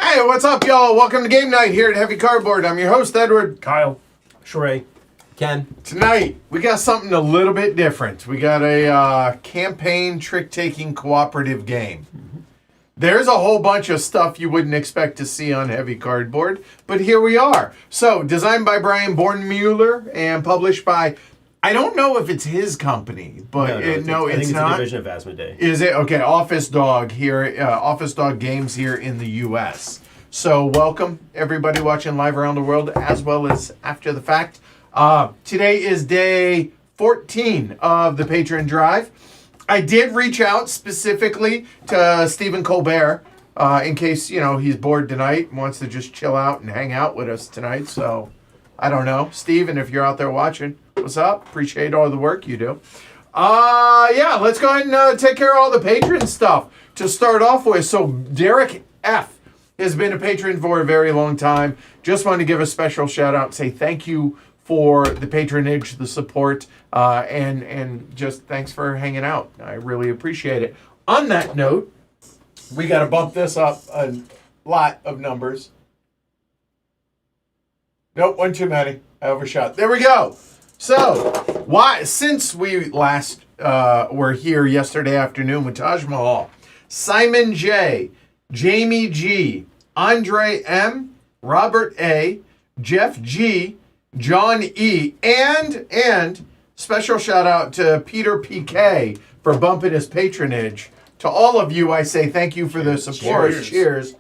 Hey, what's up, y'all? Welcome to game night here at Heavy Cardboard. I'm your host, Edward. Kyle. Shrey. Ken. Tonight, we got something a little bit different. We got a campaign trick-taking cooperative game. There's a whole bunch of stuff you wouldn't expect to see on Heavy Cardboard, but here we are. So, designed by Brian Bornmueller and published by, I don't know if it's his company, but I think it's not. a division of Asmodee. Is it? Okay, Office Dog here, Office Dog Games here in the U.S. So welcome, everybody watching live around the world, as well as after the fact. Today is day 14 of the Patreon Drive. I did reach out specifically to Stephen Colbert in case, he's bored tonight and wants to just chill out and hang out with us tonight. So, I don't know. Stephen, if you're out there watching, what's up? Appreciate all the work you do. Let's go ahead and take care of all the patron stuff to start off with. So, Derek F. has been a patron for a very long time. Just wanted to give a special shout out and say thank you for the patronage, the support, and just thanks for hanging out. I really appreciate it. On that note, we got to bump this up a lot of numbers. Nope, one too many. I overshot. There we go. So, since we last were here yesterday afternoon with Taj Mahal, Simon J, Jamie G, Andre M, Robert A, Jeff G, John E, and special shout out to Peter PK for bumping his patronage. To all of you, I say thank you for the support. Cheers.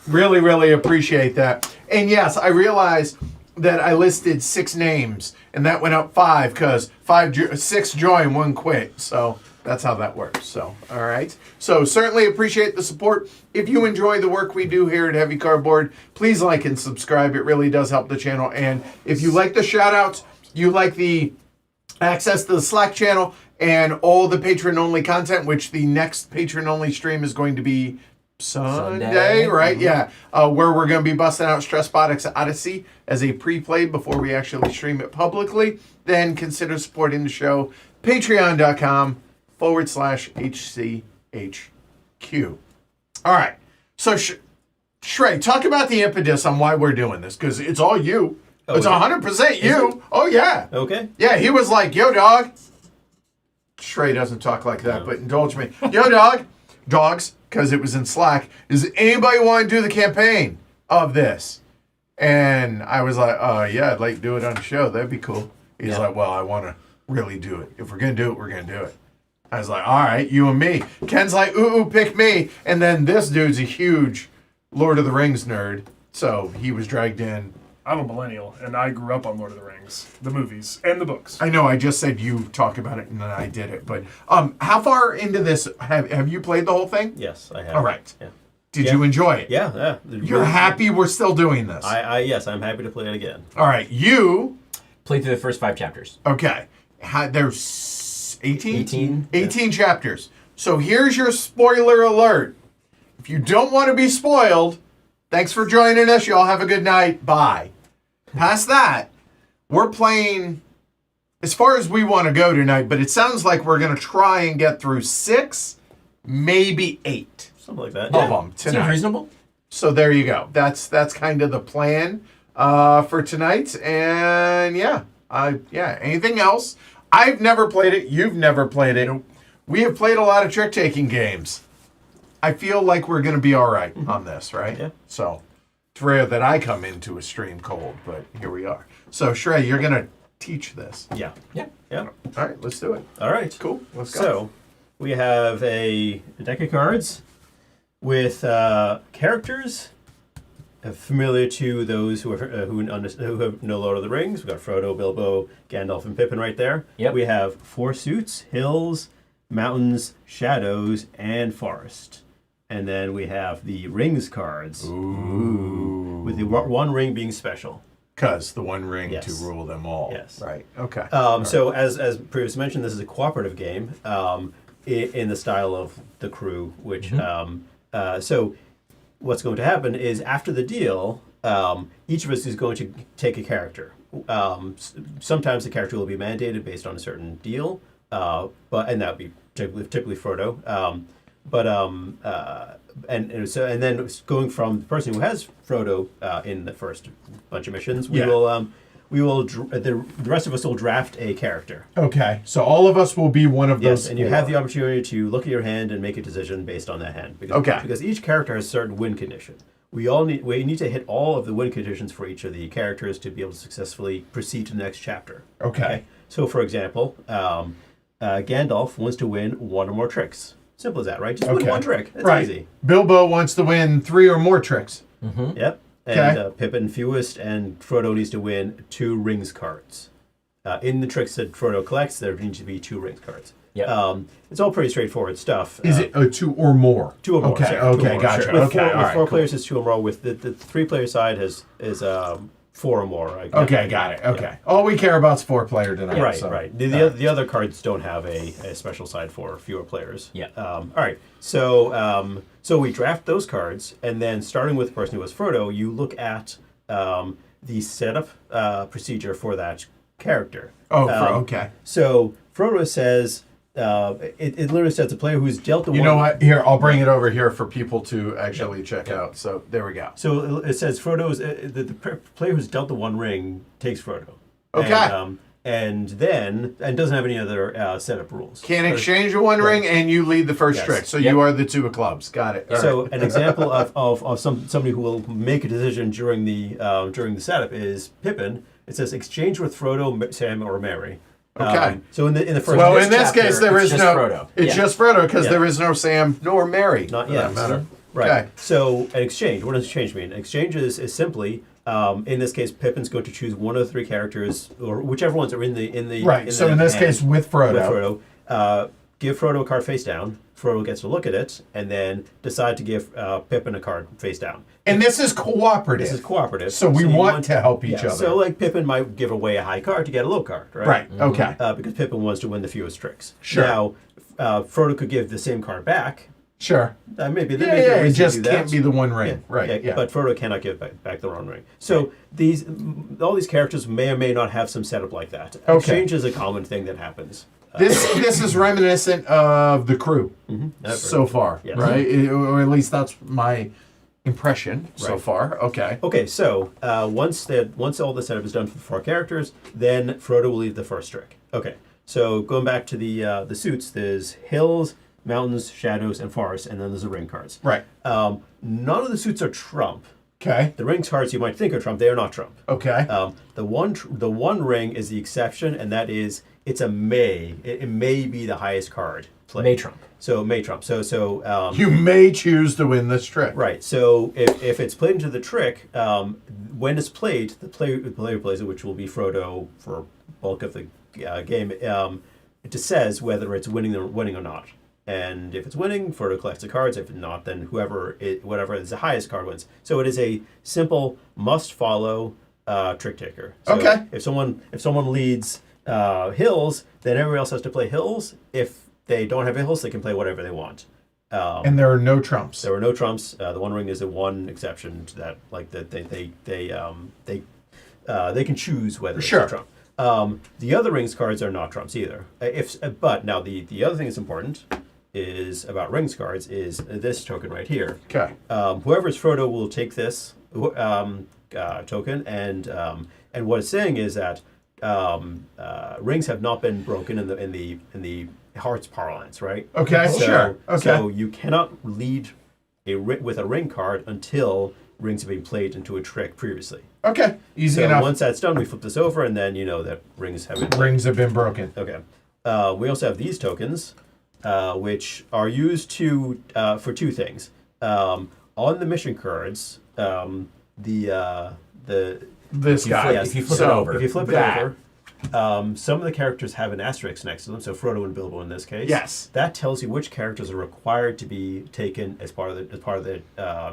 Really, really appreciate that. And yes, I realize that I listed 6 names, and that went up 5 because 6 joined, 1 quit. So that's how that works. So, all right. So certainly appreciate the support. If you enjoy the work we do here at Heavy Cardboard, please like and subscribe. It really does help the channel. And if you like the shout outs, you like the access to the Slack channel and all the patron-only content, which the next patron-only stream is going to be Sunday, right? Mm-hmm. Yeah. Where we're going to be busting out Stressbotics Odyssey as a pre-play before we actually stream it publicly. Then consider supporting the show. Patreon.com/HCHQ. All right. So, Shrey, talk about the impetus on why we're doing this, because it's all you. Oh, it's 100% you. Oh, yeah. Okay. Yeah, he was like, yo, dog. Shrey doesn't talk like that, but indulge me. Yo, dog. Dogs, because it was in Slack. Does anybody want to do the campaign of this? And I was like, yeah, I'd like to do it on the show. That'd be cool. He's like, well, I want to really do it. If we're going to do it, we're going to do it. I was like, all right, you and me. Ken's like, ooh, pick me. And then this dude's a huge Lord of the Rings nerd. So he was dragged in. I'm a millennial, and I grew up on Lord of the Rings, the movies, and the books. I know, I just said you talk about it, and then I did it. But how far into this, have you played the whole thing? Yes, I have. All right. Yeah. Did you enjoy it? Yeah. You're happy we're still doing this? Yes, I'm happy to play it again. All right, you... Played through the first 5 chapters. Okay. There's 18? 18 yeah. chapters. So here's your spoiler alert. If you don't want to be spoiled, thanks for joining us. Y'all have a good night. Bye. Past that, we're playing as far as we want to go tonight, but it sounds like we're going to try and get through 6, maybe 8. Something like that. Of them tonight. Seems reasonable. So there you go. That's kind of the plan for tonight. And anything else? I've never played it. You've never played it. Nope. We have played a lot of trick-taking games. I feel like we're going to be all right on this, right? Yeah. So it's rare that I come into a stream cold, but here we are. So, Shrey, you're going to teach this. Yeah. All right, let's do it. All right. Cool. Let's go. So, we have a deck of cards with characters familiar to those who know Lord of the Rings. We've got Frodo, Bilbo, Gandalf, and Pippin right there. Yep. We have 4 suits: hills, mountains, shadows, and forest. And then we have the rings cards. Ooh. With the one ring being special. Because the one ring Yes. to rule them all. Yes. Right. Okay. So as previously mentioned, this is a cooperative game in the style of The Crew, which so what's going to happen is after the deal, each of us is going to take a character. Sometimes the character will be mandated based on a certain deal, and that would be typically Frodo. and then going from the person who has Frodo in the first bunch of missions, the rest of us will draft a character. Okay, so all of us will be one of those. Yes, and you have the opportunity to look at your hand and make a decision based on that hand. Because each character has a certain win condition. We need to hit all of the win conditions for each of the characters to be able to successfully proceed to the next chapter. Okay. So, for example, Gandalf wants to win one or more tricks. Simple as that, right? Just win one trick. That's easy. Bilbo wants to win 3 or more tricks. Yep. And Pippin fewest, and Frodo needs to win 2 rings cards. In the tricks that Frodo collects, there needs to be 2 rings cards. Yep. It's all pretty straightforward stuff. Is it 2 or more? 2 or more. Okay, sorry, okay, 2 or more, gotcha. sure. With Okay, all right, 4 cool. players is 2 or more. With the 3-player side is 4 or more. Right? Okay, got it. Okay. All we care about is 4-player tonight. Right, so. right. The other cards don't have a special side for fewer players. Yeah. All right. So we draft those cards, and then starting with the person who was Frodo, you look at the setup procedure for that character. Okay. So Frodo says, it literally says the player who's dealt the You one... know what? Here, I'll bring it over here for people to actually check out. So there we go. So it says Frodo's the player who's dealt the one ring takes Frodo. Okay. And doesn't have any other setup rules. Can't exchange a 1 ring, and you lead the first Yes. trick. So you are the 2 of clubs. Got it. All So right. an example of somebody who will make a decision during the setup is Pippin. It says exchange with Frodo, Sam, or Merry. Okay. So in the first Well, this in this chapter, case, there it's is just no Frodo. It's Yeah. just Frodo because Yeah. there is no Sam nor Mary. not for yet. that matter. Right. Okay. So an exchange. What does exchange mean? Exchange is simply in this case Pippin's going to choose one of the 3 characters or whichever ones are in the Right. So in this hand case, with Frodo. with Frodo. Give Frodo a card face down. Frodo gets to look at it and then decide to give Pippin a card face down. And this is cooperative. This is cooperative. So we you want to help each other. So like Pippin might give away a high card to get a low card, right? Right. Okay. Because Pippin wants to win the fewest tricks. Sure. Now, Frodo could give the same card back. Sure. Maybe there Yeah, may be a it reason to just do that. can't be the 1 ring. Right. Yeah. But Frodo cannot give back the wrong ring. So all these characters may or may not have some setup like that. Okay. Exchange is a common thing that happens. This is reminiscent of the crew so far, Yes. right? Or at least that's my impression so Right. far. Okay. Okay, so once all the setup is done for the 4 characters, then Frodo will lead the first trick. Okay, so going back to the suits, there's hills, mountains, shadows, and forests, and then there's the ring cards. Right. None of the suits are trump. Okay. The ring cards you might think are trump, they are not trump. Okay. The one ring is the exception, and that is it's a may. It may be the highest card played. May trump. So may trump. So You may choose to win this trick. right. So if it's played into the trick, when it's played, the player plays it, which will be Frodo for bulk of the game. It just says whether it's winning or not. And if it's winning, Frodo collects the cards. If not, then whatever is the highest card wins. So it is a simple must-follow trick taker. So Okay. If someone leads hills, then everybody else has to play hills. If they don't have hills, they can play whatever they want. And there are no trumps. There were no trumps. The one ring is the one exception to that. Like that, they can choose whether Sure. it's a trump. The other rings cards are not trumps either. But now the other thing that's important is about rings cards is this token right here. Okay. Whoever's Frodo will take this token, and what it's saying is that rings have not been broken in the Hearts parlance, right? Okay. Sure. Okay. So you cannot lead with a ring card until rings have been played into a trick previously. Okay. Easy So enough. once that's done, we flip this over, and then you know that rings have been played. Rings have been broken. Okay. We also have these tokens, which are used for 2 things. On the mission cards, This guy. If you flip it over. if you flip that. it over, some of the characters have an asterisk next to them. So Frodo and Bilbo in this case. Yes. That tells you which characters are required to be taken as part of the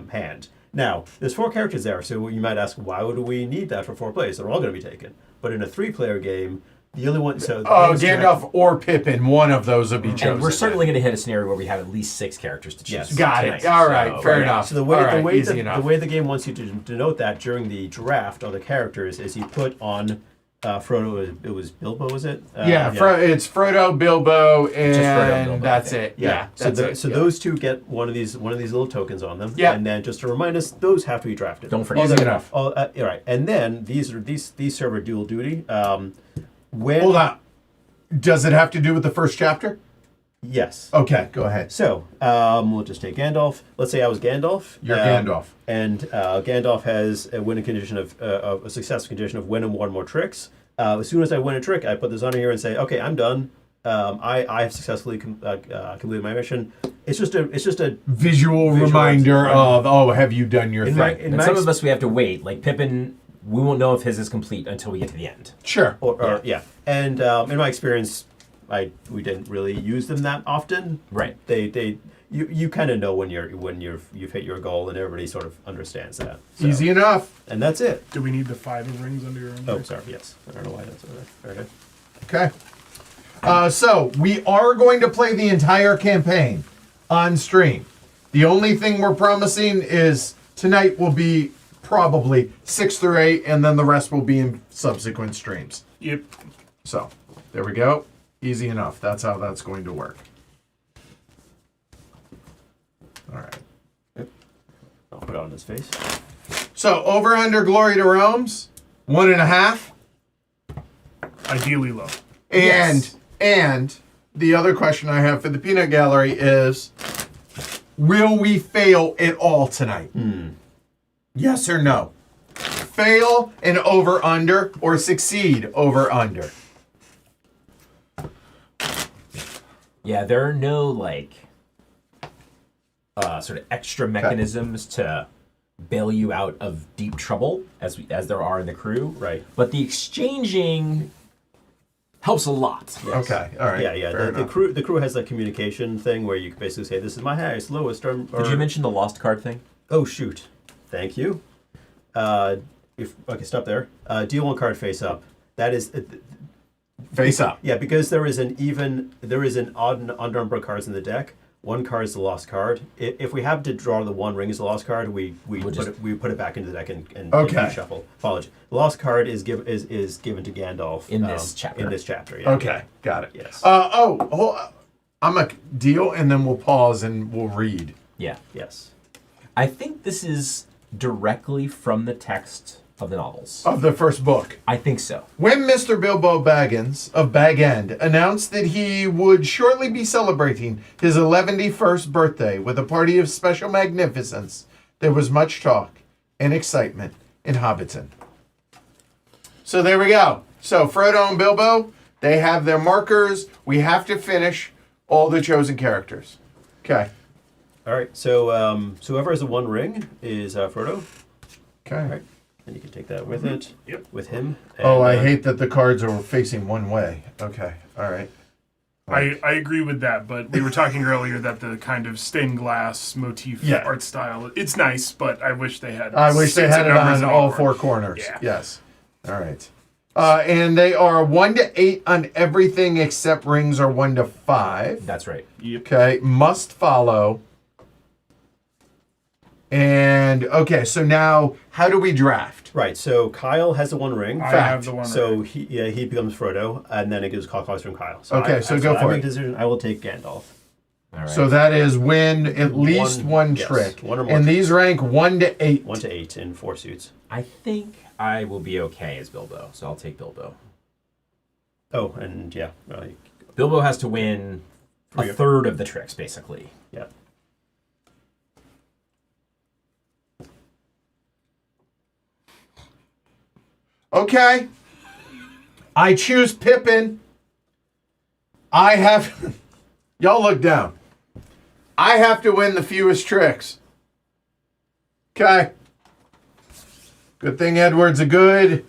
hand. Now, there's 4 characters there, so you might ask, why would we need that for 4 players? They're all going to be taken. But in a 3-player game, the only one. So Gandalf or Pippin, one of those will be chosen. And we're certainly going to hit a scenario where we have at least 6 characters to choose. Yes. Got it. All right. Fair enough. So the All right, way easy enough. the way the game wants you to denote that during the draft of the characters is you put on Frodo, it was Bilbo, was it? It's Frodo, Bilbo, and Frodo, Bilbo, that's I it. think. Yeah. So those two get one of these little tokens on them. Yeah. And then just to remind us, those have to be drafted. Don't forget. Easy enough. All right. And then these serve a dual duty. When Hold on. Does it have to do with the first chapter? Yes. Okay, go ahead. So we'll just take Gandalf. Let's say I was Gandalf. You're Gandalf. And Gandalf has a winning condition of a success condition of win and one more tricks. As soon as I win a trick, I put this on here and say, okay, I'm done. I have successfully completed my mission. It's just a Visual reminder of, have you done your thing? And some of us, we have to wait. Like Pippin, we won't know if his is complete until we get to the end. Sure. Yeah. And in my experience, we didn't really use them that often. Right. You kind of know when you've hit your goal, and everybody sort of understands that. So, Easy enough. and that's it. Do we need the 5 of rings under your own? Oh, sorry. Yes. I don't know why that's over there. Very good. Okay. So we are going to play the entire campaign on stream. The only thing we're promising is tonight will be probably 6 through 8, and then the rest will be in subsequent streams. Yep. So there we go. Easy enough. That's how that's going to work. All right. I'll put it on his face. So over under Glory to Rome's 1.5. Ideally low. And the other question I have for the peanut gallery is, will we fail at all tonight? Yes or no? Fail and over under, or succeed over under? Yeah, there are no sort of extra mechanisms to bail you out of deep trouble as there are in the crew. Right. But the exchanging helps a lot. Yes. Okay, all right. Yeah. fair The enough. crew has that communication thing where you can basically say, "This is my highest, lowest." Or Did you mention the lost card thing? Oh shoot! Thank you. Stop there. Deal one card face up. That is. Face up. Yeah, because there is an odd and under number of cards in the deck. One card is the lost card. If we have to draw the one ring as the lost card, we put it back into the deck and Okay. shuffle. Apology. The lost card is given to Gandalf In this chapter. In this chapter, yeah. Okay, got it. Yes. I'm going to deal, and then we'll pause and we'll read. Yeah. Yes. I think this is directly from the text of the novels. Of the first book. I think so. When Mr. Bilbo Baggins of Bag End announced that he would shortly be celebrating his 11th birthday with a party of special magnificence, there was much talk and excitement in Hobbiton. So there we go. So Frodo and Bilbo, they have their markers. We have to finish all the chosen characters. Okay. All right. So whoever has the one ring is Frodo. Okay. All right. And you can take that with it. Yep. With him. Oh, And, I hate that the cards are facing one way. Okay. All right. I agree with that, but we were talking earlier that the kind of stained glass motif art style, it's nice, but I wish they had I wish they six had it numbers on in all order. four corners. Yeah. Yes. All right. And they are 1 to 8 on everything except rings are 1 to 5. That's right. Okay. Must follow. And okay, so now how do we draft? Right. So Kyle has the one ring. I Fact. have the one. So right. he becomes Frodo, and then it gives call from Kyle. So Okay, so go I for make it. a decision. I will take Gandalf. All right. So that is win at least one yes, trick. one or more And these rank 1 to 8. 1 to 8 in 4 suits. I think I will be okay as Bilbo, so I'll take Bilbo. Oh, and yeah, Bilbo has to win a third of the tricks, basically. yeah. Okay. I choose Pippin. I have... Y'all look down. I have to win the fewest tricks. Okay. Good thing Edward's a good.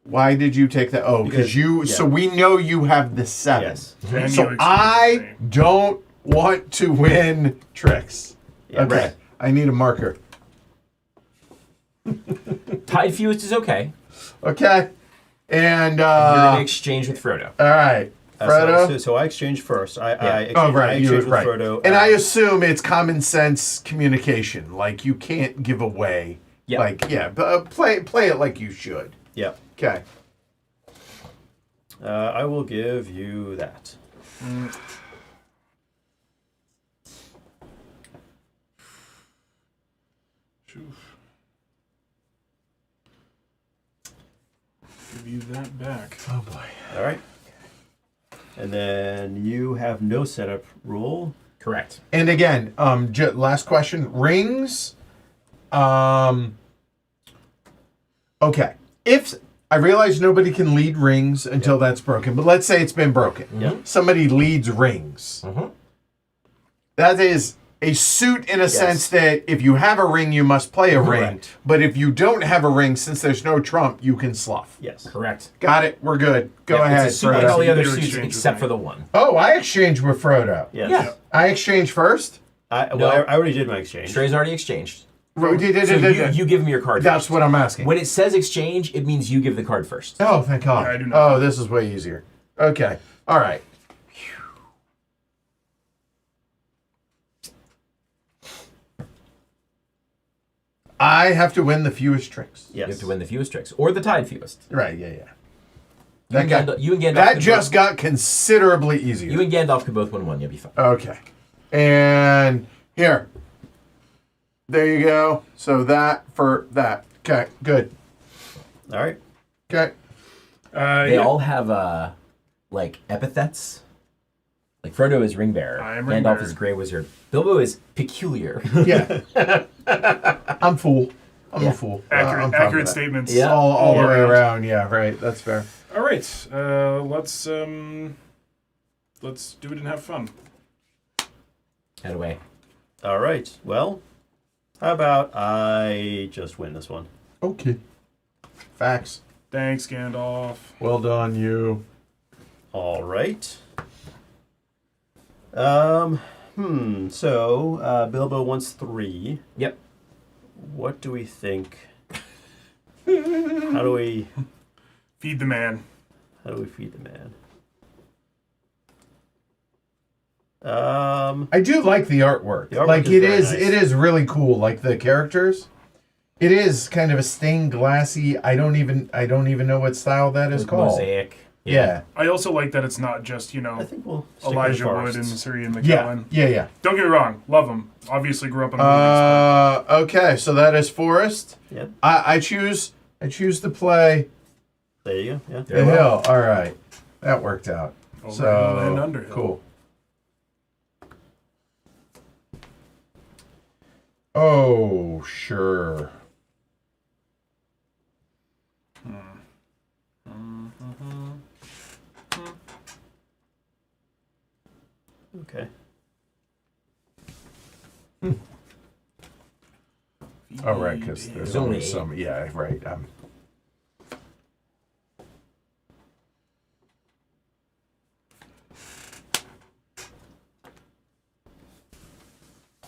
Why did you take that? Oh, because you... yeah. So we know you have the 7. Yes. Then So you excuse I me. don't want to win tricks. Yeah, Okay. right. I need a marker. Tied fewest is okay. Okay. And, You're going to exchange with Frodo. all right. Frodo? So I exchange first. I exchange, Oh, right. I You exchange with right. Frodo. And I assume it's common sense communication. Like, you can't give away Yeah. Like, yeah, play it like you should. Yep. Okay. I will give you that. Give you that back. Oh boy. All right. And then you have no setup rule. Correct. And again, last question. Rings. Okay. If I realize nobody can lead rings until that's broken, but let's say it's been broken. Yeah. Somebody leads rings. That is a suit in a sense that if you have a ring, you must play a ring. Correct. But if you don't have a ring, since there's no trump, you can sluff. Yes. Correct. Got it. We're good. Go Yeah, ahead. It's a suit like all the Frodo. other You suits exchange except with for me. the one. Oh, I exchanged with Frodo. Yes. Yeah. I exchanged first. I No. already did my exchange. Shrey's already exchanged. So You give him your card That's first. what I'm asking. When it says exchange, it means you give the card first. Oh, thank God. Yeah, I do not. Oh, this is way easier. Okay. All right. I have to win the fewest tricks. Yes. You have to win the fewest tricks. Or the tied fewest. Right, yeah. You That, and got, Gandalf, you and Gandalf that can just both, got considerably easier. You and Gandalf can both win one. You'll be fine. Okay. And here. There you go. So that for that. Okay, good. All right. Okay. They all have like epithets. Like Frodo is ring bearer. I am ring Gandalf bearer. is Grey Wizard. Bilbo is peculiar. Yeah. I'm fool. I'm Yeah. a fool. I'm Accurate, fine with accurate that. statements. Yeah. All the way around. around. Yeah, right. That's fair. All right. Let's do it and have fun. Head away. All right. Well, how about I just win this one? Okay. Facts. Thanks, Gandalf. Well done, you. All right. So Bilbo wants 3. Yep. What do we think? How do we Feed the man. feed the man? I do like the artwork. The artwork like is it very is, nice. it is really cool. Like the characters, it is kind of a stained glassy. I don't even know what style that is Like called. Mosaic. Yeah. I also like that it's not just, I think we'll stick Elijah with the Wood and forests. Sir Ian Yeah. McKellen. Yeah. Don't get me wrong. Love them. Obviously grew up in the movies. Okay. So that is Forest. Yep. I choose to play There you go. Yeah. the hill. All right. That worked out. Overhill and Underhill. Cool. Oh, sure. Okay. Oh, right, because there's There's only only some. Yeah, right.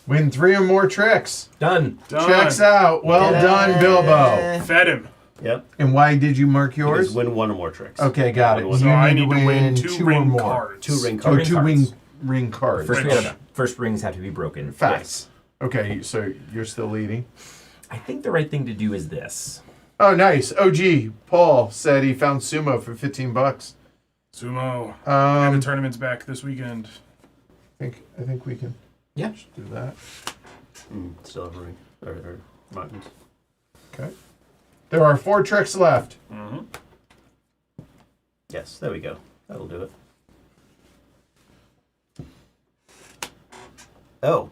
Win 3 or more tricks. Done. Done. Checks out. Well done, Bilbo. Fed him. Yep. And why did you mark Because yours? win 1 or more tricks. Okay, got it. One, You So I need need to win 2 or ring more. cards. 2 ring Oh, cards. two cards. ring cards. First rings have to be broken. Facts. Okay, so you're still leading. I think the right thing to do is this. Oh, nice. OG Paul said he found sumo for $15. Sumo. And the I tournament's back this weekend. think we can Yeah. just do that. Still have a ring. Or mountains. Okay. There are 4 tricks left. Mm-hmm. Yes, there we go. That'll do it. Oh.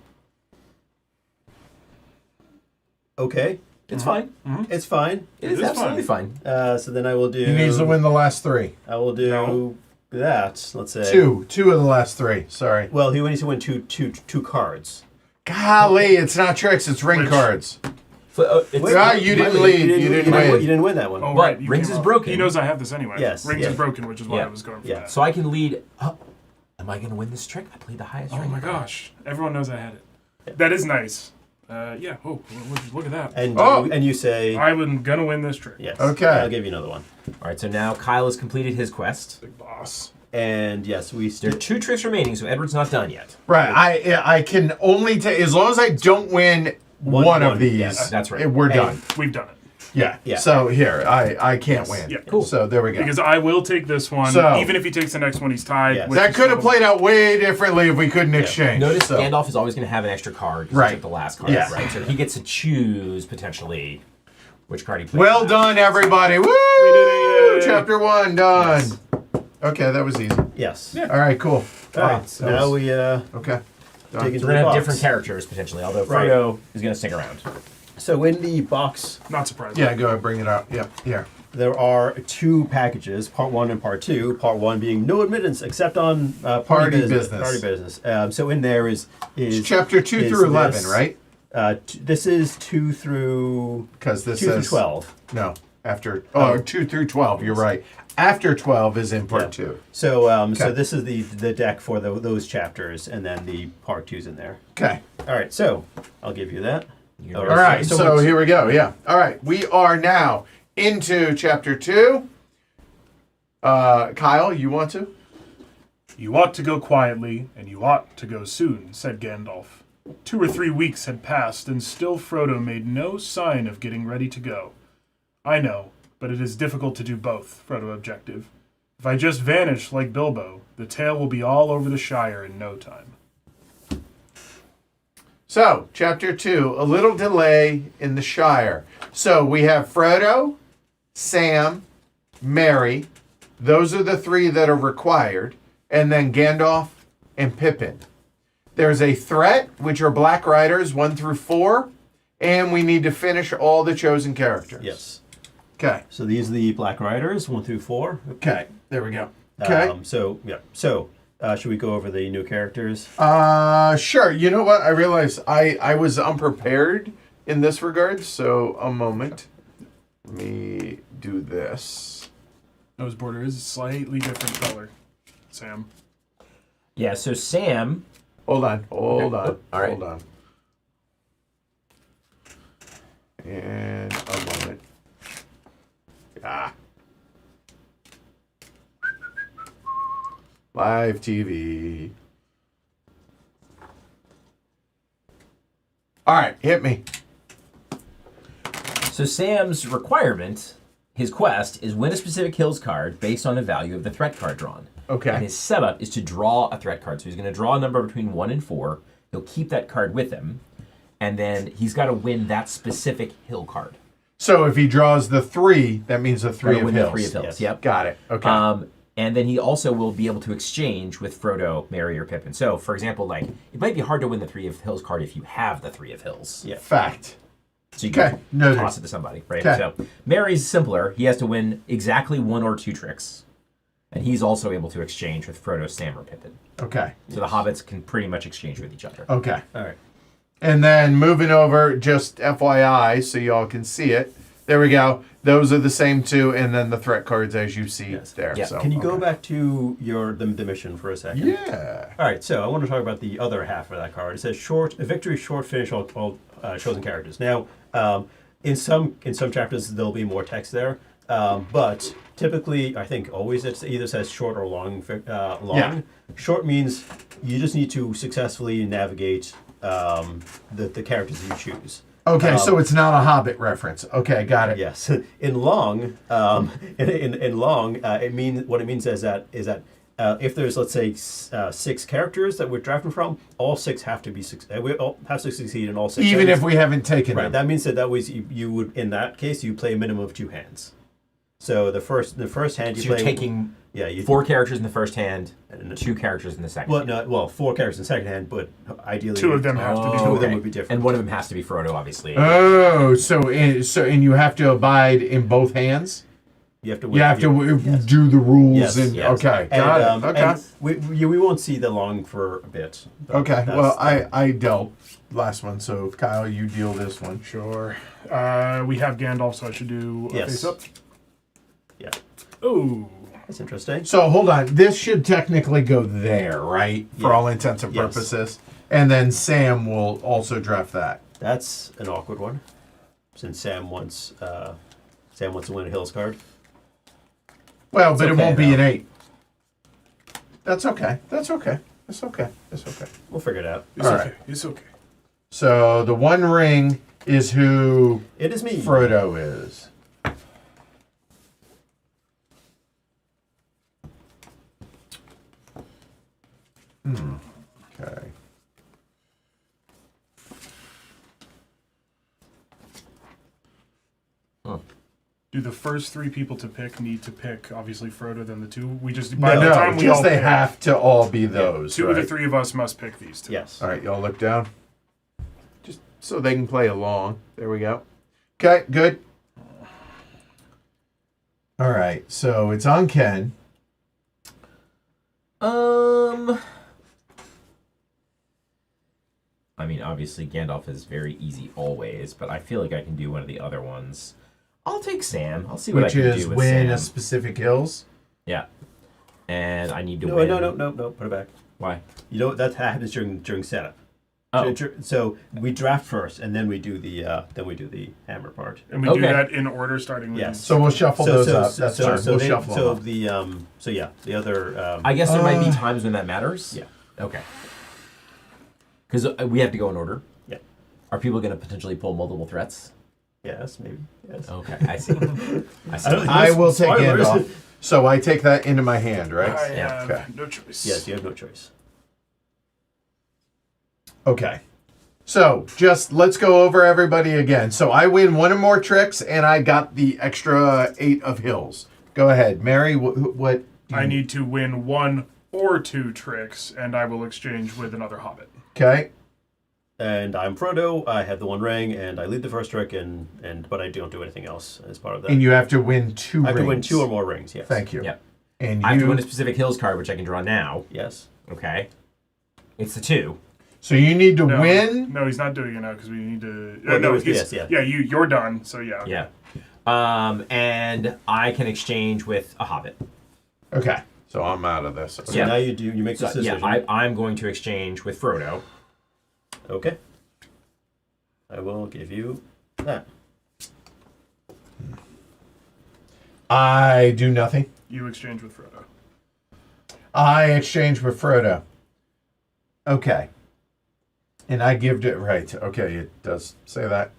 Okay. It's fine. It's fine. It is is absolutely fine. So then I will do. He needs to win the last 3. I will do No. that. Let's say 2 of the last 3. Sorry. Well, he needs to win two cards. Golly, it's not tricks, it's ring Which- cards. It's, Ah, you didn't lead. You didn't win. You didn't win that one. Oh, But right. you Rings came is up. broken. He knows I have this anyway. Yes, Rings yeah. is broken, which is why Yeah. I was going for Yeah. that. So I can lead. Oh, am I going to win this trick? I played the highest Oh ring. my gosh. Everyone knows I had it. That is nice. Yeah. Oh, look at that. And Oh. you say I'm going to win this trick. yes. Okay. I'll give you another one. All right, so now Kyle has completed his quest. Big boss. And yes, we There are 2 tricks remaining, so Edward's not done yet. Right. I can only take, as long as I don't win one of these. yes. That's right. We're done. We've done it. Yeah. Yeah. So here, I can't win. Yeah. Cool. So there we go. Because I will take this one. So- Even if he takes the next one, he's tied. Yes. which That is could have still- played out way differently if we couldn't exchange. Notice so. Gandalf is always going to have an extra card. 'Cause Right. He took the last card, Yeah. right? So he gets to choose potentially which card he plays. Well last. done, everybody. Woo! did it. Chapter 1 done. Okay, that was easy. Yes. Yeah. All right, cool. All right. So now we Okay. dig Done. into So the we're going to have box. different characters potentially, although Right. Frodo is going to stick around. So in the box, Not surprising. Yeah, go ahead, bring it out. Yep, here. there are 2 packages, part 1 and part 2. Part 1 being no admittance except on Party business. Party business. So in there is It's chapter 2 is through 11, this, right? This is 2 through Because this 2 through says 12. no. After 2 through 12. You're right. After 12 is in part Yeah. 2. So Okay. so this is the deck for those chapters, and then the part 2's in there. Okay. All right. So I'll give you that. You're All All right. So So what's- here we go. Yeah. All right. We are now into chapter 2. Kyle, you want to? You ought to go quietly, and you ought to go soon, said Gandalf. 2 or 3 weeks had passed, and still Frodo made no sign of getting ready to go. I know, but it is difficult to do both, Frodo objected. If I just vanish like Bilbo, the tale will be all over the Shire in no time. So, chapter 2, a little delay in the Shire. So, we have Frodo, Sam, Merry. Those are the 3 that are required. And then Gandalf and Pippin. There's a threat, which are Black Riders 1 through 4. And we need to finish all the chosen characters. Yes. Okay. So these are the Black Riders 1 through 4. Okay. There we go. Okay. So yeah. So should we go over the new characters? Sure. You know what? I realized I was unprepared in this regard. So, a moment. Let me do this. Nose border is a slightly different color, Sam. Yeah, so Sam. Hold on. All right. Hold on. And a moment. Live TV. All right, hit me. So Sam's requirement, his quest, is win a specific Hills card based on the value of the threat card drawn. Okay. And his setup is to draw a threat card. So he's going to draw a number between 1 and 4. He'll keep that card with him. And then he's got to win that specific hill card. So if he draws the 3, that means the 3 Gotta of win hills. the 3 of hills. Yes. Yep. Got it. Okay. And then he also will be able to exchange with Frodo, Merry, or Pippin. So, for example, like it might be hard to win the 3 of Hills card if you have the 3 of Hills. Yeah. Fact. So you Okay, can noted. toss it to somebody, right? Okay. So Merry's simpler. He has to win exactly 1 or 2 tricks. And he's also able to exchange with Frodo, Sam, or Pippin. Okay. So the hobbits can pretty much exchange with each other. Okay. All right. And then moving over, just FYI, so y'all can see it. There we go. Those are the same 2, and then the threat cards as you see Yes. there. Yeah. So, Can you go okay. back to the mission for a second? Yeah. All right, so I want to talk about the other half of that card. It says a victory, short finish, all chosen characters. Now, in some chapters there'll be more text there, but typically, I think always it either says short or long. Long. Yeah. Short means you just need to successfully navigate the characters that you choose. Okay, so it's not a Hobbit reference. Okay, got it. Yes. In long, in long, it means is that if there's, let's say, 6 characters that we're drafting from, all 6 have to be we all have to succeed in all 6. Even if we haven't taken right, them. that means that was you would, in that case, you play a minimum of 2 hands. So the first hand you So play. you're taking you 4 characters in the first hand, And- 2 characters in the second. Well, 4 characters in the second hand, but ideally 2 of them have to be. 2 of them okay. would be different. And one of them has to be Frodo, obviously. Oh, and you have to abide in both hands? You have to. You have to yes. do the rules. Yes, and yes. Okay, And, got it. Okay. and we won't see the long for a bit. but Okay, that's- well, I dealt last one, so Kyle, you deal this one. Sure. We have Gandalf, so I should do a Yes. face up. Yeah, Oh. that's interesting. So hold on, this should technically go there, right? For Yeah. all intents and Yes. purposes. And then Sam will also draft that. That's an awkward one, since Sam wants to win a Hills card. Well, but it okay, won't be though. an 8. That's okay. That's okay. It's okay. It's okay. We'll figure it out. It's All okay. right. It's okay. So the One Ring is who It is me. Frodo is. Okay. Do the first 3 people to pick need to pick, obviously, Frodo, then the 2? We just, by the No, time we all just they pick, have to all be those. 2 right? of the 3 of us must pick these 2. Yes. All right, y'all look down. Just so they can play along. There we go. Okay, good. All right, so it's on Ken. I mean, obviously Gandalf is very easy always, but I feel like I can do one of the other ones. I'll take Sam. I'll see what Which I can is do with win Sam. a specific hills. Yeah. And I need to No, win. no. Put it back. Why? You know that happens during setup. Oh. So we draft first, and then we do the hammer part. And we do Okay. that in order, starting with... Yes. So we'll shuffle those up. That's fine. We'll they- shuffle so them up. the other. I guess there might be times when that matters. Yeah. Okay. Because we have to go in order. Yeah. Are people going to potentially pull multiple threats? Yes, maybe. Yes. Okay, I see. I see. don't- I will take Spoilers. Gandalf. So I take that into my hand, right? I Yeah, have okay. no choice. Yes, you have no choice. Okay. So just let's go over everybody again. So I win one or more tricks, and I got the extra 8 of hills. Go ahead, Mary. What I need to win 1 or 2 tricks, and I will exchange with another hobbit. Okay. And I'm Frodo. I have the One Ring, and I lead the first trick, but I don't do anything else as part of that. And you have to win 2 I have rings. to win 2 or more rings. Yes. Thank you. Yep. And I have to you. win a specific hills card, which I can draw now. Yes. Okay. It's the 2. So you need to No, win. No, he's not doing it now because we need to... Well, no, there is- he's, yes, yeah. you're done, so yeah. Okay. Yeah. And I can exchange with a hobbit. Okay. So I'm out of this. So Yeah. now you make this So, decision. yeah, I'm going to exchange with Frodo. Okay. I will give you that. I do nothing. You exchange with Frodo. I exchange with Frodo. Okay. And I give it right. Okay, it does say that.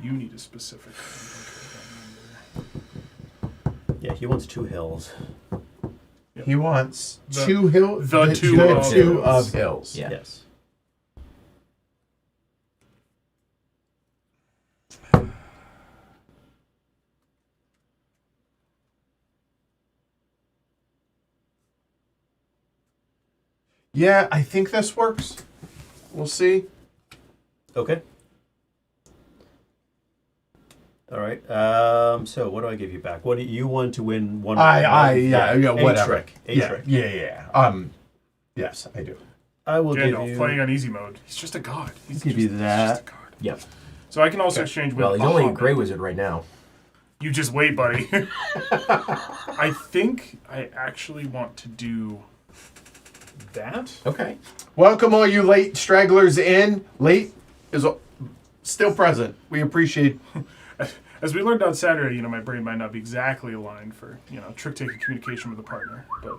You need a specific... Yeah, he wants 2 hills. He wants The- 2 hills. the two of two hills. of hills. Yeah. Yes. Yeah, I think this works. We'll see. Okay. All right. So what do I give you back? What do you want to win? Yeah, whatever. Trick. A yeah, trick. yeah. Yes, I do. I will give Gandalf, you. playing on easy mode. He's just a god. He's Give just, you he's that. just a god. Yep. So I can also exchange with Well, he's a only a hobbit. Grey Wizard right now. You just wait, buddy. I think I actually want to do that. Okay. Welcome all you late stragglers in. Late is still present. We appreciate. As we learned on Saturday, my brain might not be exactly aligned for, trick-taking communication with a partner. But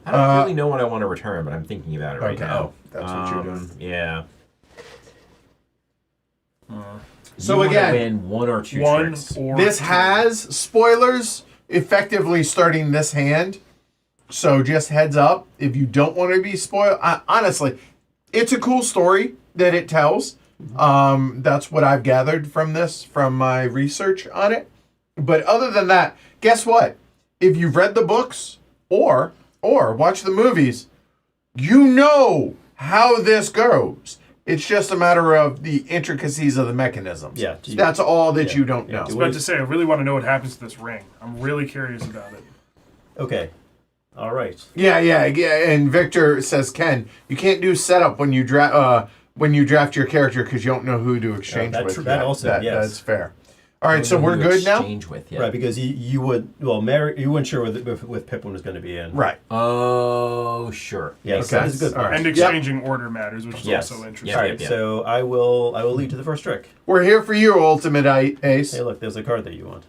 I don't really know what I want to return, but I'm thinking about it right Okay. now. Oh, that's what you're doing. Yeah. So You wanna again, win 1 or 2 one tricks. or This two. has spoilers effectively starting this hand. So just heads up, if you don't want to be spoiled, honestly, it's a cool story that it tells. That's what I've gathered from this, from my research on it. But other than that, guess what? If you've read the books or watch the movies, you know how this goes. It's just a matter of the intricacies of the mechanisms. Yeah. That's all that you don't know. I was about to say, I really want to know what happens to this ring. I'm really curious about it. Okay. All right. Yeah. And Victor says, Ken, you can't do setup when you draft your character because you don't know who to exchange that with. tr- that also, yes. That's fair. All right, so Who we're you good now? exchange with, yeah. Right, because you weren't sure with Pippin was going to be in. Right. Oh, sure. Yes, Okay. that is good. All right. And exchanging order matters, which is Yes. also interesting. Yeah. All right, so I will lead to the first trick. We're here for you, Ultimate Ace. Hey, look, there's a card that you want.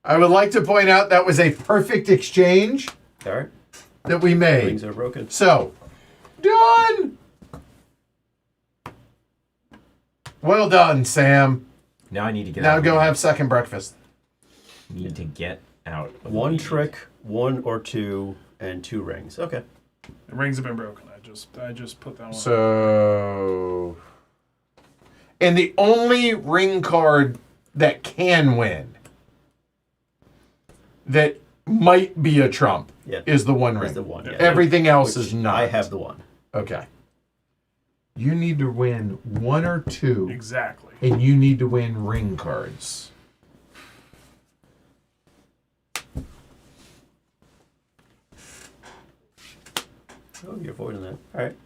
I would like to point out that was a perfect exchange All right, that we made. rings are broken. So, done! Well done, Sam. Now I need to get Now out. go have second breakfast. Need to get out. of One the trick, 1 or 2, and 2 rings. Okay. The rings have been broken. I just put that one. So, and the only ring card that can win, that might be a trump, Yeah. is the one ring. Is the one. Yeah. Everything else Which is not. I have the one. Okay. You need to win 1 or 2, Exactly. and you need to win ring cards. Oh, you're avoiding that. All right.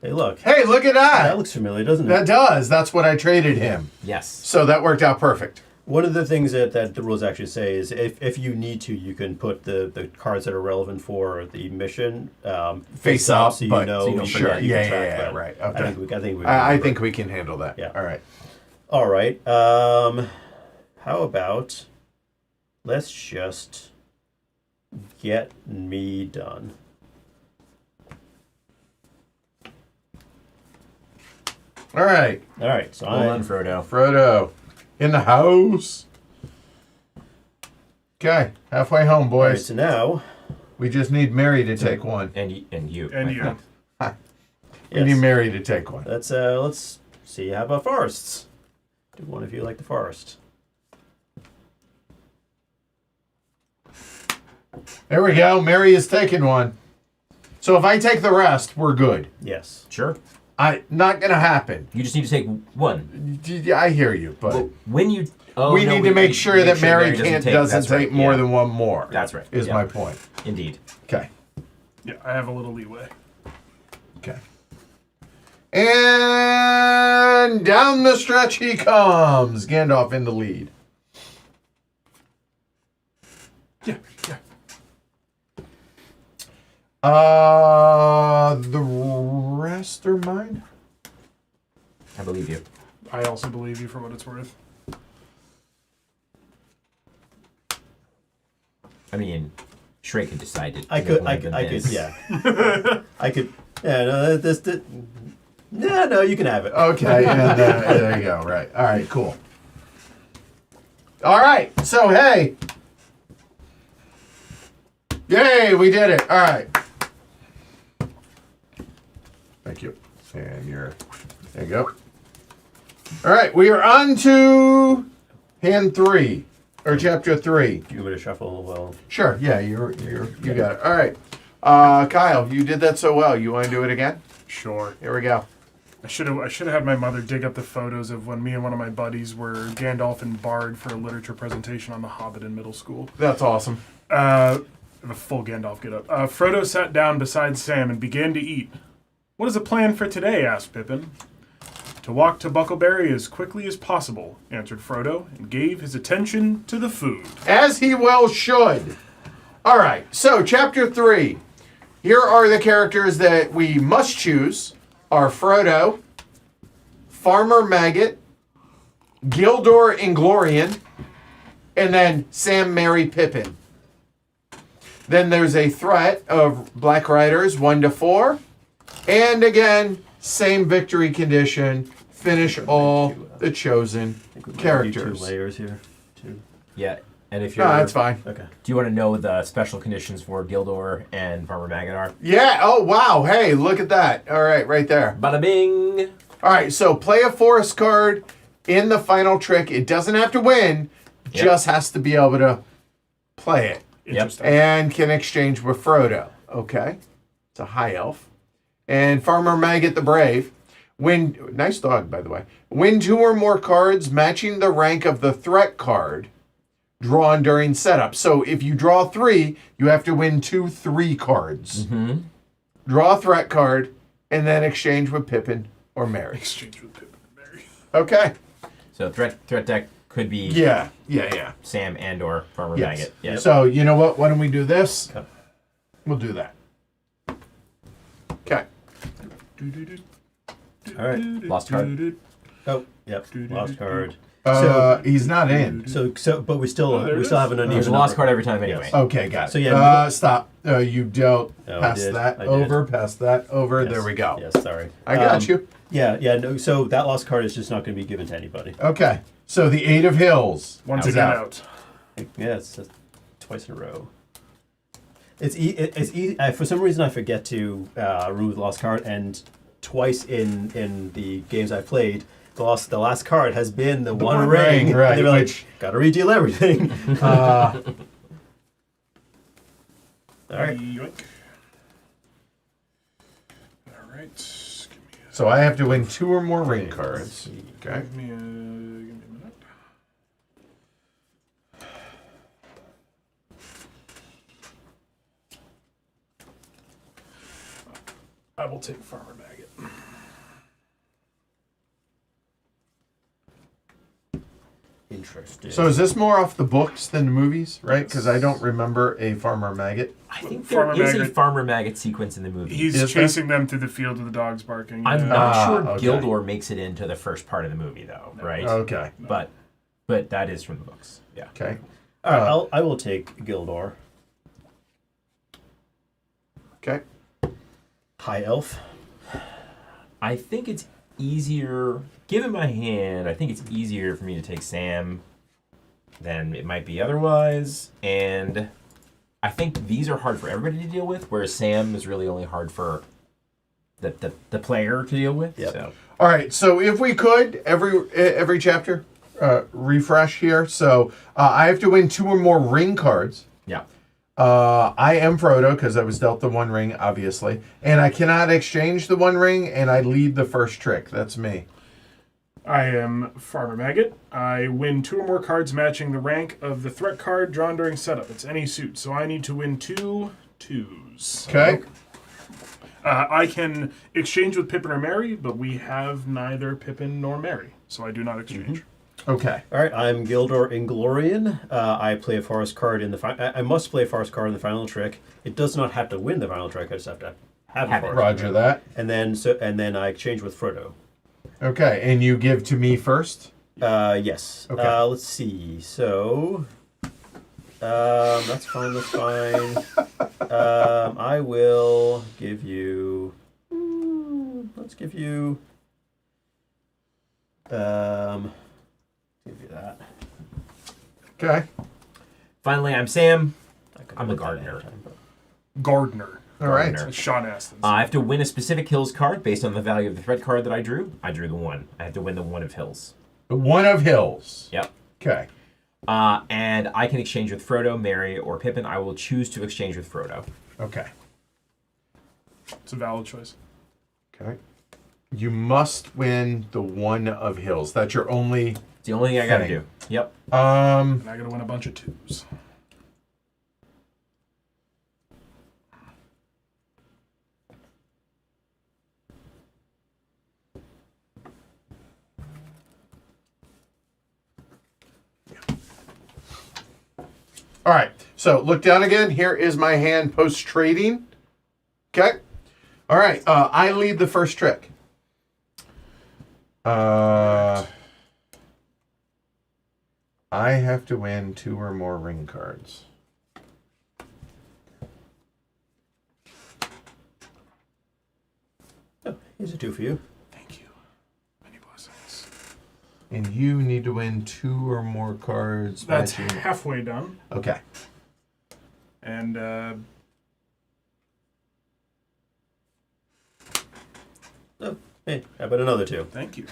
Hey, look. Hey, look at That that! looks familiar, doesn't it? That does. That's what I traded him. Yes. So that worked out perfect. One of the things that the rules actually say is if you need to, you can put the cards that are relevant for the mission Face up, so you but know so you don't you sure. can, you Yeah, can track yeah, that. right. I Okay. think I think we can handle that. Yeah. All right. All right. How about let's just get me done. All right. All right. So Hold on, Frodo. Frodo in the house. Okay. Halfway home, all right, boys. so now We just need Mary to take one. And you. And my you. friend. We need Mary to take one. let's see. How about forests? Do one of you like the forest? There we go. Mary is taking one. So if I take the rest, we're good. Yes. Sure. Not gonna happen. You just need to take one. I hear you, but Well, when you. Oh, we no, need to make sure that Mary doesn't that's right, take more yeah. than one more. That's right. Is Yeah. my point. Indeed. Okay. Yeah, I have a little leeway. Okay. And down the stretch he comes. Gandalf in the lead. Yeah. The rest are mine. I believe you. I also believe you for what it's worth. I mean, Shrey could decide it. I could, yeah. I could, yeah, no, you can have it. Okay, and there you go. Right. All right, cool. All right, so hey. Yay, we did it. All right. Thank you. And there you go. All right, we are on to hand 3, or chapter 3. Do you want me to shuffle? Well, Sure, yeah, you got it. All right. Kyle, you did that so well. You want to do it again? Sure. Here we go. I should have had my mother dig up the photos of when me and one of my buddies were Gandalf and Bard for a literature presentation on The Hobbit in middle school. That's awesome. A full Gandalf get up. Frodo sat down beside Sam and began to eat. "What is the plan for today?" asked Pippin. "To walk to Buckleberry as quickly as possible," answered Frodo, and gave his attention to the food. As he well should. All right, so chapter 3. Here are the characters that we must choose. Are Frodo, Farmer Maggot, Gildor Inglorian, and then Sam, Merry, Pippin. Then there's a threat of Black Riders 1 to 4. And again, same victory condition. Finish all the chosen characters. 2 layers here. 2. Yeah. And if you're. No, that's fine. Okay. Do you want to know what the special conditions for Gildor and Farmer Maggot are? Yeah. Oh, wow. Hey, look at that. All right, right there. Bada bing! All right, so play a forest card in the final trick. It doesn't have to win, Yep. just has to be able to play it. Interesting. And can exchange with Frodo. Okay. It's a high elf. And Farmer Maggot the Brave. Win. Nice dog, by the way. Win 2 or more cards matching the rank of the threat card. drawn during setup. So if you draw 3, you have to win 2 3 cards. Mm-hmm. Draw a threat card, and then exchange with Pippin or Mary. Exchange with Pippin and Mary. Okay. So threat deck could be Yeah. Sam and or Farmer Yes. Maggot. Yeah. So you know what? Why don't we do this? Okay. We'll do that. Okay. All right. Lost card. Oh, yep. Lost card. He's not in. But we still there it is. have an uneven There's a lost number. card every time anyway. Yes. Okay, got it. So, yeah, stop. You dealt. Oh, I Pass did. that I did. over. Pass that over. Yes. There we go. Yes, sorry. I got you. Yeah. No, so that lost card is just not going to be given to anybody. Okay. So the 8 of Hills. Once is again out. out. Yeah, it's just twice in a row. It's easy. For some reason, I forget to remove the lost card, and twice in the games I played, the last card has been the one one ring. ring, right, And they were like, which- gotta redeal everything. Uh, All right. Yoink. All right. Give me so I have to win 2 or more ring cards. a, Okay. give me a minute. I will take Farmer Maggot. Interesting. So is this more off the books than the movies, right? Because I don't remember a Farmer Maggot. I think there Farmer is a Maggot- Farmer Maggot sequence in the movie. He's Is there? chasing them through the field with the dogs barking. I'm yeah. not sure okay. Gildor makes it into the first part of the movie though, right? Okay. But that is from the books. Yeah. Okay. All right, I will take Gildor. Okay. High Elf. I think it's easier, given my hand, I think it's easier for me to take Sam than it might be otherwise. And I think these are hard for everybody to deal with, whereas Sam is really only hard for the player to deal with. Yep. So All right. So if we could every chapter refresh here. So I have to win 2 or more ring cards. yeah. I am Frodo because I was dealt the 1 ring, obviously, and I cannot exchange the 1 ring, and I lead the first trick. That's me. I am Farmer Maggot. I win 2 or more cards matching the rank of the threat card drawn during setup. It's any suit, so I need to win 2 2s. Okay. I can exchange with Pippin or Mary, but we have neither Pippin nor Mary, so I do not exchange. Okay. All right, I'm Gildor Inglorian. I play a forest card in the I must play a forest card in the final trick. It does not have to win the final trick. I just have to have a forest. Roger that. And then I exchange with Frodo. Okay. And you give to me first? Yes. Okay. Let's see. So, that's fine. That's fine. I will give you. Let's give you. Give you that. Okay. Finally, I'm Sam. I could I'm a put that gardener. ahead of time, but- Gardener. All right. Gardener. It's Sean Astin. I have to win a specific Hills card based on the value of the threat card that I drew. I drew the 1. I have to win the 1 of Hills. The 1 of Hills. Yep. Okay. And I can exchange with Frodo, Mary, or Pippin. I will choose to exchange with Frodo. Okay. It's a valid choice. Okay. You must win the 1 of Hills. That's your only. It's the only thing I gotta Thing. do. Yep. And I gotta win a bunch of 2s. All right. So look down again. Here is my hand post trading. Okay. All right. I lead the first trick. I have to win 2 or more ring cards. Oh, here's a 2 for you. Thank you. Many blessings. And you need to win 2 or more cards. That's matching- halfway done. Okay. And Oh, hey, how about another 2? thank you.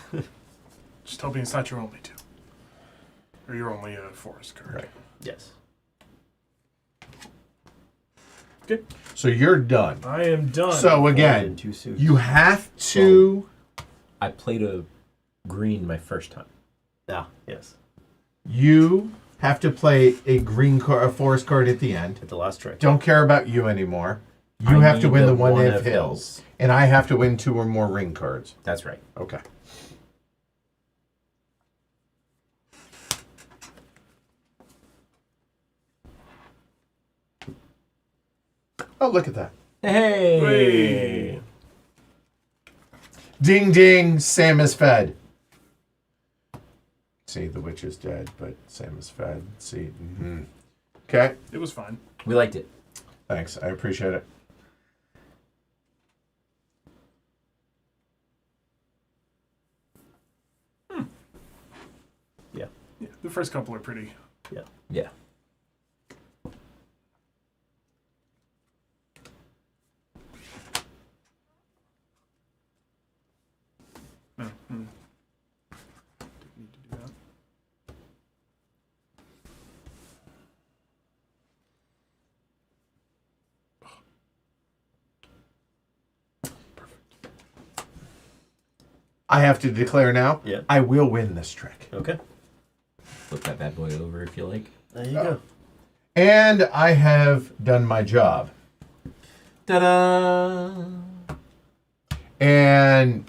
Just hoping it's not your only 2. Or your only forest card. Right. Yes. Okay. So you're done. I am done. So One again, and 2 suits. you have to. I played a green my first time. Ah, yes. You have to play a green card, a forest card at the end. At the last trick. Don't care about you anymore. You I have to need win the the one one of of hills. hills. And I have to win 2 or more ring cards. That's right. Okay. Oh, look at that. Hey! Hey. Ding ding, Sam is fed. See, the witch is dead, but Sam is fed. See. Okay. It was fine. We liked it. Thanks. I appreciate it. Yeah. Yeah, the first couple are pretty. Yeah. Yeah. Didn't need to do that. I have to declare now. Yeah. I will win this trick. Okay. Flip that bad boy over if you like. There you go. And I have done my job. Ta-da! And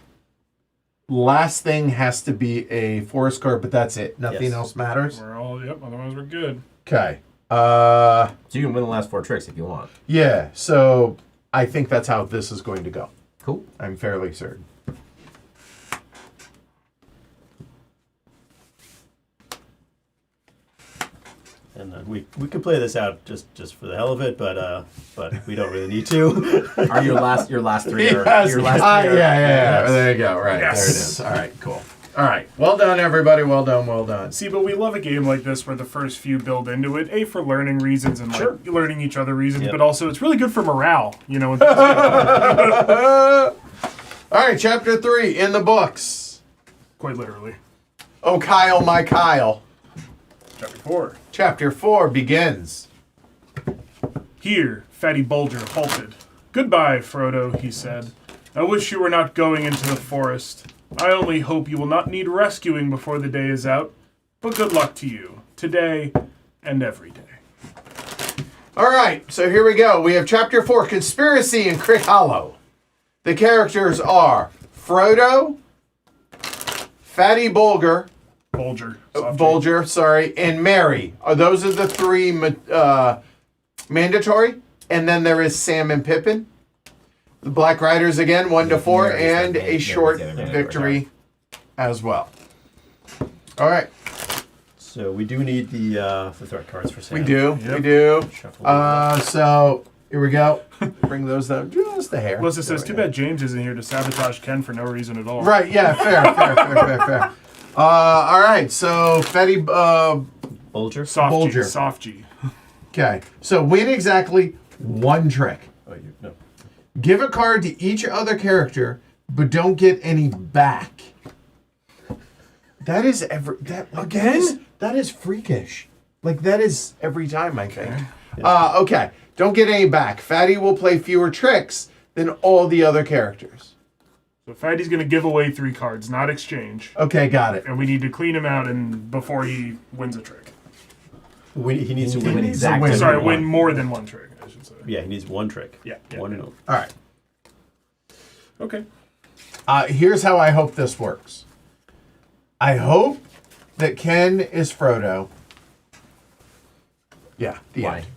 last thing has to be a forest card, but that's it. Nothing Yes. else matters. We're all, yep, otherwise we're good. Okay. So you can win the last 4 tricks if you want. Yeah, so I think that's how this is going to go. Cool. I'm fairly certain. And we could play this out just for the hell of it, but we don't really need to. Are your last 3 are Yes. your last 3 are, Yeah. There you go. Right. Yes. There it is. All right, cool. All right. Well done, everybody. Well done. Well done. See, but we love a game like this where the first few build into it. A, for learning reasons and Sure. like learning each other reasons, Yep. but also it's really good for morale. You know. All right, chapter 3 in the books. Quite literally. Oh, Kyle, my Kyle. Chapter 4. Chapter 4 begins. Here, Fatty Bulger halted. "Goodbye, Frodo," he said. "I wish you were not going into the forest. I only hope you will not need rescuing before the day is out. But good luck to you, today and every day." All right, so here we go. We have chapter 4, Conspiracy in Crick Hollow. The characters are Frodo, Fatty Bulger, Bulger. soft Bulger, sorry, and Mary. Those are the 3 mandatory. And then there is Sam and Pippin. The Black Riders again, 1 to 4, Mary's and the a Mary's short the other mandatory, victory as well. All right, So we do need the threat cards for Sam. we do, Yep. we do. Shuffle. So here we go. Bring those down just a hair. Plus, it says, There too we go. bad James isn't here to sabotage Ken for no reason at all. Right, yeah, fair. All right, so Fatty, Bulger. Soft Bulger. G. Soft G. okay. So win exactly 1 trick. Oh, you no. Give a card to each other character, but don't get any back. That is Again? That is freakish. Like that is every time, I think. Okay. Don't get any back. Fatty will play fewer tricks than all the other characters. So Fatty's going to give away 3 cards, not exchange. Okay, got it. And we need to clean him out and before he wins a trick. He needs to You win. win exactly. win. Sorry, one. win more than 1 trick, I should say. Yeah, he needs 1 trick. Yeah. 1 and 0. All right. Okay. Here's how I hope this works. I hope that Ken is Frodo. Yeah, the Why? end.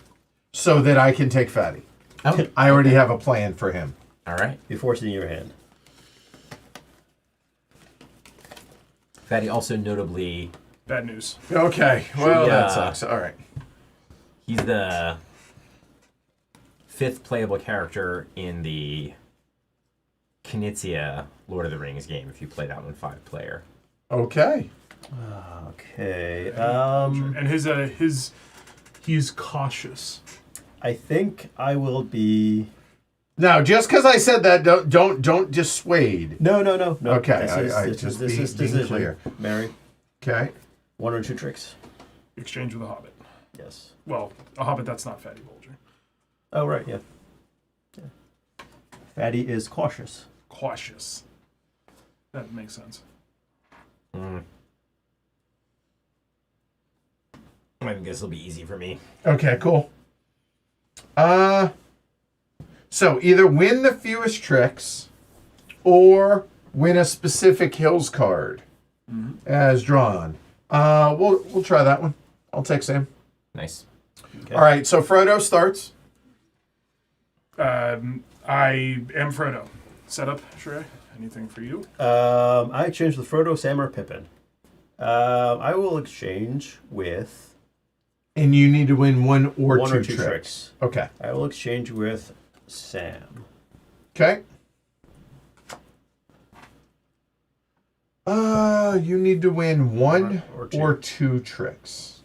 So that I can take Fatty. Oh, I already have a plan for him. all right. You force it in your hand. Fatty also notably, Bad news. Okay. Well, Yeah. that sucks. All right. he's the 5th playable character in the Knizia Lord of the Rings game if you play that one 5-player. Okay. Okay. And he's cautious. I think I will be. Now, just because I said that, don't dissuade. No. Okay, This just is being decision. clear. Mary, Okay. 1 or 2 tricks. Exchange with a hobbit. Yes. Well, a hobbit that's not Fatty Bulger. Oh right, yeah. Fatty is cautious. Cautious. That makes sense. I think this will be easy for me. Okay, cool. So either win the fewest tricks or win a specific hills card as drawn. We'll try that one. I'll take Sam. Nice. Okay. All right, so Frodo starts. I am Frodo. Setup, Shrey. Anything for you? I exchange with Frodo, Sam, or Pippin. I will exchange with And you need to win one or one two or two tricks. tricks. Okay. I will exchange with Sam. Okay. You need to win one Or or two. two tricks.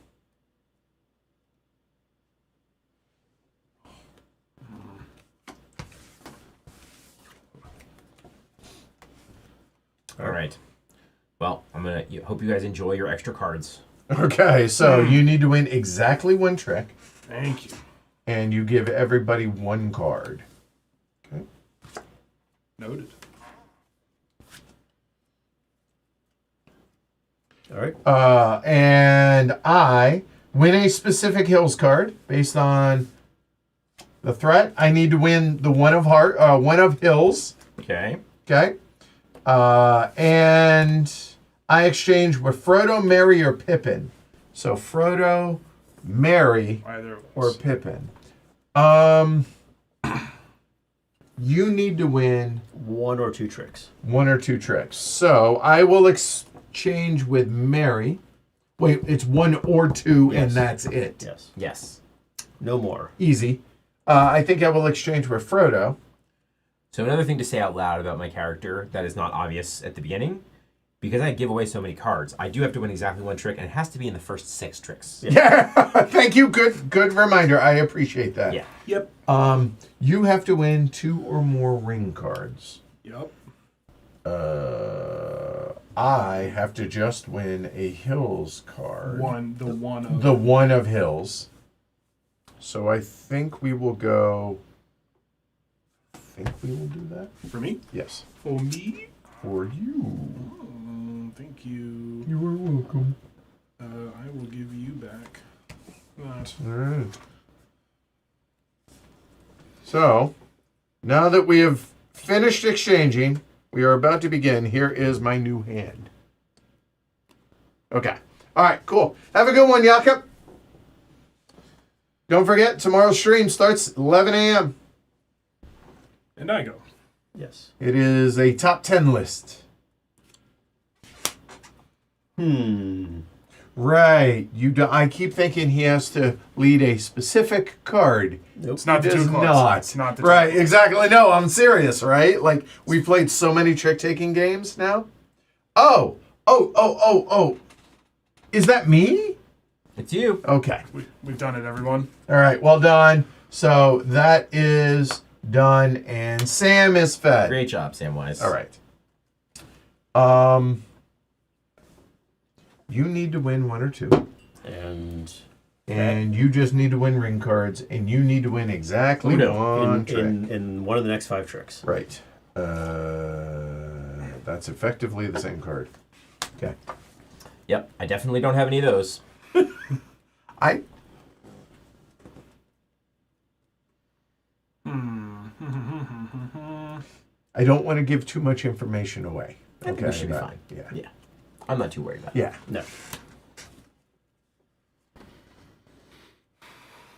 All right. Well, hope you guys enjoy your extra cards. Okay, so you need to win exactly one trick, Thank you. and you give everybody one card. Okay. Noted. All right. And I win a specific hills card based on the threat. I need to win the one of hills. Okay. Okay. And I exchange with Frodo, Merry, or Pippin. So Frodo, Merry, Either of or us. Pippin. You need to win One or two tricks. one or two tricks. So I will exchange with Merry. Wait, it's one or two, and Yes. that's it. Yes. Yes. No more. Easy. I think I will exchange with Frodo. So another thing to say out loud about my character that is not obvious at the beginning, because I give away so many cards, I do have to win exactly one trick, and it has to be in the first 6 tricks. Yeah. Thank you. Good reminder. I appreciate that. Yeah. Yep. You have to win 2 or more ring cards. Yep. I have to just win a hills card. The one of. The one of hills. So I think we will go. I think we will do that. For me? Yes. For me? For you. Thank you. You are welcome. I will give you back that. All right. So, now that we have finished exchanging, we are about to begin. Here is my new hand. Okay. All right, cool. Have a good one, Jakob. Don't forget, tomorrow's stream starts 11 a.m. And I go. Yes. It is a top 10 list. Right. I keep thinking he has to lead a specific card. Nope. It's not the It two does cards. not. It's not the two Right, cards. exactly. No, I'm serious, right? Like, we played so many trick-taking games now. Oh. Is that me? It's you. Okay. We've done it, everyone. All right, well done. So that is done, and Sam is fed. Great job, Samwise. All right. You need to win one or two. And you just need to win ring cards, and you need to win exactly one trick. in one of the next 5 tricks. Right. That's effectively the same card. Okay. Yep, I definitely don't have any of those. I don't want to give too much information away. I think we should be fine. Yeah. Yeah. I'm not too worried about it. Yeah. No.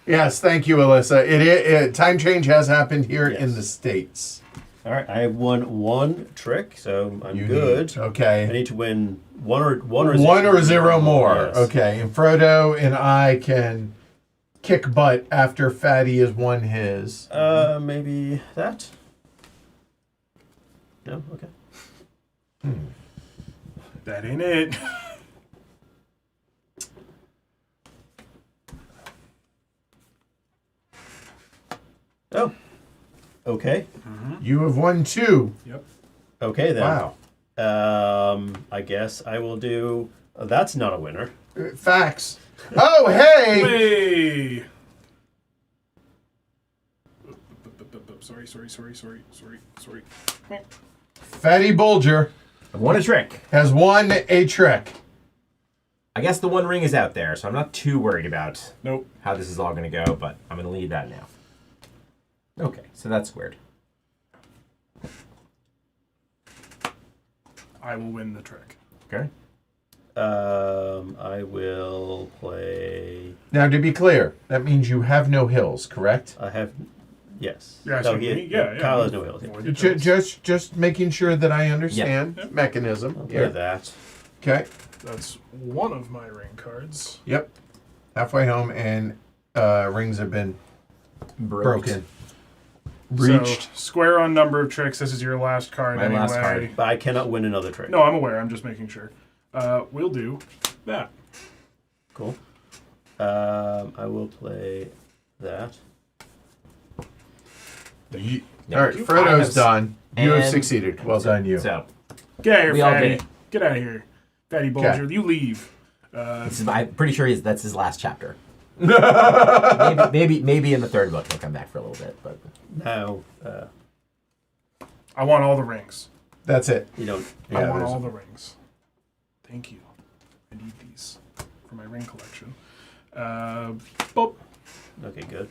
Yes, thank you, Alyssa. Time change has happened here Yes. in the States. All right. I have won one trick, so I'm You good. need- okay. I need to win one or zero more. Yes. Okay. And Frodo and I can kick butt after Fatty has won his. Maybe that. No. Okay. That ain't it. Oh. Okay. You have won 2. Yep. Okay then. Wow. I guess I will do. That's not a winner. Facts. Oh, hey! Hey! Sorry. Fatty Bulger I won a trick. has won a trick. I guess the one ring is out there, so I'm not too worried about Nope. how this is all going to go, but I'm going to leave that now. Okay, so that's squared. I will win the trick. Okay. I will play. Now, to be clear, that means you have no hills, correct? I have. Yes. Yeah, No, so yeah. Kyle has no hills. Yeah. More than hills. Just making sure that I understand Yep. mechanism. I'll play Here. that. Okay. That's one of my ring cards. Yep. Halfway home, and rings have been broken. Breached. So, square on number of tricks. This is your last card My anyway. last card. But I cannot win another trick. No, I'm aware. I'm just making sure. We'll do that. Cool. I will play that. Ye- No, All right, you- Frodo's I have- done. You have and- succeeded. Well done, you. So, Get out of here, We all fatty. did it. Get out of here. Fatty Bulger. You leave. I'm pretty sure that's his last chapter. maybe in the third book he'll come back for a little bit, but Now, I want all the rings. That's it. you don't. Yeah, I want there's- all the rings. Thank you. I need these for my ring collection. Boop. Okay, good.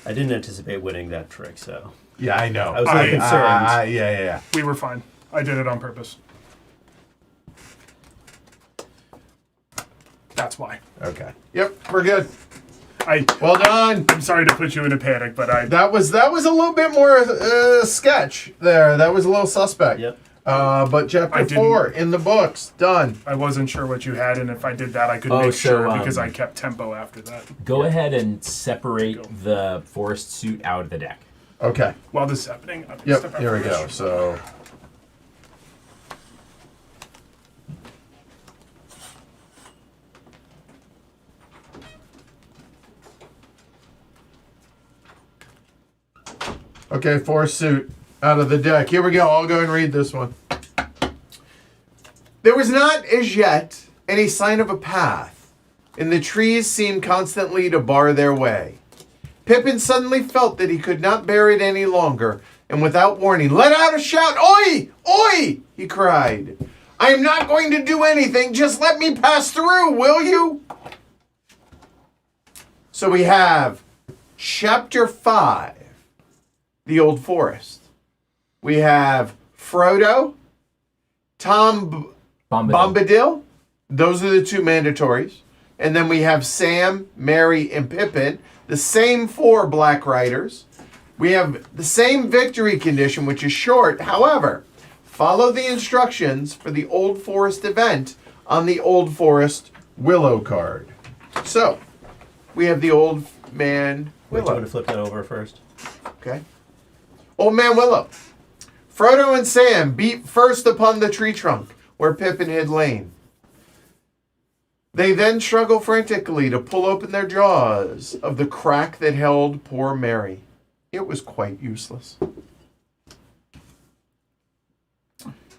I didn't anticipate winning that trick, so. Yeah, I know. I was a little concerned. Yeah. We were fine. I did it on purpose. That's why. Okay. Yep, we're good. I'm Well done. sorry to put you in a panic, but That was a little bit more sketch there. That was a little suspect. Yep. But I chapter didn't- 4 in the books done. I wasn't sure what you had, and if I did that, I could Oh, make so, sure because I kept tempo after that. go ahead and separate Go. the forest suit out of the deck. Okay. While this is happening, I'm gonna Yep. step out Here we for go. this. So. Okay, forest suit out of the deck. Here we go. I'll go and read this one. There was not as yet any sign of a path, and the trees seemed constantly to bar their way. Pippin suddenly felt that he could not bear it any longer, and without warning, let out a shout. Oi! Oi! He cried. I am not going to do anything. Just let me pass through, will you? So we have chapter 5, the Old Forest. We have Frodo, Tom Bombadil. Those are the two mandatories. And then we have Sam, Merry, and Pippin, the same 4 Black Riders. We have the same victory condition, which is short. However, follow the instructions for the Old Forest event on the Old Forest Willow card. So, we have the Old Man Wait, do you Willow. want to flip that over first? Okay. Old Man Willow. Frodo and Sam beat first upon the tree trunk where Pippin had lain. They then struggle frantically to pull open their jaws of the crack that held poor Merry. It was quite useless.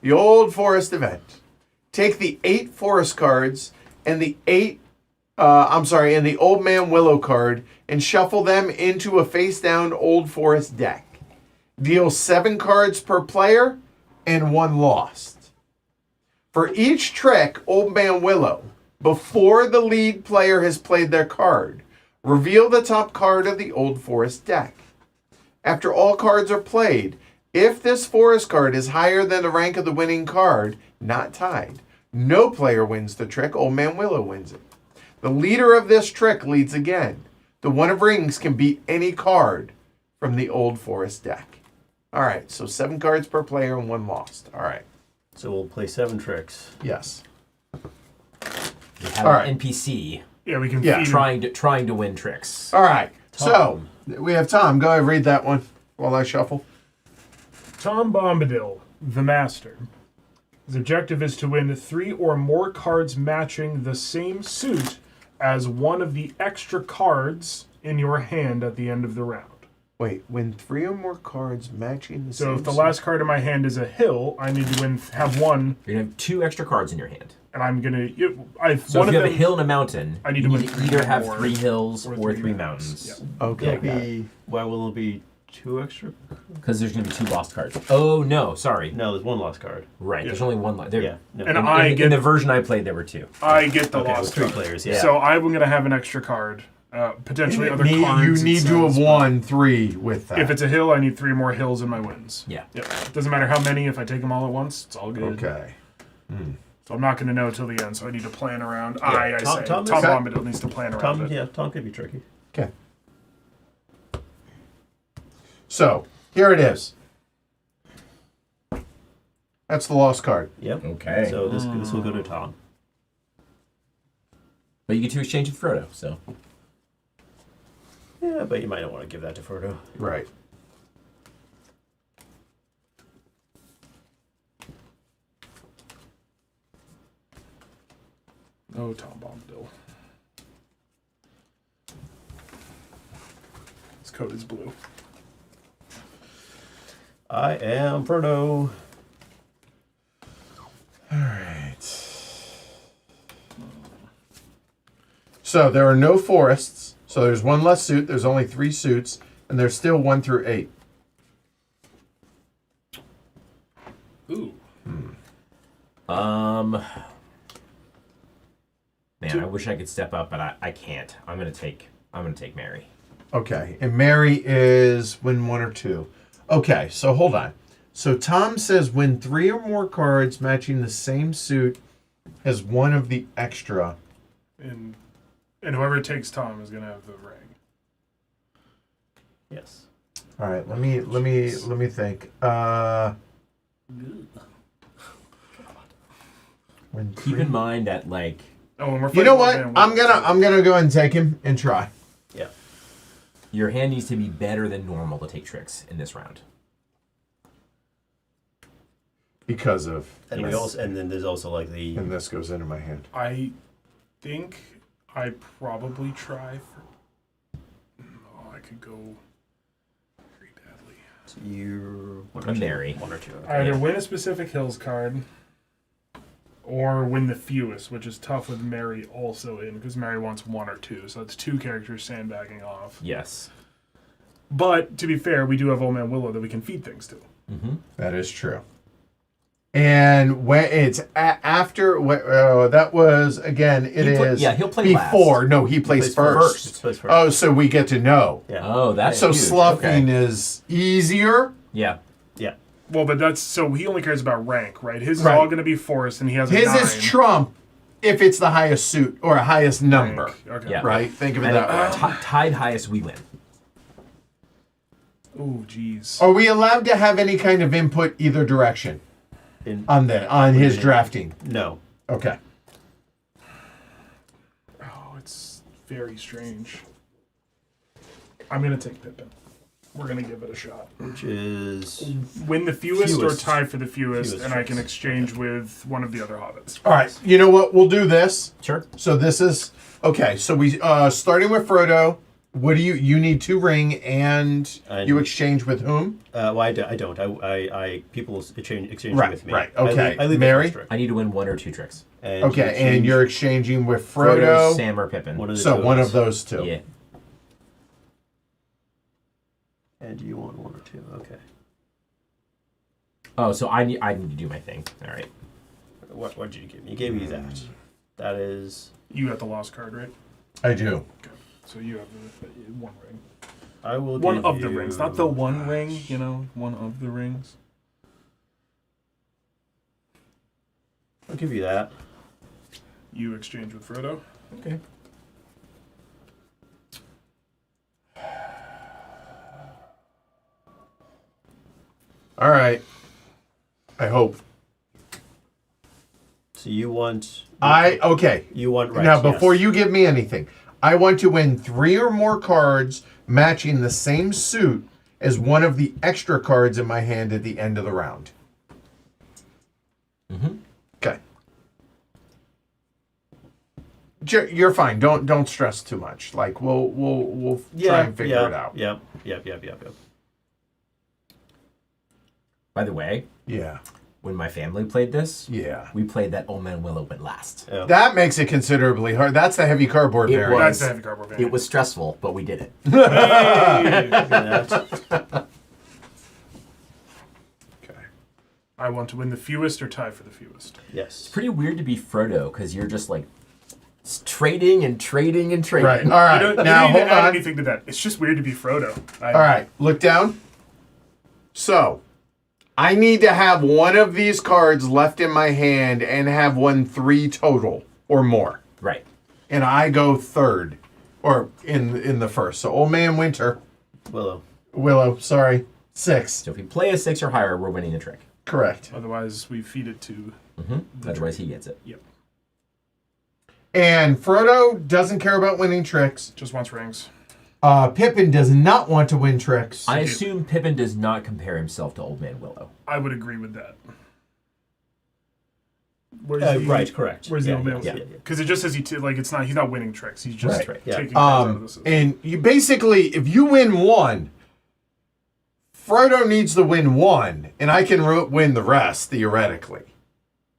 The Old Forest event. Take the 8 forest cards and the and the Old Man Willow card and shuffle them into a face-down Old Forest deck. Deal 7 cards per player and 1 lost. For each trick, Old Man Willow, before the lead player has played their card, reveal the top card of the Old Forest deck. After all cards are played, if this forest card is higher than the rank of the winning card, not tied, no player wins the trick. Old Man Willow wins it. The leader of this trick leads again. The one of rings can beat any card from the Old Forest deck. All right, so 7 cards per player and 1 lost. All right. So we'll play 7 tricks. Yes. We have All right. an NPC Yeah, we can Yeah. feed him. trying to win tricks. All right. Tom. So we have Tom. Go ahead and read that one while I shuffle. Tom Bombadil, the Master. His objective is to win 3 or more cards matching the same suit as one of the extra cards in your hand at the end of the round. Wait, win 3 or more cards matching the So same if the suit. last card in my hand is a hill, I need to have one, You're gonna have 2 extra cards in your hand. and I'm gonna. So one if you of have a them, hill and a mountain, I need you to need win to either 3 have more 3 hills or or 3 3 mountains. mountains. Yeah. Okay. Why will it be 2 extra. Because there's going to be 2 lost cards. Oh, no, sorry. No, there's 1 lost card. Right, Yeah. there's only 1 lost. Yeah. No. And In the version I played, there were 2. I get the okay, lost with 3 card. players. Yeah. So I'm going to have an extra card. Potentially other You cards. need it to have says, won 3 with that. If it's a hill, I need 3 more hills in my wins. Yeah. Yep. Doesn't matter how many. If I take them all at once, it's all good. okay. So I'm not going to know till the end. So I need to plan around. Yeah. I Tom- say Tom Tom is- Bombadil needs to plan around Tom. it. Yeah. Tom could be tricky. Okay. So here it is. That's the lost card. Yep. Okay. So this will go to Tom. But you get to exchange with Frodo, so. Yeah, but you might not want to give that to Frodo. Right. Oh, Tom Bombadil. His coat is blue. I am Frodo. All right. So there are no forests. So there's 1 less suit. There's only 3 suits, and there's still 1 through 8. Ooh. Man, I wish I could step up, but I can't. I'm gonna take Mary. Okay, and Mary is win 1 or 2. Okay, so hold on. So Tom says win 3 or more cards matching the same suit as one of the extra. And whoever takes Tom is going to have the ring. Yes. All right, let me think. Win Keep 3. in mind that, like, Oh, and we're You know fighting what? one man, I'm gonna go ahead and take him and try Yeah. your hand needs to be better than normal to take tricks in this round. because of And we Yes. also, and then there's also like the. and this goes into my hand. I think I probably try for. Oh, I could go pretty badly. You. I'm Mary. 1 or 2. Either win a specific hills card, or win the fewest, which is tough with Mary also in because Mary wants 1 or 2, so it's 2 characters sandbagging off. Yes. But to be fair, we do have Old Man Willow that we can feed things to. Mm-hmm. That is true. And when it's after that was again, it is he'll play before. last. No, he plays first. Plays first. Oh, so we get to know. Yeah. Oh, that's So huge. sloughing Okay. is easier. Yeah. Yeah. Well, but that's so he only cares about rank, right? His is Right. all going to be forest, and he has a His 9 is trump if it's the highest suit or highest number. rank. Okay. Yeah. Right? Think of it And that way. tied highest, we win. Oh, jeez. Are we allowed to have any kind of input either direction on his drafting? No. Okay. Oh, it's very strange. I'm going to take Pippin. We're going to give it a shot. Which is. Win the fewest, or Fewest. tie for the fewest, Fewest and I can tricks. exchange with one of the other hobbits. All right. You know what? We'll do this. Sure. So this is okay. So we starting with Frodo. What do you need 2 ring and you exchange with whom? Well, I don't. I people exchange Right, with me. right. Okay. I leave Mary? the first I need to win 1 or 2 tricks. and Okay, you and exchange you're exchanging with Frodo, Frodo. Sam, or Pippin. one of the So two one us. of those 2. Yeah. And you want 1 or 2? Okay. Oh, so I need to do my thing. All right. What did you give me? You gave me that. That is. You got the lost card, right? I do. So you have the 1 ring. I will. One give of the you- rings, not the 1 ring, one of the rings. I'll give you that. You exchange with Frodo. Okay. All right. I hope. So you want. Okay. You want right. Now, before yes. you give me anything, I want to win 3 or more cards matching the same suit as one of the extra cards in my hand at the end of the round. Mm-hmm. Okay. You're fine. Don't stress too much. Like we'll try and figure it out. Yep. By the way, Yeah. when my family played this, Yeah. we played that Old Man Willow went last. Yeah. That makes it considerably hard. That's the heavy cardboard It variant. That's the heavy cardboard variant. It was stressful, but we did it. Hey! Yeah. Okay. I want to win the fewest or tie for the fewest. Yes. Pretty weird to be Frodo because you're just like trading and trading and trading. Right. All right. You don't Now need to hold add on. anything to that. It's just weird to be Frodo. All right. Look down. So, I need to have one of these cards left in my hand and have won 3 total or more. Right. And I go third, or in the first. So, Old Man Winter, Willow. sorry, 6. So if we play a 6 or higher, we're winning the trick. Correct. Otherwise, we feed it to. Otherwise, he gets it. Yep. And Frodo doesn't care about winning tricks. Just wants rings. Pippin does not want to win tricks. I assume Pippin does not compare himself to Old Man Willow. I would agree with that. Right, correct. Where's the old man? yeah. Because it just says he's not winning tricks. He's just Right. taking cards out of the system. And you basically, if you win one, Frodo needs to win one, and I can win the rest theoretically.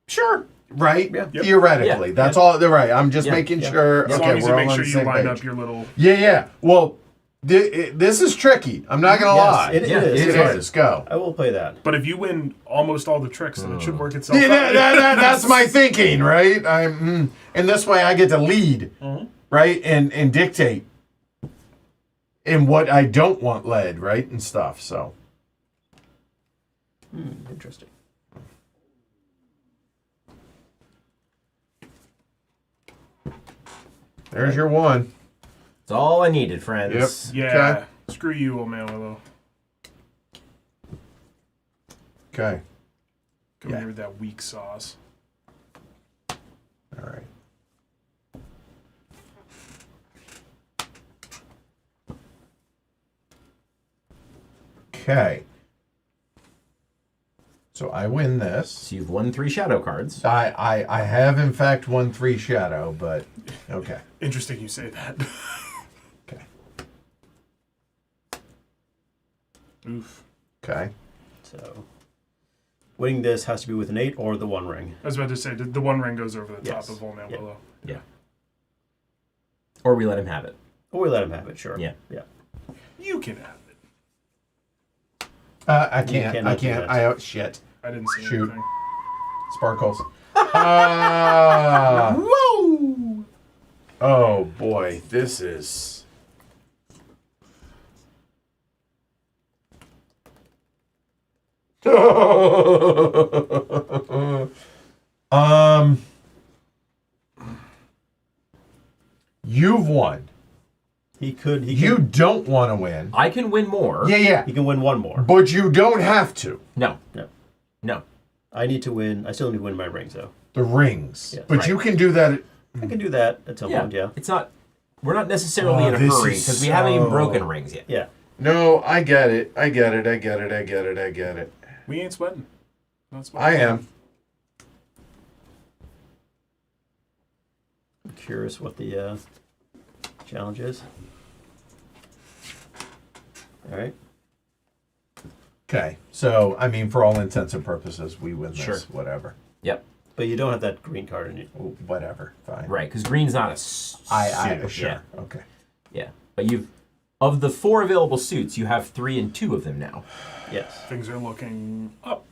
Sure. Right? Yeah. Yep. Theoretically. Yeah. That's all. They're right. I'm just Yeah. making Yeah. sure. As Okay, long as you we're make all on sure the you same line page. up your little. Yeah. Well, this is tricky. I'm not gonna Yes, lie. it Yeah, is. It It's hard. is. Go. I will play that. But if you win almost all the tricks, then it should work itself Yeah, out. that's my thinking, right? And this way I get to lead, right, and dictate in what I don't want led, right, and stuff. So Interesting. there's your one. That's all I needed, friends. Yep. Yeah. Okay. Screw you, old man Willow. Okay. Go Yeah. here with that weak sauce. All right. Okay. So I win this. So you've won 3 shadow cards. I have in fact won 3 shadow, but okay. Interesting you say that. Okay. Oof. Okay. So, winning this has to be with an 8 or the 1 ring. I was about to say, the one ring goes over the Yes. top of Old Man Yeah. Willow. Yeah. Or we let him have it. Or we let him have it, sure. Yeah. Yeah. You can have it. I You can't. cannot I do can't. that. Shit. I didn't see Shoot. anything. Sparkles. Whoa! Oh boy, this is. You've won. He could. He You can, don't want to win. I can win more. Yeah. He can win 1 more. But you don't have to. No. No. No. I need to win. I still need to win my rings, though. The rings. Yeah. But Right. you can do that. I can do that at some point, yeah. It's not. We're not necessarily Oh, in a this hurry is because we haven't even so- broken rings yet. Yeah. No, I get it. I get it. We ain't sweating. Not sweating. I am. I'm curious what the challenge is. All right. Okay. So, I mean, for all intents and purposes, we win this. Sure. Whatever. Yep. But you don't have that green card in you. Whatever. Fine. Right, because green's not a I suit. sure. Yeah. Okay. Yeah. But you've of the 4 available suits, you have 3 and 2 of them now. Yes. Things are looking up.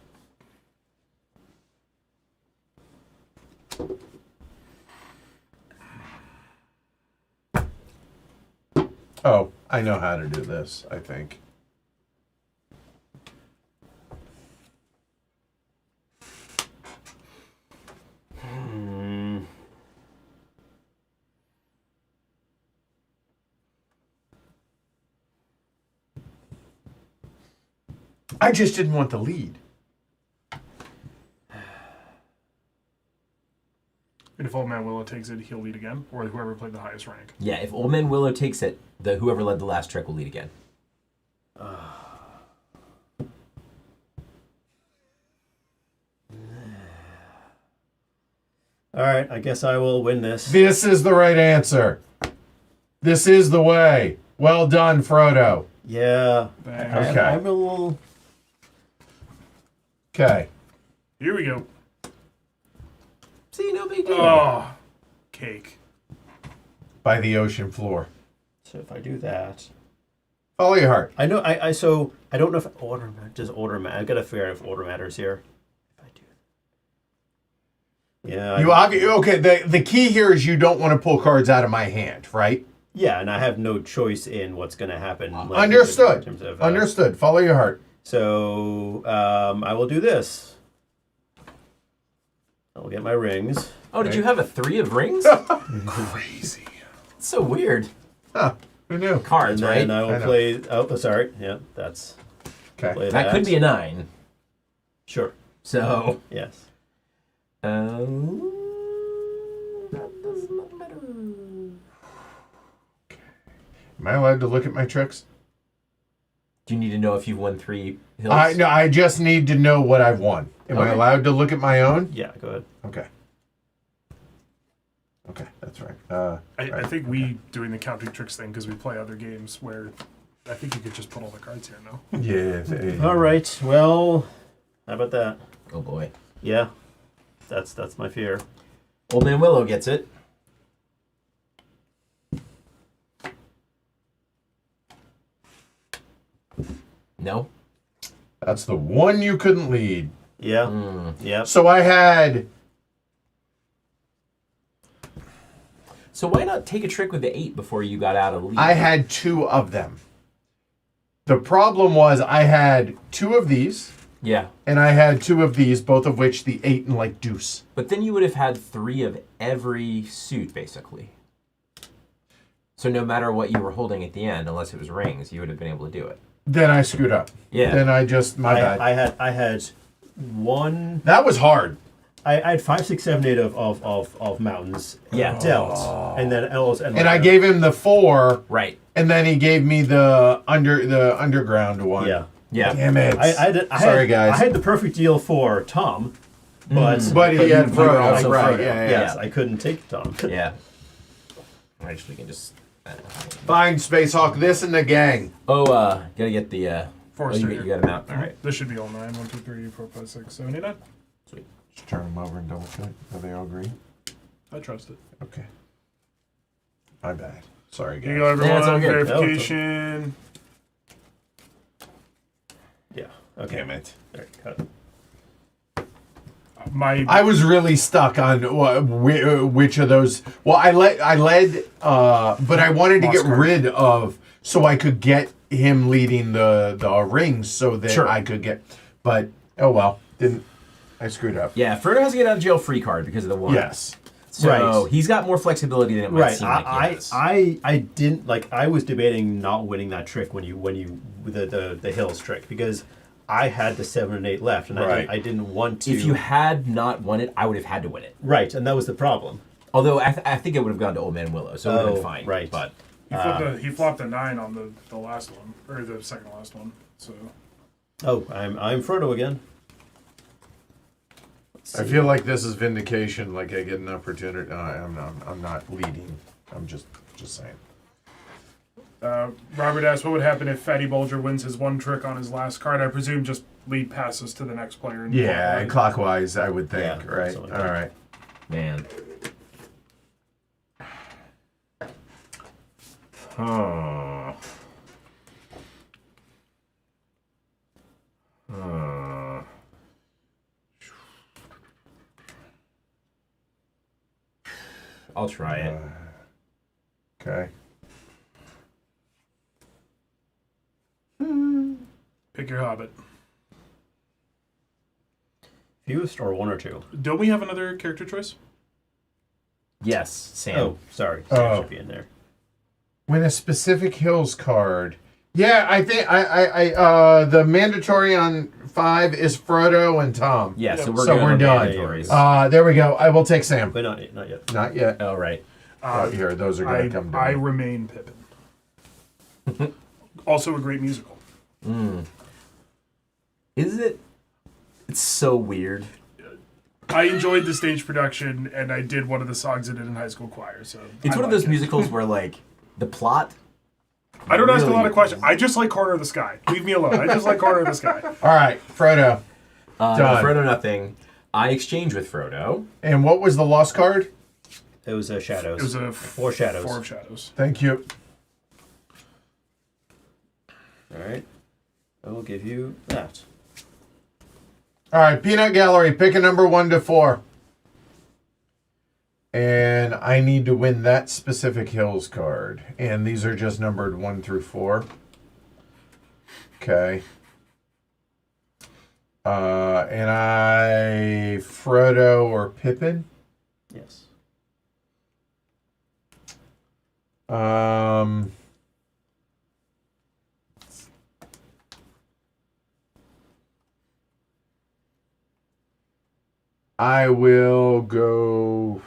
Oh, I know how to do this, I think. I just didn't want the lead. And if Old Man Willow takes it, he'll lead again, or whoever played the highest rank. Yeah, if Old Man Willow takes it, the whoever led the last trick will lead again. All right. I guess I will win this. This is the right answer. This is the way. Well done, Frodo. Yeah. Thanks. Okay. I'm a little. Okay. Here we go. See, no big deal. Oh, cake. By the ocean floor. So if I do that, Follow your heart. I know. So I don't know if order matter. I've got to figure out if order matters here. If I do. Yeah. Okay. The key here is you don't want to pull cards out of my hand, right? Yeah, and I have no choice in what's going to happen. Like, Understood. in terms of, Understood. Follow your heart. So I will do this. I'll get my rings. Oh, did you have a 3 of rings? Crazy. It's so weird. Huh. Who knew? Cards, And right? then I will I know. play. Oh, sorry. Yeah, that's. Okay. Play That could be a 9. Sure. So, Yes. that does not matter. Am I allowed to look at my tricks? Do you need to know if you've won 3 hills? No, I just need to know what I've won. Am I Okay. allowed to look at my own? Yeah. Go ahead. Okay. Okay, that's right. I think we doing the counting tricks thing because we play other games where I think you could just put all the cards here now. Yeah. All right. Well, how about that? Oh boy. Yeah. That's my fear. Old Man Willow gets it. No? That's the one you couldn't lead. Yeah. Yeah. So I had. So why not take a trick with the 8 before you got out of the lead? I had 2 of them. The problem was I had 2 of these, Yeah. and I had 2 of these, both of which the 8 and like deuce. But then you would have had 3 of every suit, basically. So no matter what you were holding at the end, unless it was rings, you would have been able to do it. Then I screwed up. Yeah. Then I just my bad. I had one. That was hard. I had 5, 6, 7, 8 of mountains. Yeah. Dealt, and then L's And I gave him the 4, Right. and then he gave me the underground one. Yeah. Yeah. Damn it. Sorry, guys. I had the perfect deal for Tom, but But he had you were Frodo. also Right. Frodo. Yeah. yes, I couldn't take Tom. Yeah. Actually, can just. Fine, Space Hawk. This and the gang. Oh, gotta get the. Forrester you here. got him out. All right. This should be all 9. 1, 2, 3, 4, 5, 6, 7, 8, 9. Sweet. Just turn them over and double check. Are they all green? I trust it. Okay. My bad. Sorry, Here you go, guys. everyone. Yeah, it's all good. Verification. Yeah. Okay. Damn it. There, cut it. I was really stuck on which of those. Well, I led, but I wanted to Lost get card. rid of so I could get him leading the rings so that Sure. I could get. But oh well, didn't I screwed up? Yeah, Frodo has a get out of jail free card because of the 1. Yes. So Right. he's got more flexibility than it might Right. seem like he has. I didn't like. I was debating not winning that trick when you the hills trick because I had the 7 and 8 left, and Right. I didn't want to. If you had not won it, I would have had to win it. right, and that was the problem. Although I think it would have gone to Old Man Willow, so it would have been fine. right. But He flopped a 9 on the last one, or the second to last one. So Oh, I'm Frodo again. I feel like this is vindication. Like I get an opportunity. No, I'm not leading. I'm just saying. Robert asked, what would happen if Fatty Bulger wins his 1 trick on his last card? I presume just lead passes to the next player. And Yeah, clockwise, I would think. Yeah, right. something All like that. right. man. Huh. Huh. I'll try it. Okay. Pick your hobbit. Fewest or 1 or 2? Don't we have another character choice? Yes, Sam. Oh, sorry. Sam Oh. should be in there. When a specific hills card. Yeah, I think the mandatory on 5 is Frodo and Tom. Yeah, so we're So good we're on done. mandatories. There we go. I will take Sam. But not yet. Not yet. Oh, right. Here, those are going to come to I me. remain Pippin. Also a great musical. Is it? It's so weird. I enjoyed the stage production, and I did one of the songs I did in high school choir. So It's I one of like those it. musicals where, like, the plot. I don't ask a really- lot of questions. I just like Corner of the Sky. Leave me alone. I just like Corner of the Sky. All right, Frodo. No, Done. Frodo, nothing. I exchange with Frodo. And what was the lost card? It was shadows. It was a 4 shadows. 4 of shadows. Thank you. All right. I will give you that. All right, Peanut Gallery, pick a number 1 to 4. And I need to win that specific Hills card. And these are just numbered 1 through 4. Okay. And Frodo or Pippin? Yes. I will go.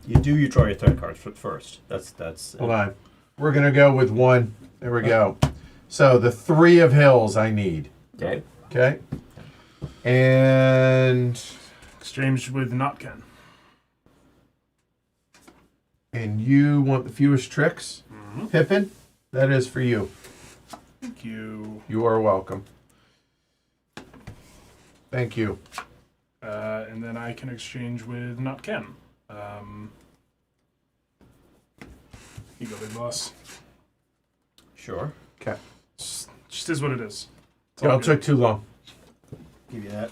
You draw your threat cards first. That's. Hold on. We're gonna go with 1. There we go. So the 3 of Hills I need. Okay. Okay. And Exchanged with Notken. you want the fewest tricks? Mm-hmm. Pippin? That is for you. Thank you. You are welcome. Thank you. And then I can exchange with Notken. You go, big boss. Sure. Okay. Just is what it is. It's all Y'all good. took too long. Give you that.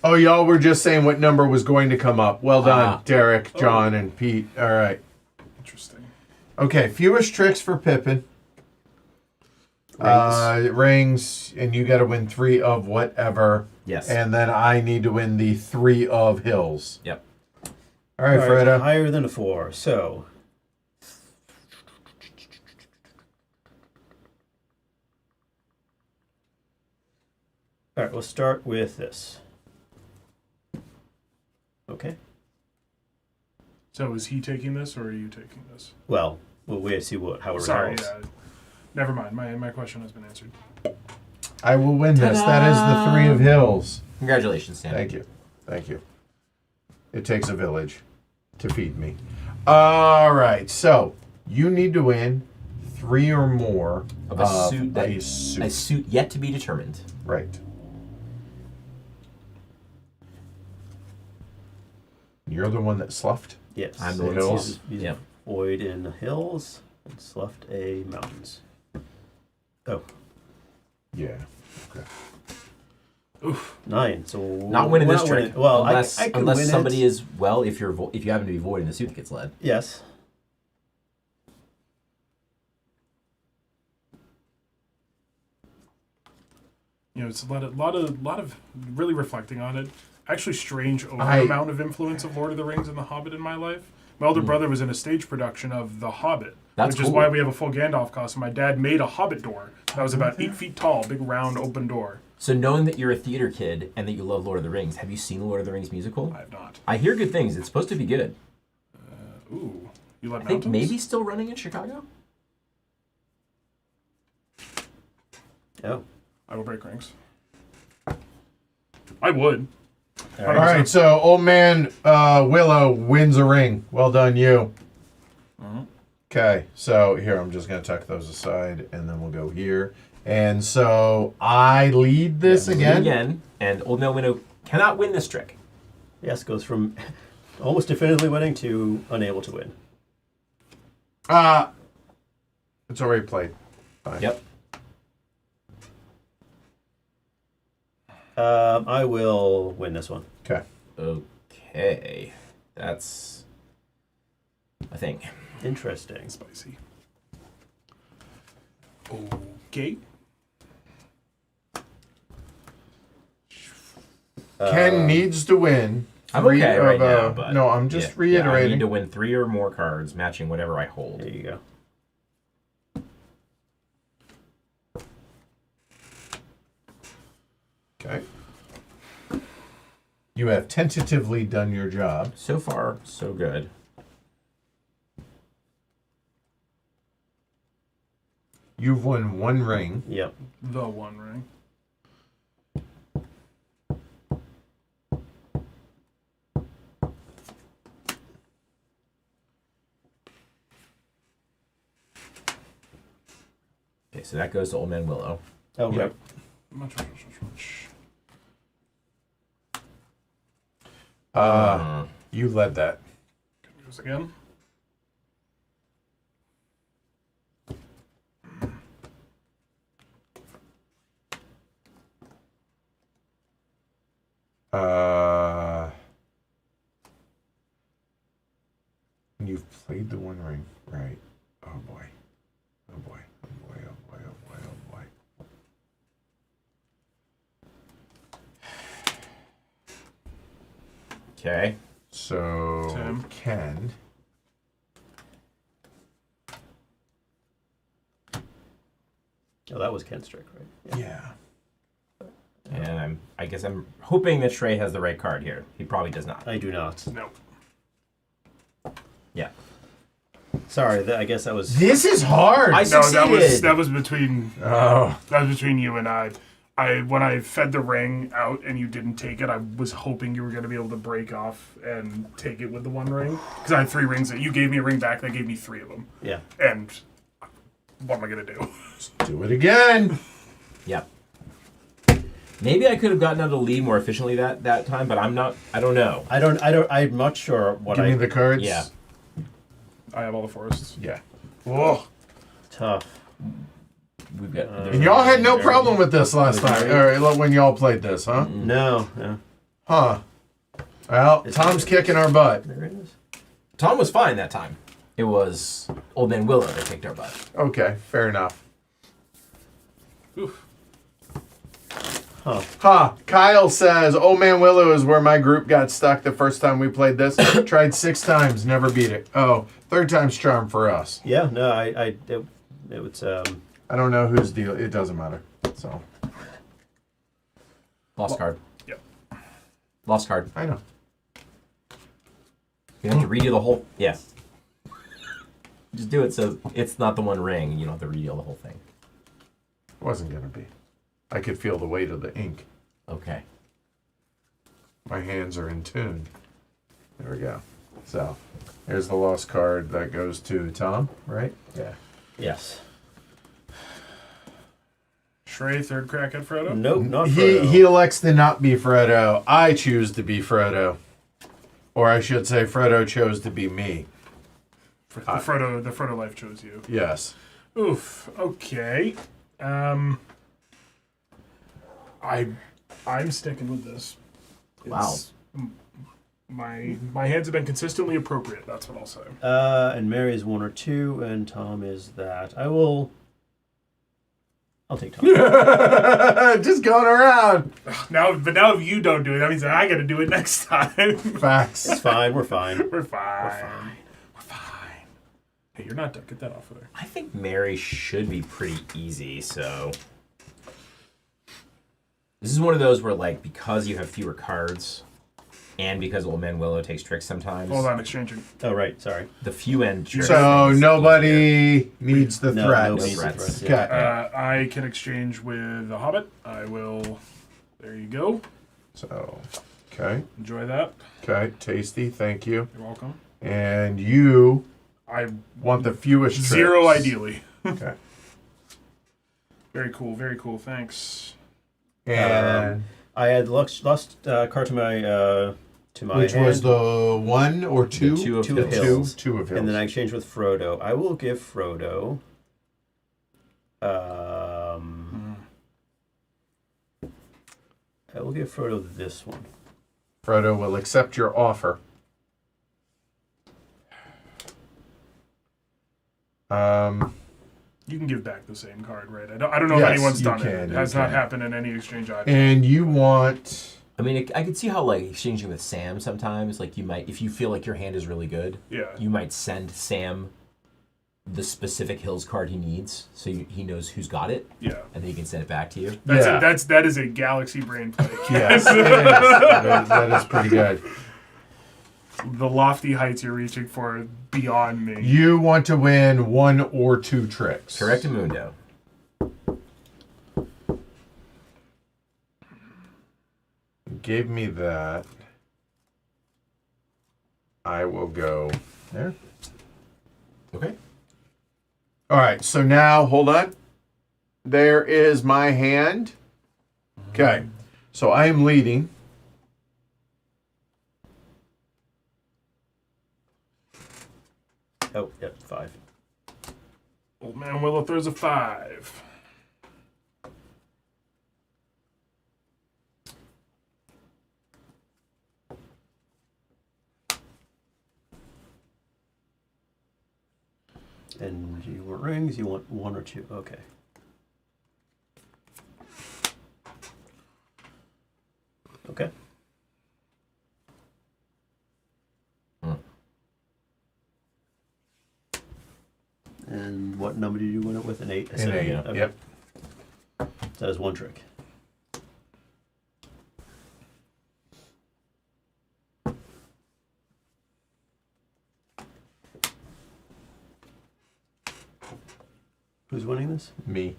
Oh, y'all were just saying what number was going to come up. Well done, Ah. Derek, John, and Pete. All right. Interesting. Okay, fewest tricks for Pippin. Rings, and you got to win 3 of whatever. Yes. And then I need to win the 3 of Hills. Yep. All right, All right, Fredo. higher than a 4. So. All right, we'll start with this. Okay. So is he taking this or are you taking this? Well, we'll wait to see how it Sorry, resolves. never mind. My question has been answered. I will win this. That is the 3 of Hills. Congratulations, Sam. Thank you. Thank you. It takes a village to feed me. All right, so you need to win 3 or more Of a suit that a suit. a suit yet to be determined. Right. You're the one that sloughed? Yes. I'm the one Hills. He's Yep. void in the hills and sloughed a mountains. Oh, Yeah. Okay. 9. So Not winning we're this trick. winning. Well, unless I can unless win somebody it. is if you happen to be void in the suit that gets led. Yes. You know, it's a lot of really reflecting on it. Actually, strange I- amount of influence of Lord of the Rings and The Hobbit in my life. My older brother was in a stage production of The Hobbit, That's which is cool. why we have a full Gandalf costume. My dad made a Hobbit door that was about 8 feet tall, big round open door. So knowing that you're a theater kid and that you love Lord of the Rings, have you seen the Lord of the Rings musical? I have not. I hear good things. It's supposed to be good. Ooh, you like I think mountains? maybe still running in Chicago. Oh. I will break rings. I would. All All right. right, so old man Willow wins a ring. Well done, you. Okay, so here, I'm just going to tuck those aside, and then we'll go here. And so I lead this again. And Old Man Winnow cannot win this trick. Yes, goes from almost definitively winning to unable to win. It's already played. Fine. Yep. I will win this one. Okay. Okay. That's a thing. Interesting. Spicy. Okay. Ken needs to win. I'm 3 okay of, right now, but no, I'm just I reiterating. need to win 3 or more cards matching whatever I hold. There you go. Okay. You have tentatively done your job. So far, so good. You've won 1 ring. Yep. The One Ring. Okay, so that goes to Old Man Willow. Oh, Yep. right. Much. You led that. Goes again. You've played the One Ring, right? Oh boy. Oh boy. Oh boy. Oh boy. Oh boy. Oh boy. Okay. So Tim. Ken. Oh, that was Ken's trick, right? Yeah. And I guess I'm hoping that Shrey has the right card here. He probably does not. I do not. No. Yeah. Sorry, I guess that was. This is hard. I No, succeeded. that was between Oh. you and I. When I fed the ring out and you didn't take it, I was hoping you were going to be able to break off and take it with the one ring. Because I had 3 rings. You gave me a ring back. They gave me 3 of them. Yeah. And what am I going to do? Do it again. Yep. Maybe I could have gotten out of the lead more efficiently that time, but I'm not. I don't know. I'm not sure what Give me the cards. Yeah. I have all the forests. Yeah. Whoa. Tough. We've got. And y'all had no problem with this last time, or when y'all played this, huh? No. Huh. Well, Tom's kicking our butt. There it is. Tom was fine that time. It was Old Man Willow that kicked our butt. Okay, fair enough. Oof. Huh. Kyle says, Old Man Willow is where my group got stuck the first time we played this. Tried 6 times, never beat it. Oh, 3rd time's charm for us. Yeah. No. It was. I don't know whose deal. It doesn't matter. So Lost card. Yep. Lost card. I know. You have to redo the whole. Yeah. Just do it so it's not the one ring. And you don't have to redeal the whole thing. Wasn't gonna be. I could feel the weight of the ink. Okay. My hands are in tune. There we go. So here's the lost card that goes to Tom, right? Yeah. Yes. Shrey, 3rd crack at Frodo? Nope. Not He Frodo. elects to not be Frodo. I choose to be Frodo. Or I should say Frodo chose to be me. The Frodo life chose you. Yes. Oof. Okay. I'm sticking with this. Wow. My hands have been consistently appropriate. That's what I'll say. And Mary is 1 or 2, and Tom is that. I'll take Tom. Just going around. Now if you don't do it, that means that I got to do it next time. Facts. It's fine. We're fine. We're fine. Hey, you're not done. Get that off of there. I think Mary should be pretty easy. So this is one of those where, like, because you have fewer cards, and because Old Man Willow takes tricks sometimes. Hold on, exchanging. Oh, right. Sorry. The few end tricks. So nobody needs the No, threats. nobody needs the Threats. threats, yeah. Okay. I can exchange with the Hobbit. I will. There you go. So, okay. Enjoy that. Okay. Tasty. Thank you. You're welcome. And you I want the fewest tricks. 0 ideally. Okay. Very cool. Very cool. Thanks. And I had lost card to my which hand, was the 1 or 2? The 2 of Two of hills. hills. 2 of hills. and then I exchanged with Frodo. I will give Frodo. I will give Frodo this one. Frodo will accept your offer. You can give back the same card, right? I don't know Yes, if anyone's you done can, it. It you has not can. happened in any exchange I've And you want... I mean, I could see how, like, exchanging with Sam sometimes, like, you might, if you feel like your hand is really good, Yeah. you might send Sam the specific hills card he needs, so he knows who's got it, Yeah. and then he can send it back to you. That is a galaxy brain play. Yes, it is. That is pretty good. The lofty heights you're reaching for are beyond me. You want to win 1 or 2 tricks. Correctamundo. Give me that. I will go there. Okay. All right, so now, hold on. There is my hand. Okay, so I am leading. Oh, yep, 5. Old Man Willow throws a 5. And you want rings? You want 1 or 2? Okay. Okay. And what number did you win it with? An 8? An 8, Okay. yep. That is 1 trick. Who's winning this? Me.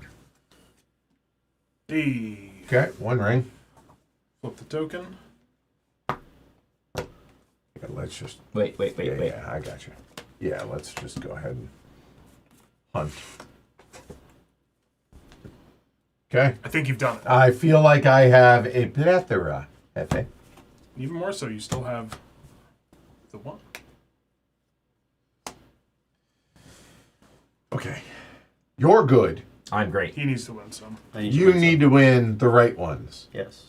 D. Okay, 1 ring. Flip the token. Yeah, let's just... Wait. Yeah, I got you. Yeah, let's just go ahead and hunt. Okay. I think you've done it. I feel like I have a plethora, Hefe. Even more so, you still have the 1. Okay. You're good. I'm great. He needs to win some. I need You need to win the right ones. Yes.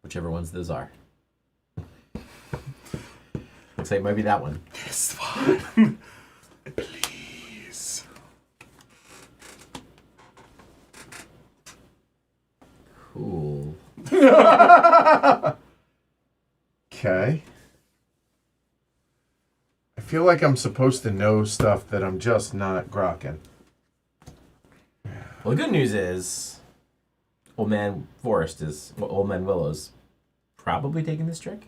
Whichever ones those are. Looks like it might be that one. This one. Please. Cool. Okay. I feel like I'm supposed to know stuff that I'm just not grokking. Well, the good news is, Old Man Willow's probably taking this trick.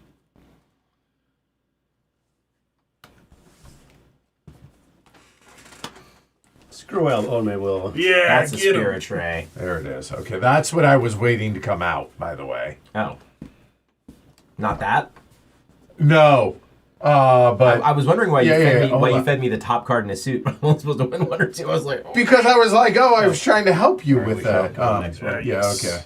Screw out, Old Man Willow. Yeah, That's a get him. spirit tray. There it is. Okay, that's what I was waiting to come out, by the way. Oh. Not that? No. But I was wondering why Yeah, you fed yeah, me hold why you on. fed me the top card in a suit. I'm only supposed to win 1 or 2. I was like, oh. because I was like, oh, I was trying to help you All right, with we shall that. go to the next one. Yeah, Yes. okay.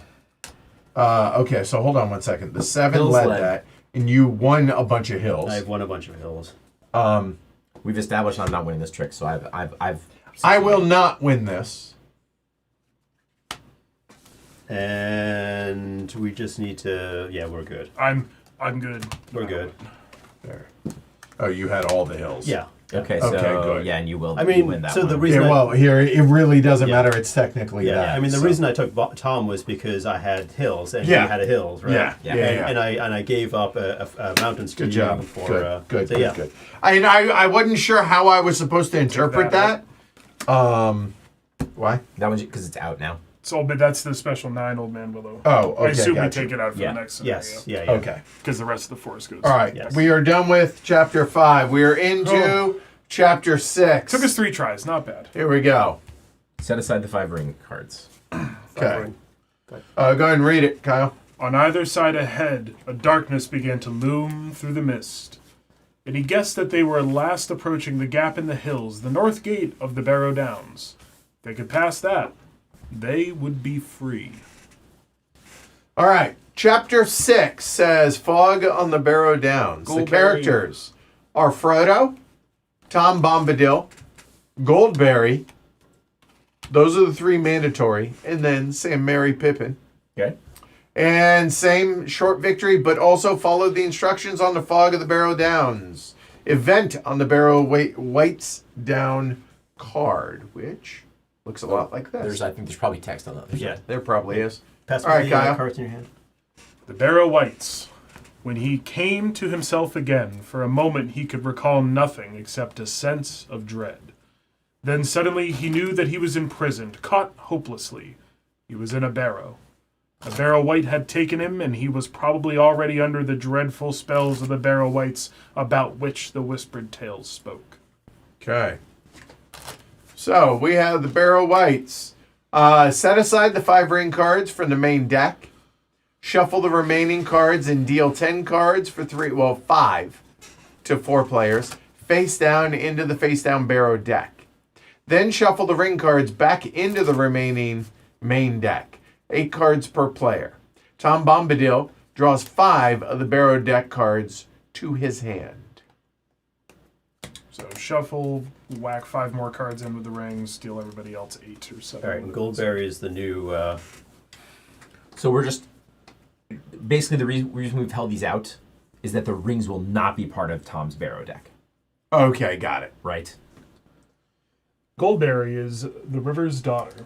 Okay, so hold on one second. The 7 Hills led led. that, and you won a bunch of hills. I've won a bunch of hills. We've established I'm not winning this trick, so I've I will not win this. And we just need to... Yeah, we're good. I'm good. We're good. There. Oh, you had all the hills. Yeah. Okay, so Okay, good. yeah, and you will I you mean, win that so one. the reason Yeah, well, here it really doesn't Yeah. matter. It's technically Yeah, that. I mean, the so- reason I took Tom was because I had hills, and Yeah. he had a hills, right? Yeah, Yeah. yeah, And, yeah. and I gave up a mountain stream Good job. for Good, good, so good, yeah. good. I wasn't sure how I was supposed to interpret that that. Why? That one's because it's out now. So, but that's the special 9 Old Man Willow. Oh, okay, I assume gotcha. we take it out for Yeah. the next scenario. Yes. Yeah. Okay. Because the rest of the force goes. All right. Yes. We are done with chapter 5. We are into chapter 6. Took us 3 tries. Not bad. Here we go. Set aside the 5 ring cards. Okay. Go ahead and read it, Kyle. On either side ahead, a darkness began to loom through the mist, and he guessed that they were at last approaching the gap in the hills, the north gate of the Barrow Downs. If they could pass that, they would be free. All right. Chapter 6 says Fog on the Barrow Downs. The Goldberry. characters are Frodo, Tom Bombadil, Goldberry. Those are the 3 mandatory. And then Sam, Mary, Pippin. Okay. And same short victory, but also followed the instructions on the Fog of the Barrow Downs. Event on the Barrow White's Down card, which looks a lot like this. I think there's probably text on that. Yeah, there probably is. Pass All right, me Kyle. the cards in your hand. The Barrow Whites. When he came to himself again, for a moment he could recall nothing except a sense of dread. Then suddenly he knew that he was imprisoned, caught hopelessly. He was in a barrow. A Barrow White had taken him, and he was probably already under the dreadful spells of the Barrow Whites about which the whispered tales spoke. Okay. So we have the Barrow Whites. Set aside the 5 ring cards from the main deck. Shuffle the remaining cards and deal 10 cards for 5 to 4 players. Face down into the face down Barrow deck. Then shuffle the ring cards back into the remaining main deck. 8 cards per player. Tom Bombadil draws 5 of the Barrow deck cards to his hand. So shuffle, whack 5 more cards in with the rings, steal everybody else 8 or 7. All right, and Goldberry is the new. So we're just basically the reason we've held these out is that the rings will not be part of Tom's Barrow deck, Okay, got it. right? Goldberry is the River's Daughter.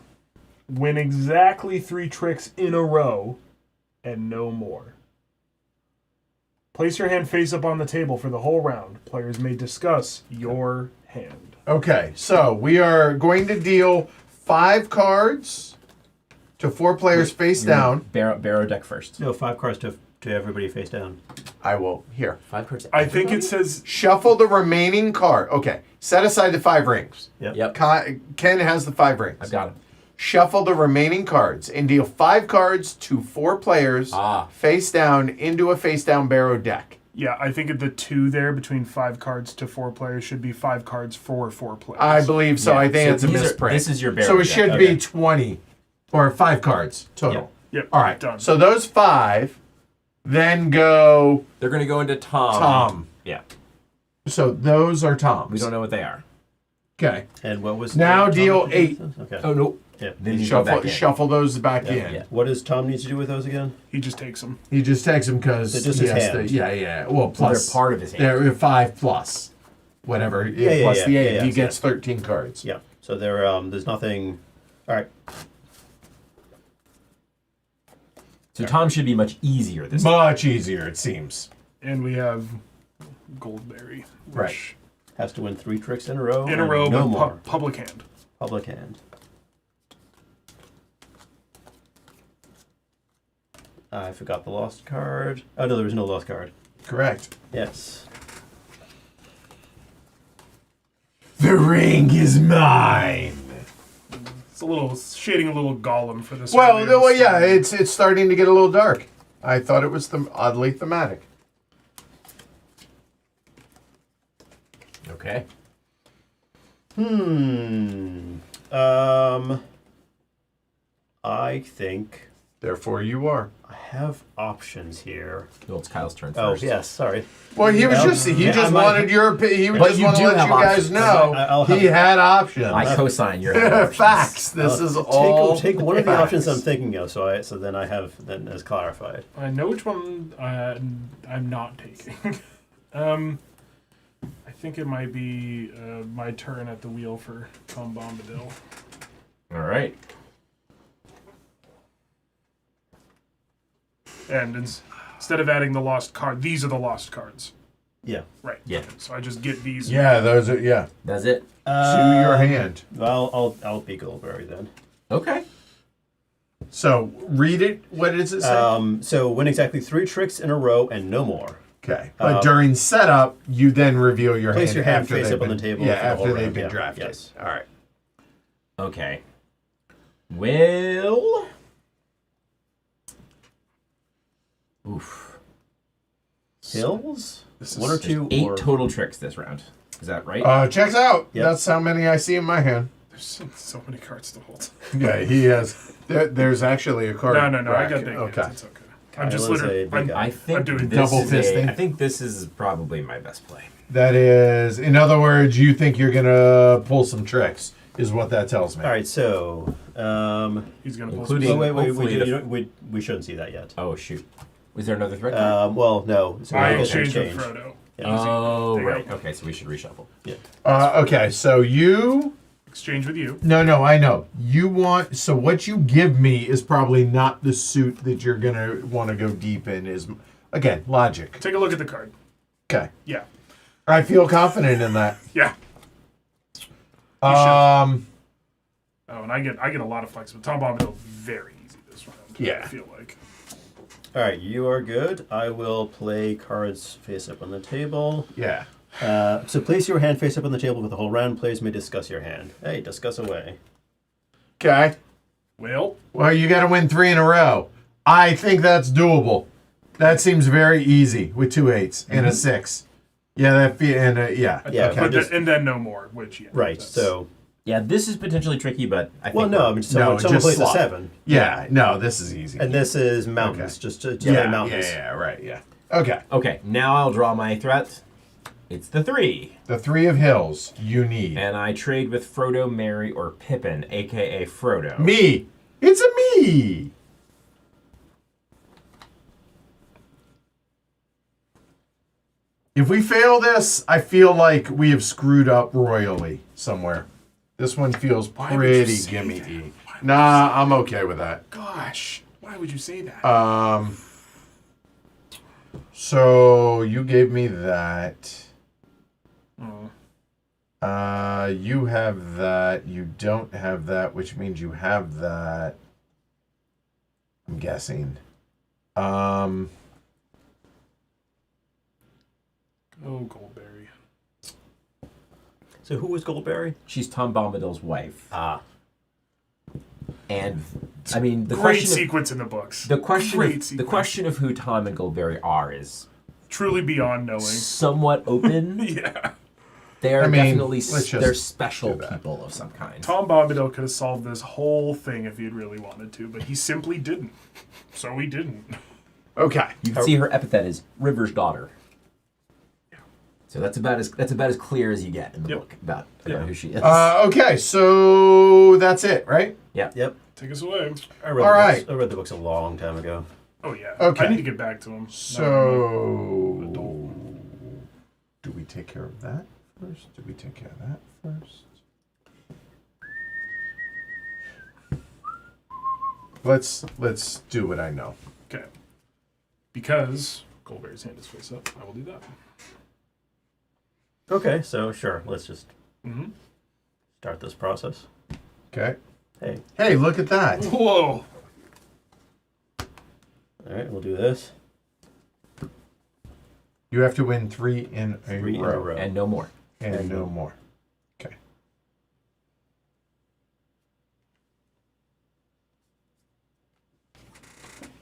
Win exactly 3 tricks in a row and no more. Place your hand face up on the table for the whole round. Players may discuss your hand. Okay, so we are going to deal 5 cards to 4 players face down. Barrow deck first. No, 5 cards to everybody face down. I will. Here. 5 cards. I think it says Shuffle the remaining card. Okay, set aside the 5 rings. Yep. Ken has the 5 rings. I've got them. Shuffle the remaining cards and deal 5 cards to 4 players face down into a face down Barrow deck. yeah, I think the 2 there between 5 cards to 4 players should be 5 cards for 4 players. I believe so. Yeah, I think so it's a these are- misprint. this is your Barrow So it deck. should Okay. be 20 or 5 cards total. Yep. All right. Done. So those 5 then go They're going to go into Tom. Tom. Yeah. So those are Tom's. We don't know what they are. Okay. And what was Now Tom deal have to do 8. with those? Okay. Oh, no. Yeah. Then you go back in. Shuffle those back in. Yeah. What does Tom need to do with those again? He just takes them. He just takes them because They're just he his has hand. to. Yeah. Well, So plus they're part of his hand. they're 5 plus whatever. Yeah, plus yeah, the 8. yeah, he yeah. gets 13 cards. Yeah. So there, there's nothing. All right. So Tom should be much easier this time. Much easier, it seems. And we have Goldberry. Which Right. Has to win 3 tricks in a row. In a and row, no but more. public hand. Public hand. I forgot the lost card. Oh no, there was no lost card. Correct. Yes. The ring is mine. It's a little shading a little Gollum for this. Well, one. well, yeah, it's starting to get a little dark. I thought it was oddly thematic. Okay. I think Therefore, you are. I have options here. Well, it's Kyle's turn Oh first. yes, sorry. Well, he was Yeah, just he yeah, just I might- wanted your opinion. He But just you wanted to do let have you guys options. know I'll he have- had options. I co-sign your options. Facts. This is all. Take one of the facts. options I'm thinking of, so then I have then as clarified. I know which one I'm not taking. I think it might be my turn at the wheel for Tom Bombadil. All right. And instead of adding the lost card, these are the lost cards. Yeah. Right. Yeah. So I just get these. Yeah, those are That's it. to your hand. Well, I'll be Goldberry then. Okay. So read it. What does it say? So win exactly 3 tricks in a row and no more. Okay, but during setup, you then reveal your Place hand your hand after face they've up on been, the table Yeah, for the whole after they've round, been yeah, drafted. yes. All right. Okay. Well. Oof. Hills? This One or is two 8 or total tricks this round. Is that right? Checks out. Yep. That's how many I see in my hand. There's so many cards to hold. Yeah, he has. There's actually a card. No, I rack. got big Okay. hands. It's okay. I'm just Kyle is literally. a big guy. I think I'm doing this double is fisting. I think this is probably my best play. That is, in other words, you think you're gonna pull some tricks, is what that tells me. All right, so He's gonna pull Including- some. wait, hopefully we shouldn't see that yet. Oh shoot. Was there another threat card? Well, no. So I we get exchanged with exchange. Frodo. Yeah. Oh There you right. go. Okay, so we should reshuffle. Yeah. Okay, so you. Exchange with you. No, I know. You want. So what you give me is probably not the suit that you're gonna want to go deep in. Is again logic. Take a look at the card. Okay. Yeah. I feel confident in that. Yeah. Um. Oh, and I get a lot of flexibility. Tom Bombadil very easy this round. Yeah. I feel like. All right, you are good. I will play cards face up on the table. Yeah. So place your hand face up on the table with the whole round. Players may discuss your hand. Hey, discuss away. Okay. Well, Well, you got to win 3 in a row. I think that's doable. That seems very easy with 2 8s and a 6. Yeah, yeah. Yeah, Okay. but and then no more. Which yeah. Right. that's- So Yeah, this is potentially tricky, but I think. Well, no, I mean, someone just plays slot. a 7. Yeah, no, this is easy. And this is mountains, Okay. just yeah, mountains. yeah, right, yeah. Okay, Okay, now I'll draw my threat. It's the 3. the 3 of hills you need. And I trade with Frodo, Merry, or Pippin, aka Frodo. Me. It's a me. If we fail this, I feel like we have screwed up royally somewhere. This one feels Why would you pretty say gimme-y. that? Nah, I'm okay with that. Gosh, why would you say that? So you gave me that. Oh. You have that. You don't have that, which means you have that. I'm guessing. Oh, Goldberry. So who was Goldberry? She's Tom Bombadil's wife. Ah. And I mean the Great question sequence in the books. of, the question Great of, the sequence. question of who Tom and Goldberry are is Truly beyond knowing. somewhat open. Yeah. They are I mean, definitely let's just they're special do that. people of some kind. Tom Bombadil could have solved this whole thing if he had really wanted to, but he simply didn't. So he didn't. Okay. You can see her epithet is River's daughter. So that's about as clear as you get in the Yep. book about Yep. who she is. Okay, so that's it, right? yeah. Yep. Take us away. I read All the right. books. I read the books a long time ago. Oh, yeah. Okay. I need to get back to him. So, Adult. do we take care of that first? Do we take care of that first? Let's do what I know. Okay. Because Goldberry's hand is face up, I will do that. Okay, so sure, let's just Mm-hmm. start this process. Okay. Hey, Hey, look at that. Whoa! all right, we'll do this. You have to win 3 in a 3 in row. a row. And no more. And no more. Okay.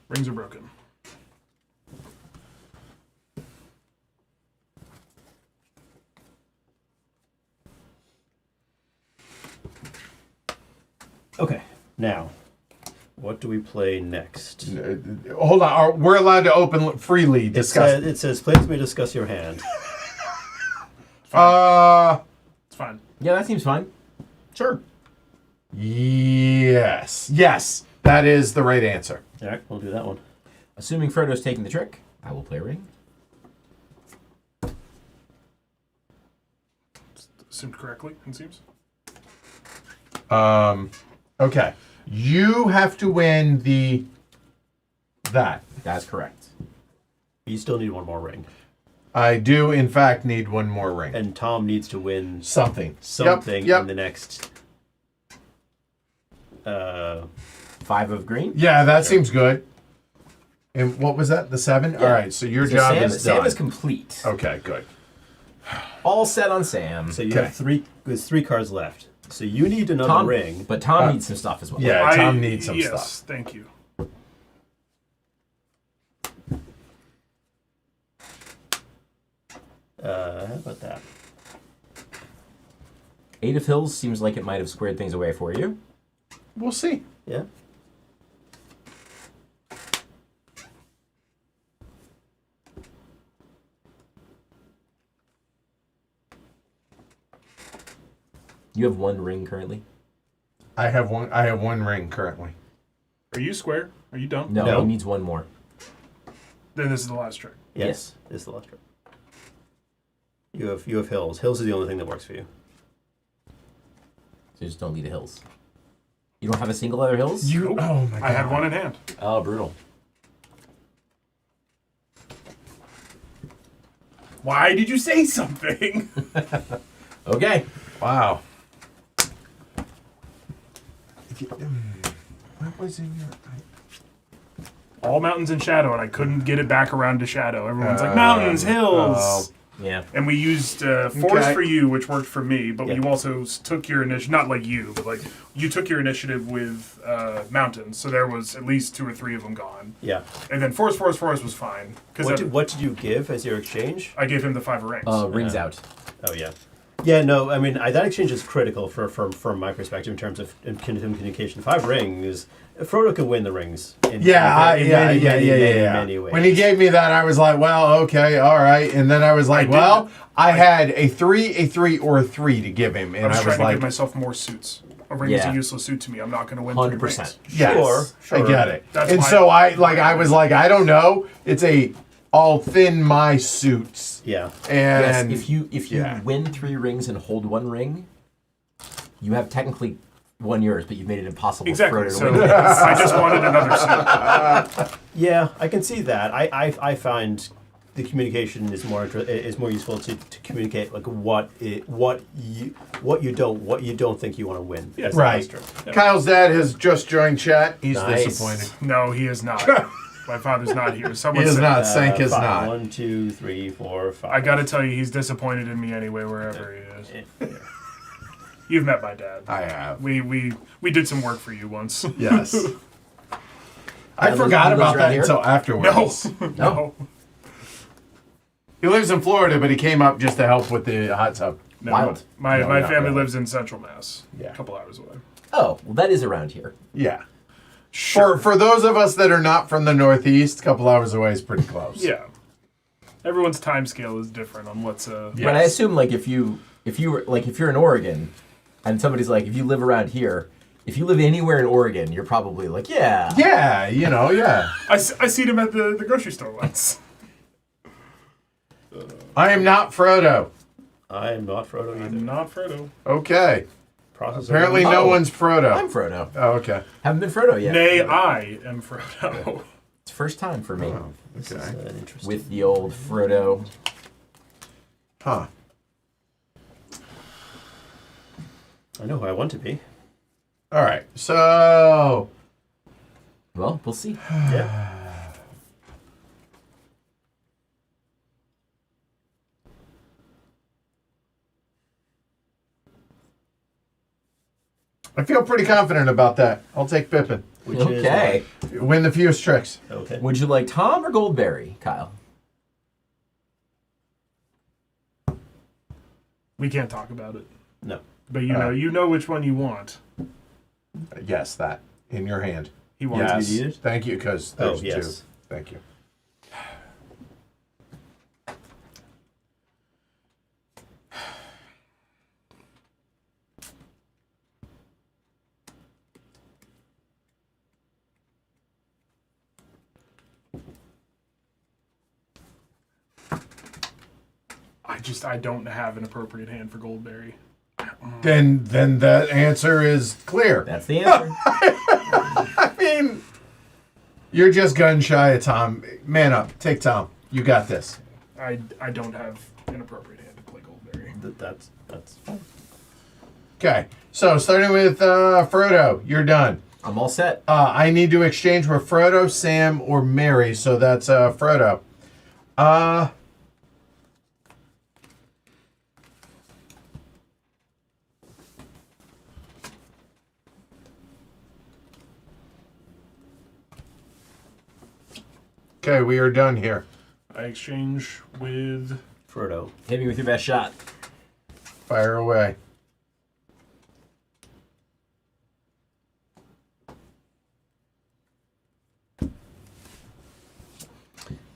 Rings are broken. Okay, now, what do we play next? Hold on. We're allowed to open freely discuss. It says, please may discuss your hand. It's fine. Yeah, that seems fine. Sure. Yes. Yes. That is the right answer. All right, we'll do that one. Assuming Frodo's taking the trick, I will play a ring. Assumed correctly, it seems. Okay. You have to win that. That's correct. You still need one more ring. I do, in fact, need one more ring. And Tom needs to win Something. something Yep. in the next... 5 of green. Yeah, that seems good. And what was that? The 7? Yeah. All right, so your So job Sam, is Sam done. is complete. Okay, good. All set on Sam. So you Okay. have there's 3 cards left. So you need another Tom, ring. But Tom needs some stuff as well. Yeah, Tom needs some yes, stuff. Thank you. How about that? 8 of Hills seems like it might have squared things away for you. We'll see. Yeah? You have 1 ring currently. I have one ring currently. Are you square? Are you done? No, No. he needs 1 more. Then this is the last trick. Yes. This is the last trick. You have hills. Hills is the only thing that works for you. So you just don't need the hills. You don't have a single other hills? Nope. Oh my god. I had one in hand. Oh, brutal. Why did you say something? Okay. Wow. What was in your... All mountains in shadow, and I couldn't get it back around to shadow. Everyone's like, mountains, hills. Yeah. And we used force Okay. for you, which worked for me, but Yeah. you also took your initiative, not like you, but like you took your initiative with mountains, so there was at least 2 or 3 of them gone. Yeah. And then force was fine. Because What did you give as your exchange? I gave him the 5 of rings. Rings out. Oh, yeah. Yeah, no, I mean that exchange is critical from my perspective in terms of communication. 5 rings, Frodo can win the rings. In many ways. When he gave me that, I was like, well, okay, all right. And then I was like, I had a 3, or a 3 to give him. And I was trying to like, give myself more suits. A ring is a useless suit to me. I'm not going to win 3 rings. 100%. yes, Sure. I get it. That's and why- so I was like, I don't know. It's I'll thin my suits. Yeah. And Yes, if you win 3 rings and hold 1 ring, you have technically won yours, but you made it impossible Exactly. for Frodo to So win. I just wanted another suit. Yeah, I can see that. I find the communication is more useful to communicate like what you don't think you want to win. Yes, right. that's true. Yeah. Kyle's dad has just joined chat. He's Nice. disappointed. No, he is not. My father's not here. Someone He is said, not. Sank is 5. not. 1, 2, 3, 4, 5. I got to tell you, he's disappointed in me anyway, wherever he is. You've met my dad. I have. We did some work for you once. Yes. I lives- forgot he lives about around that here? until afterwards. No. He lives in Florida, but he came up just to help with the hot tub. No. Wild. My No, my not family really. lives in Central Mass. Yeah. A couple hours away. Oh, well, that is around here. Yeah. Sure. For those of us that are not from the Northeast, a couple hours away is pretty close. Yeah. Everyone's time scale is different on what's Yeah. But I assume like if you're in Oregon, and somebody's like, if you live around here, if you live anywhere in Oregon, you're probably like, yeah. Yeah, yeah. I see them at the grocery store once. I am not Frodo. I am not Frodo either. I'm not Frodo. Okay. Process Apparently of- no Oh. one's Frodo. I'm Frodo. Oh, okay. Haven't been Frodo yet. Nay, I am Frodo. It's first time for me This Okay. is interesting. with the old Frodo. Huh. I know who I want to be. All right. So, Well, we'll see. Yeah. I feel pretty confident about that. I'll take Pippin. Which Okay. Win the fewest tricks. is okay. Would you like Tom or Goldberry, Kyle? We can't talk about it. No. But you know which one you want. Yes, that. In your hand. He wants Yes. you need it? Thank you, because Oh, there's yes. 2. Thank you. I don't have an appropriate hand for Goldberry. Then the answer is clear. That's the answer. I mean, you're just gun shy of Tom. Man up. Take Tom. You got this. I don't have an appropriate hand to play Goldberry. That's fine. Okay. So, starting with Frodo, you're done. I'm all set. I need to exchange with Frodo, Sam, or Mary. So that's Frodo. Okay, we are done here. I exchange with Frodo. Hit me with your best shot. Fire away.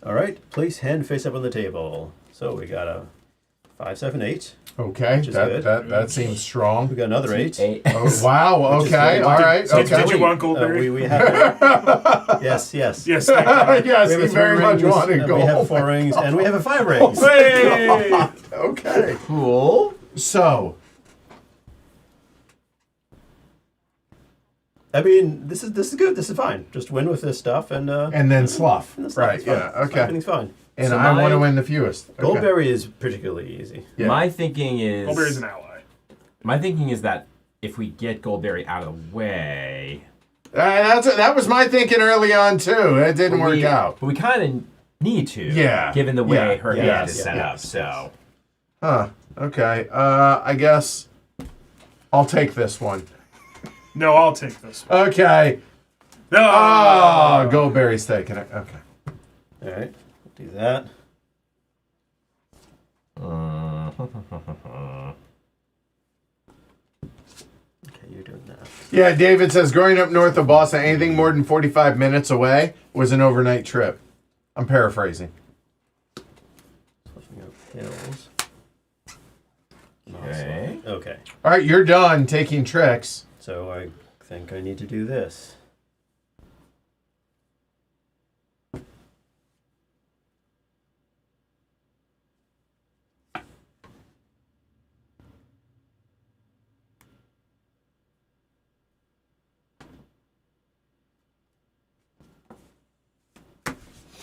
All right. Place hand face up on the table. So we got a 5, 7, 8. Okay, Which is good. that seems We strong. got another 8. Oh, wow. Which is Okay. good. All right. Did Okay. you want Goldberry? We have. Yes. Yes. yes, We he have a 3 very much rings, wanted and gold. We have 4 rings, and we have a 5 rings. Hey! Okay. Cool. So, I mean, this is good. This is fine. Just win with this stuff, and then slough. and the stuff Right. is fine. Yeah. Okay. Everything's fine. And So I want to my- win the fewest. Okay. Goldberry is particularly easy. Yeah. My thinking is Goldberry's an ally. my thinking is that if we get Goldberry out of the way, That was my thinking early on too. It didn't work out. But we kind of need to, Yeah. given the way Yeah. her Yes. hand is set up. Yes. So Huh. Okay. I guess I'll take this one. No, I'll take this one. Okay. No! Oh, Goldberry's taking it. Okay. All right. Do that. you're doing that. Yeah, David says growing up north of Boston, anything more than 45 minutes away was an overnight trip. I'm paraphrasing. Flushing out hills. Okay. Okay. All right, you're done taking tricks. So I think I need to do this.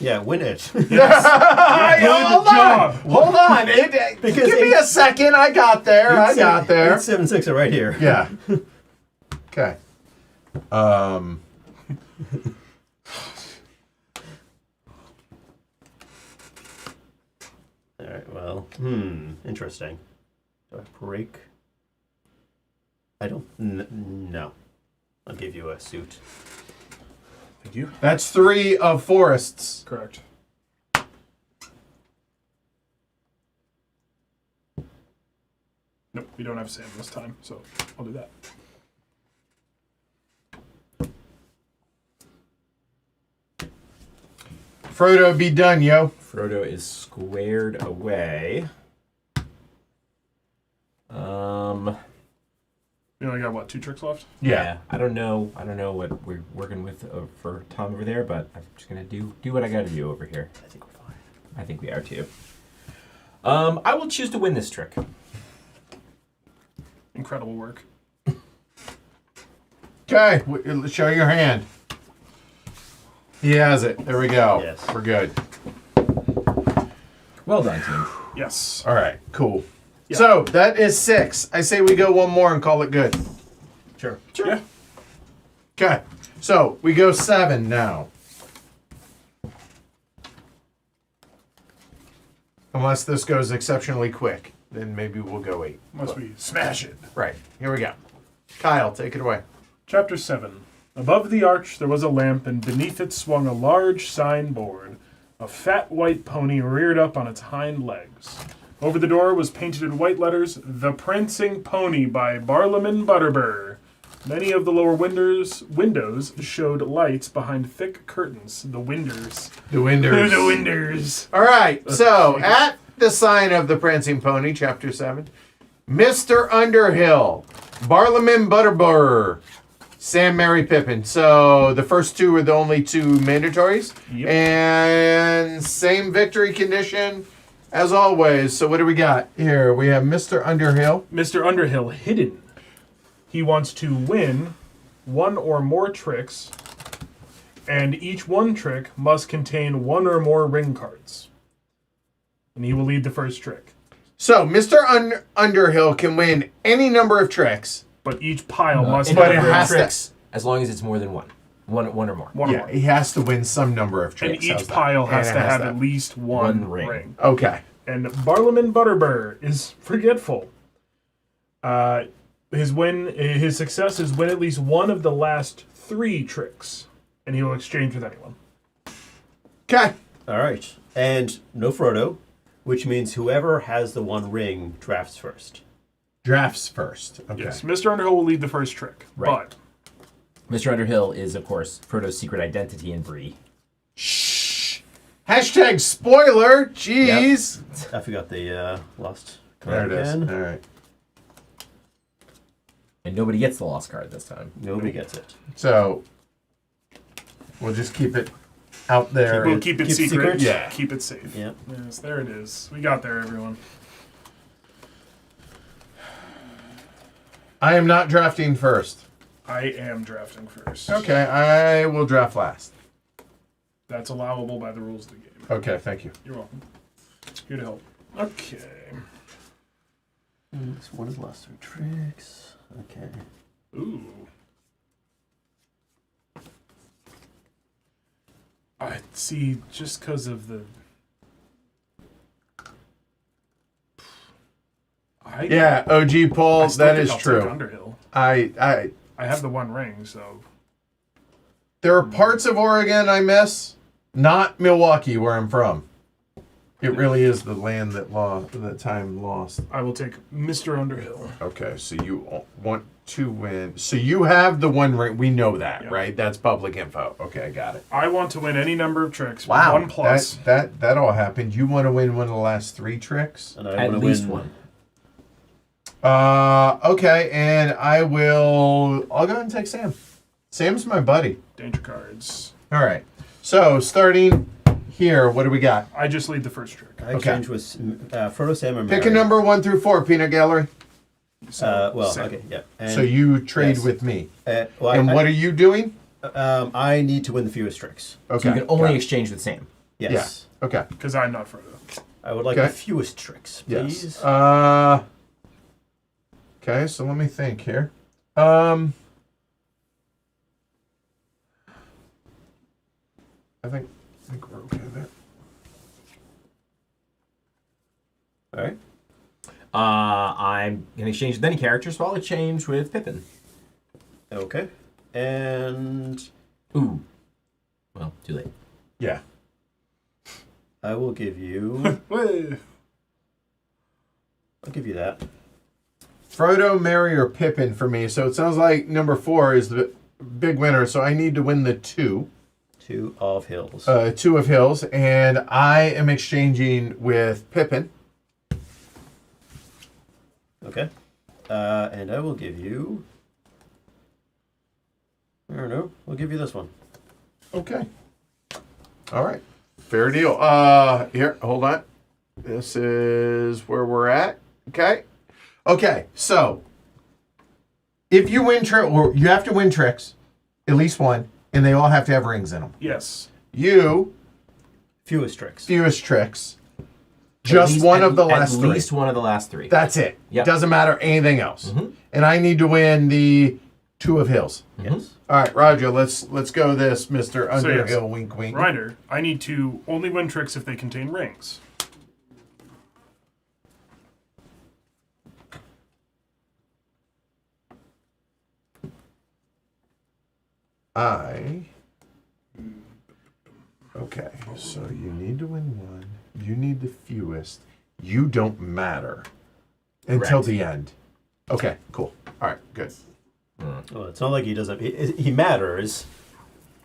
Yeah, win it. Hold on. job. Hold on. Because Give me a second. I got there. I got there. 876 are right here. Yeah. Okay. All right. Well. Interesting. Do I break? I don't. No. I'll give you a suit. Thank you. That's 3 of forests. Correct. Nope, we don't have Sam this time, so I'll do that. Frodo, be done, yo. Frodo is squared away. We only got, what, 2 tricks left? Yeah. I don't know what we're working with for Tom over there, but I'm just gonna do what I gotta do over here. I think we're fine. I think we are too. I will choose to win this trick. Incredible work. Okay. Show your hand. He has it. There we go. Yes. We're good. Well done, team. Yes. All right. Cool. Yeah. So that is 6. I say we go one more and call it good. Sure. Yeah. Okay. So we go 7 now. Unless this goes exceptionally quick, then maybe we'll go 8. Unless we smash it. Right. Here we go. Kyle, take it away. Chapter 7. Above the arch there was a lamp, and beneath it swung a large signboard. A fat white pony reared up on its hind legs. Over the door was painted in white letters, "The Prancing Pony" by Barlaman Butterbur. Many of the lower windows showed lights behind thick curtains. The winders. The Winders. The winders. All right. So at the sign of the Prancing Pony, Chapter 7, Mr. Underhill, Barlaman Butterbur, Sam, Mary, Pippin. So the first 2 are the only 2 mandatories. Yep. And same victory condition as always. So what do we got here? We have Mr. Underhill. Mr. Underhill, hidden. He wants to win 1 or more tricks, and each 1 trick must contain 1 or more ring cards. And he will lead the first trick. So Mr. Underhill can win any number of tricks. But each pile must But have it has to- tricks, as long as it's more than one. One or more. one or Yeah, more. he has to win some number of And tricks. each How's that? pile And has it to have that. at least one ring. ring. Okay. And Barlaman Butterbur is forgetful. His success is win at least one of the last 3 tricks, and he will exchange with anyone. Okay. All right. And no Frodo, which means whoever has the 1 ring drafts first. Drafts first. Okay. Yes, Mr. Underhill will lead the first trick, Right. but Mr. Underhill is, of course, Frodo's secret identity in Bree. Shh. Hashtag spoiler. Jeez. I forgot the lost There card it is. again. All right. And nobody gets the lost card this time. Nobody gets it. So we'll just keep it out there. we'll keep it keep secret. secret? Yeah. Keep it safe. Yeah. Yes, there it is. We got there, everyone. I am not drafting first. I am drafting first. Okay, I will draft last. That's allowable by the rules of the game. Okay, thank you. You're welcome. Here to help. Okay. This one is lost 3 tricks. Okay. Ooh. I see, just because of the... Yeah, OG Paul, I still that think is I'll take true. Underhill. I I have the 1 ring, so... there are parts of Oregon I miss, not Milwaukee where I'm from. It really is the land that the time lost. I will take Mr. Underhill. Okay, so you want to win. So you have the one ring. We know that, Yep. right? That's public info. Okay, I got it. I want to win any number of tricks. with Wow, 1 plus. that all happened. You want to win one of the last 3 tricks? And I At wanna least win, one. Okay, and I'll go ahead and take Sam. Sam's my buddy. Danger cards. All right. So starting here, what do we got? I just lead the first trick. I exchange with Frodo, Sam, and Mary. Pick a number 1 through 4, Peanut Gallery. Well, Sam. okay, yeah. And, So you trade yes. with me. Well, And what are you doing? I need to win the fewest tricks. Okay. So you can only got it. exchange with Sam. Yes. Yeah. Okay. Because I'm not Frodo. I would like Okay. the fewest tricks, Yes. please. Okay, so let me think here. I think we're okay there. All right. I'm gonna exchange with any character, so I'll exchange with Pippin. Okay. And Ooh. Well, too late. Yeah. I will give you. Wait. I'll give you that. Frodo, Merry, or Pippin for me. So it sounds like number 4 is the big winner. So I need to win the 2. 2 of hills. 2 of Hills. And I am exchanging with Pippin. Okay. And I will give you. I don't know. We'll give you this one. Okay. All right. Fair deal. Here, hold on. This is where we're at. Okay. Okay. So, if you win or you have to win tricks, at least one, and they all have to have rings in them. Yes. You Fewest tricks. fewest tricks. Just At one least- of the at last 3. least one of the last 3. That's it. Yep. Doesn't matter anything else. Mhm. And I need to win the 2 of Hills. Yes. All right, Roger. Let's go this, Mr. So, yes. Underhill. Wink, wink. Ryder, I need to only win tricks if they contain rings. Okay, so you need to win 1. You need the fewest. You don't matter until Correct. the end. Okay, cool. All right, good. Well, it's not like he doesn't. He matters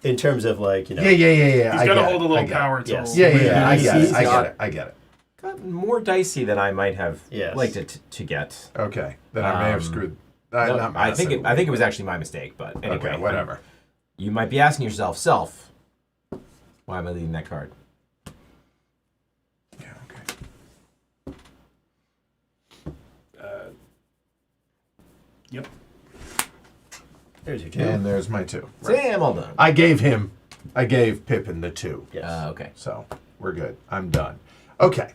in terms of like Yeah. I He's got to get hold a it, I little get power it. till. Yes. Yeah. I get He's it. I got get it. I get it. Got more dicey than I might have Yes. liked it to get. Okay, then I may have Um, screwed. No, not I think massively. it was actually my mistake, but anyway, Okay, whatever. You might be asking yourself, why am I leading that card? Yeah. Okay. Yep. There's your 2. And there's my 2. Right. Sam, all done. I gave Pippin the 2. Yes. Okay. So we're good. I'm done. Okay.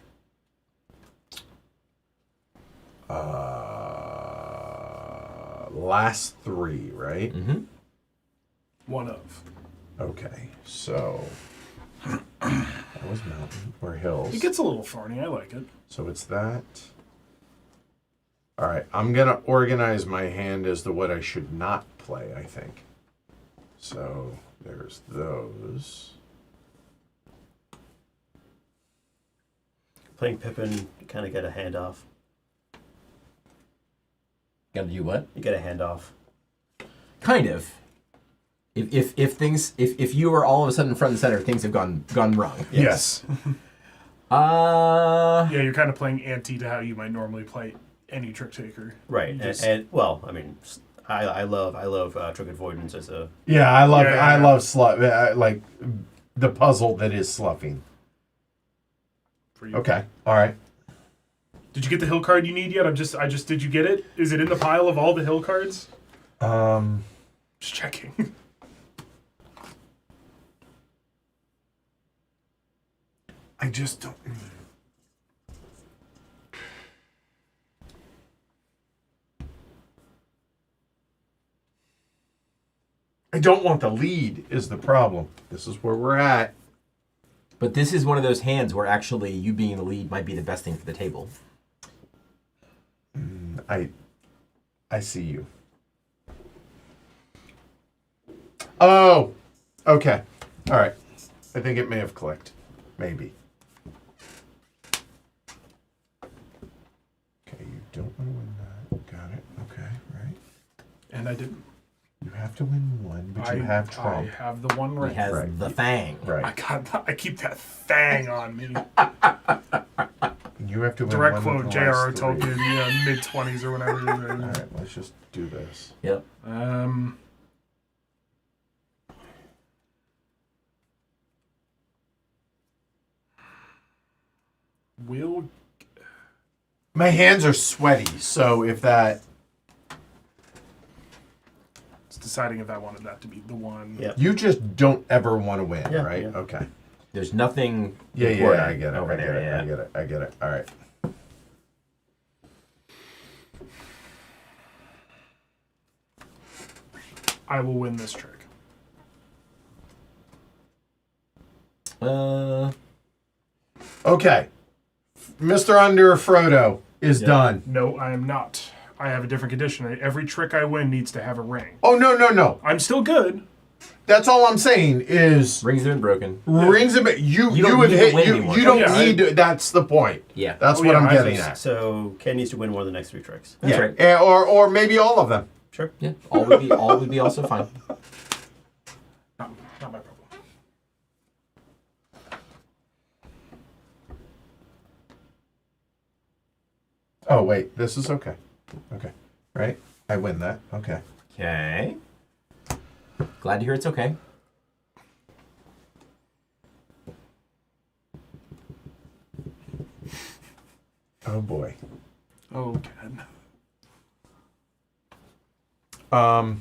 Last 3, right? Mm-hmm. One of. Okay. So that was mountain or hills. It gets a little thorny. I like it. So it's that. All right. I'm gonna organize my hand as to what I should not play. I think. So there's those. Playing Pippin, you kind of get a handoff. Gotta do what? You get a handoff. Kind of. If you are all of a sudden front and center, things have gone wrong. Yes. Yeah, you're kind of playing ante to how you might normally play any trick taker. Right. You And, just- well, I mean, I love trick avoidance as a. Yeah. I love. Yeah. I love like the puzzle that is sloughing. for you. Okay. All right. Did you get the hill card you need yet? I just did you get it? Is it in the pile of all the hill cards? Just checking. I just don't. I don't want the lead is the problem. This is where we're at. But this is one of those hands where actually you being the lead might be the best thing for the table. I see you. Oh, okay. All right. I think it may have clicked. Maybe. And I didn't. You have to win one, but you have Trump. I have the one right. He has Right. the fang. Right. I keep that fang on me. You have to win Direct one quote, of the J.R.R. last three. Tolkien, yeah, mid-20s or whatever. All right, let's just do this. Yep. Will My hands are sweaty, so if that... It's deciding if I wanted that to be the one. Yeah. You just don't ever want to win, Yeah, right? yeah. Okay. There's nothing Yeah, important I get it. over I get there. it. Yeah. I get it. I get it. All right. I will win this trick. Okay. Mr. Under Frodo is done. No, I am not. I have a different condition. Every trick I win needs to have a ring. Oh, no. I'm still good. That's all I'm saying is Rings have been broken. rings a bit. You don't have need to hit. win You anymore. don't Yeah, need to. That's the point. Yeah. That's Oh, what yeah, I'm I getting just- at. So Ken needs to win one of the next 3 tricks. That's Yeah. right. Or maybe all of them. Sure. Yeah. All would be also fine. Not my problem. Oh wait, this is okay. Okay, right? I win that. Okay. Okay. Glad to hear it's okay. Oh boy. Oh, God.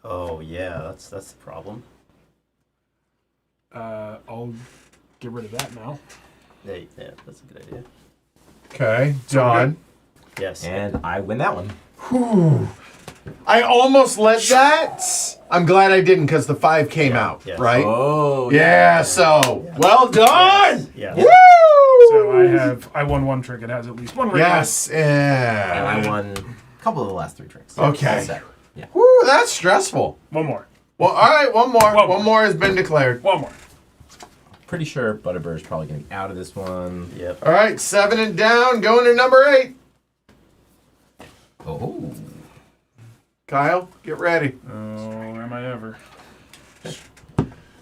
Oh yeah, that's the problem. I'll get rid of that now. Hey, yeah, that's a good idea. Okay, done. Yes. And I win that one. Whew. I almost let that. I'm glad I didn't because the 5 came out, yes. right? Oh. Yeah, so well done. Yeah. Woo! So I won one trick. It has at least one ring. Yes. And Yeah. I won a couple of the last 3 tricks. Okay. All set. Yeah. Woo, that's stressful. One more. Well, all right, one more. One One more has been declared. One more. Pretty sure Butterbird's probably going to be out of this one. Yep. All right, 7 and down, going to number 8. Oh. Kyle, get ready. Oh, am I ever?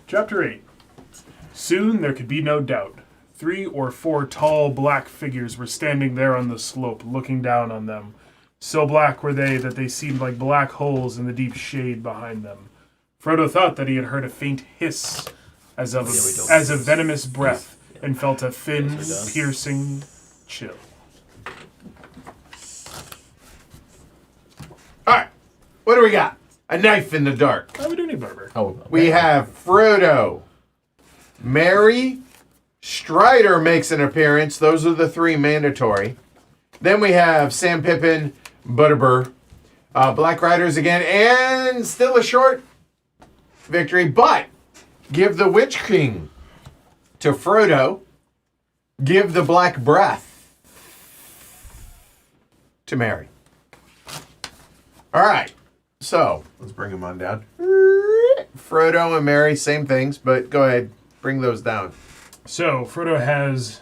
Chapter 8. Soon there could be no doubt. 3 or 4 tall black figures were standing there on the slope, looking down on them. So black were they that they seemed like black holes in the deep shade behind them. Frodo thought that he had heard a faint hiss as of a venomous breath, and felt a thin, piercing chill. All right, what do we got? A knife in the dark. Oh, we do need Butterbird. Oh. Okay. We have Frodo, Merry, Strider makes an appearance. Those are the 3 mandatory. Then we have Sam Pippin, Butterbur, Black Riders again, and still a short victory. But give the Witch King to Frodo. Give the Black Breath to Merry. All right, so let's bring them on down. Frodo and Merry, same things, but go ahead, bring those down. So, Frodo has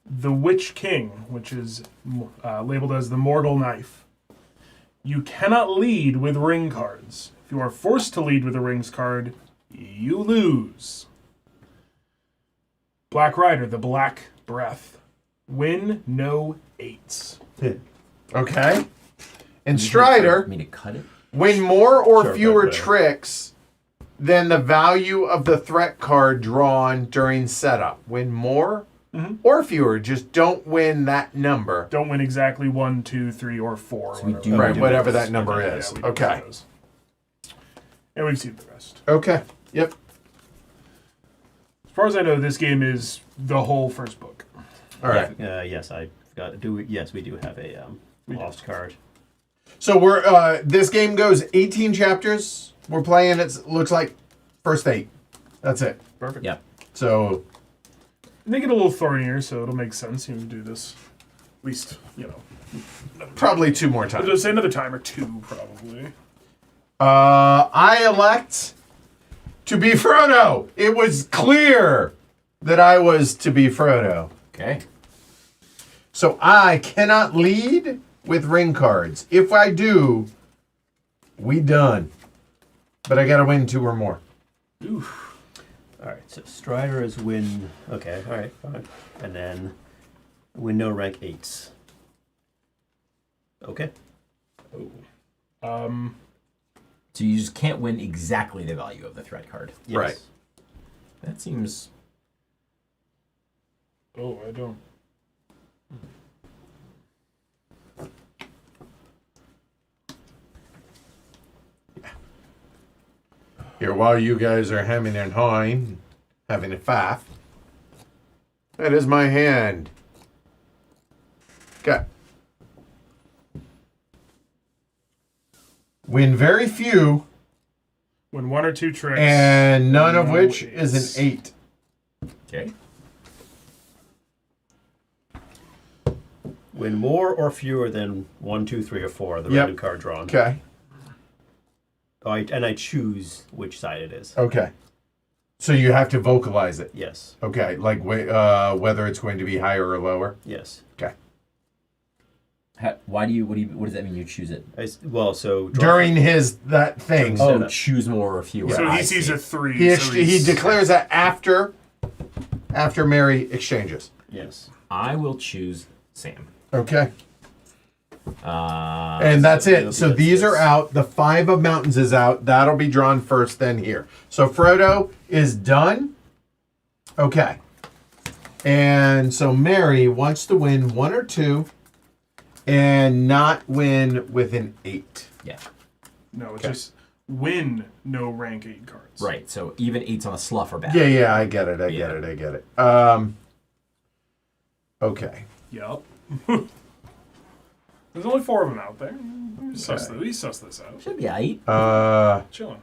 the Witch King, which is labeled as the Morgul Knife. You cannot lead with ring cards. If you are forced to lead with a rings card, you lose. Black Rider, the Black Breath. Win no 8s. Okay. And Strider, Me to cut it? win more or Sure, fewer whatever. tricks than the value of the threat card drawn during setup. Win more or fewer. Just don't win that number. Don't win exactly 1, 2, 3, or 4. So we whatever. do Right, do whatever those. that number Yeah, is. we do Okay. those. And we've seen the rest. Okay. Yep. As far as I know, this game is the whole first book. All right. Yes, I forgot. Yes, we do have a lost card. So we're this game goes 18 chapters. We're playing. It looks like first 8. That's it. Perfect. Yeah. So They get a little thornier, so it'll make sense to do this. At least, probably 2 more I'll times. just say another time or 2, probably. I elect to be Frodo. It was clear that I was to be Frodo. Okay. So I cannot lead with ring cards. If I do, We done. But I gotta win 2 or more. Oof. All right, so Strider is win. Okay, all right, fine. And then win no rank 8s. Okay. So you just can't win exactly the value of the threat card. Yes. Right. That seems. Oh, I don't. Here, while you guys are hemming and hawing, having a faff, that is my hand. Okay. Win very few, When 1 or 2 tricks. and none of No which eights. is an 8. Okay. Win more or fewer than 1, 2, 3, or 4. The Yep. random card drawn. Okay. And I choose which side it is. Okay. So you have to vocalize it. Yes. Okay, like whether it's going to be higher or lower. Yes. Okay. What does that mean? You choose it. So During that thing, Oh, Oh, choose more or fewer. So I he sees see. a 3. he so he he's- declares that after Mary exchanges. Yes. I will choose Sam. Okay. Uh, And that's it'll it. be So this, these are this. out. The 5 of mountains is out. That'll be drawn first, then here. So Frodo is done. Okay. And so Mary wants to win 1 or 2 and not win with an 8. yeah. No, it's Okay. just win no rank 8 cards. Right. So even 8s on a sluff are bad. Yeah, I get it. I get it. Okay. Yup. There's only 4 of them out there. We suss this out. Should be 8. Chilling.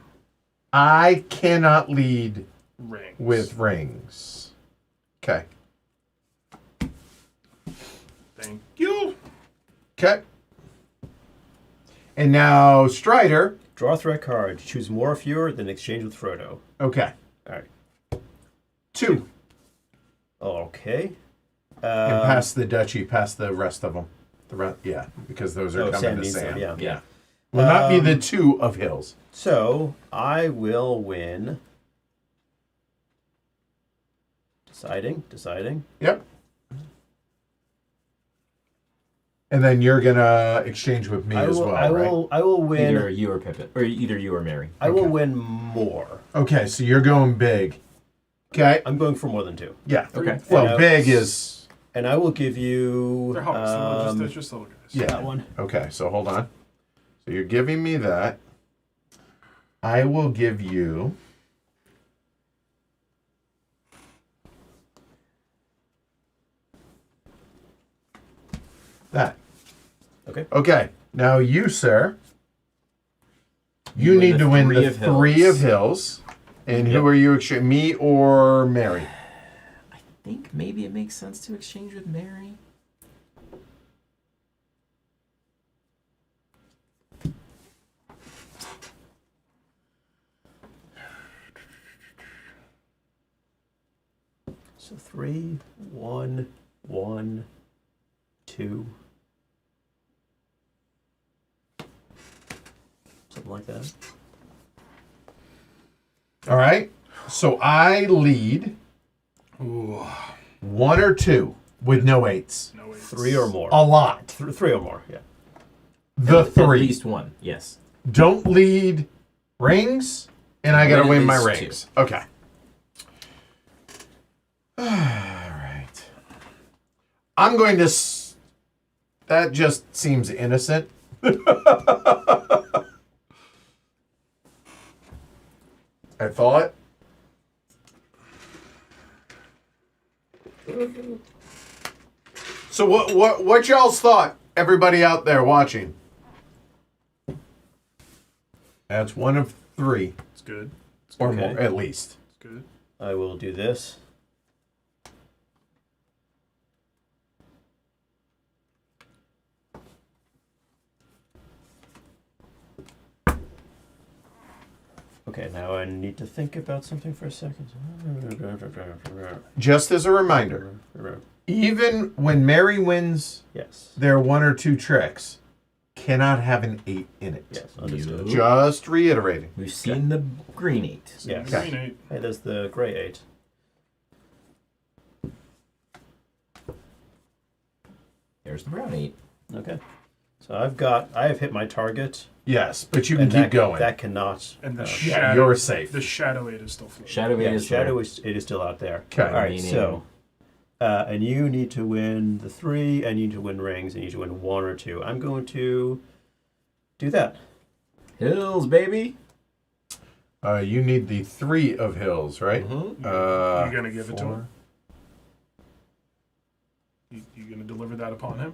I cannot lead Rings. with rings. Okay. Thank you. Okay. And now Strider. Draw a threat card. Choose more or fewer than exchange with Frodo. Okay. All right. 2. Okay. And pass the duchy, pass the rest of them. Yeah, because those are coming Sam to needs Sam. them, yeah. Yeah. Will not be the 2 of Hills. So I will win. Deciding. Yep. And then you're gonna exchange with me as well, right? I will win. Either you or Pippin, or either you or Mary. I will Okay. win more. Okay, so you're going big. Okay. I'm going for more than 2, Yeah. Okay. Well, And, big is and I will give you. They're hobbits. They're just little guys. yeah. That one. Okay. So hold on. So you're giving me that. I will give you. That. Okay. Okay. Now you, sir. You win need the to win 3 the of 3 of Hills. And who are you exchanging? Me or Mary? I think maybe it makes sense to exchange with Mary. So 3, 1, 1, 2. Something like that. All right. So I lead Ooh, 1 or 2 with no 8s. no 8s. 3 or more. A lot. 3 or more. Yeah. The At 3. least 1. Yes. Don't lead rings, and I gotta Win at win my least rings. Okay. All right. I'm going to. That just seems innocent. I thought. So what y'all's thought? Everybody out there watching. That's 1 of 3 It's good. It's or Okay. more at least. good. I will do this. Okay, now I need to think about something for a second. Just as a reminder, even when Mary wins Yes. their 1 or 2 tricks, cannot have an 8 in it. Yes, understood. You- Just reiterating. We've seen the green 8. Yes. Green 8. Hey, there's the grey 8. There's the brown 8. Okay. So I have hit my target. Yes, but you can And keep that, going. That cannot. And the yeah, shadow. you're safe. The shadow 8 is still floating. Shadow 8 Yeah, is shadow there. it is still out there. Okay. All right. Meaning- So, and you need to win the 3, and you need to win rings, and you need to win 1 or 2. I'm going to do that. Hills, baby. You need the 3 of hills, right? Mm-hmm. You're going to give it to 4. him? You going to deliver that upon him?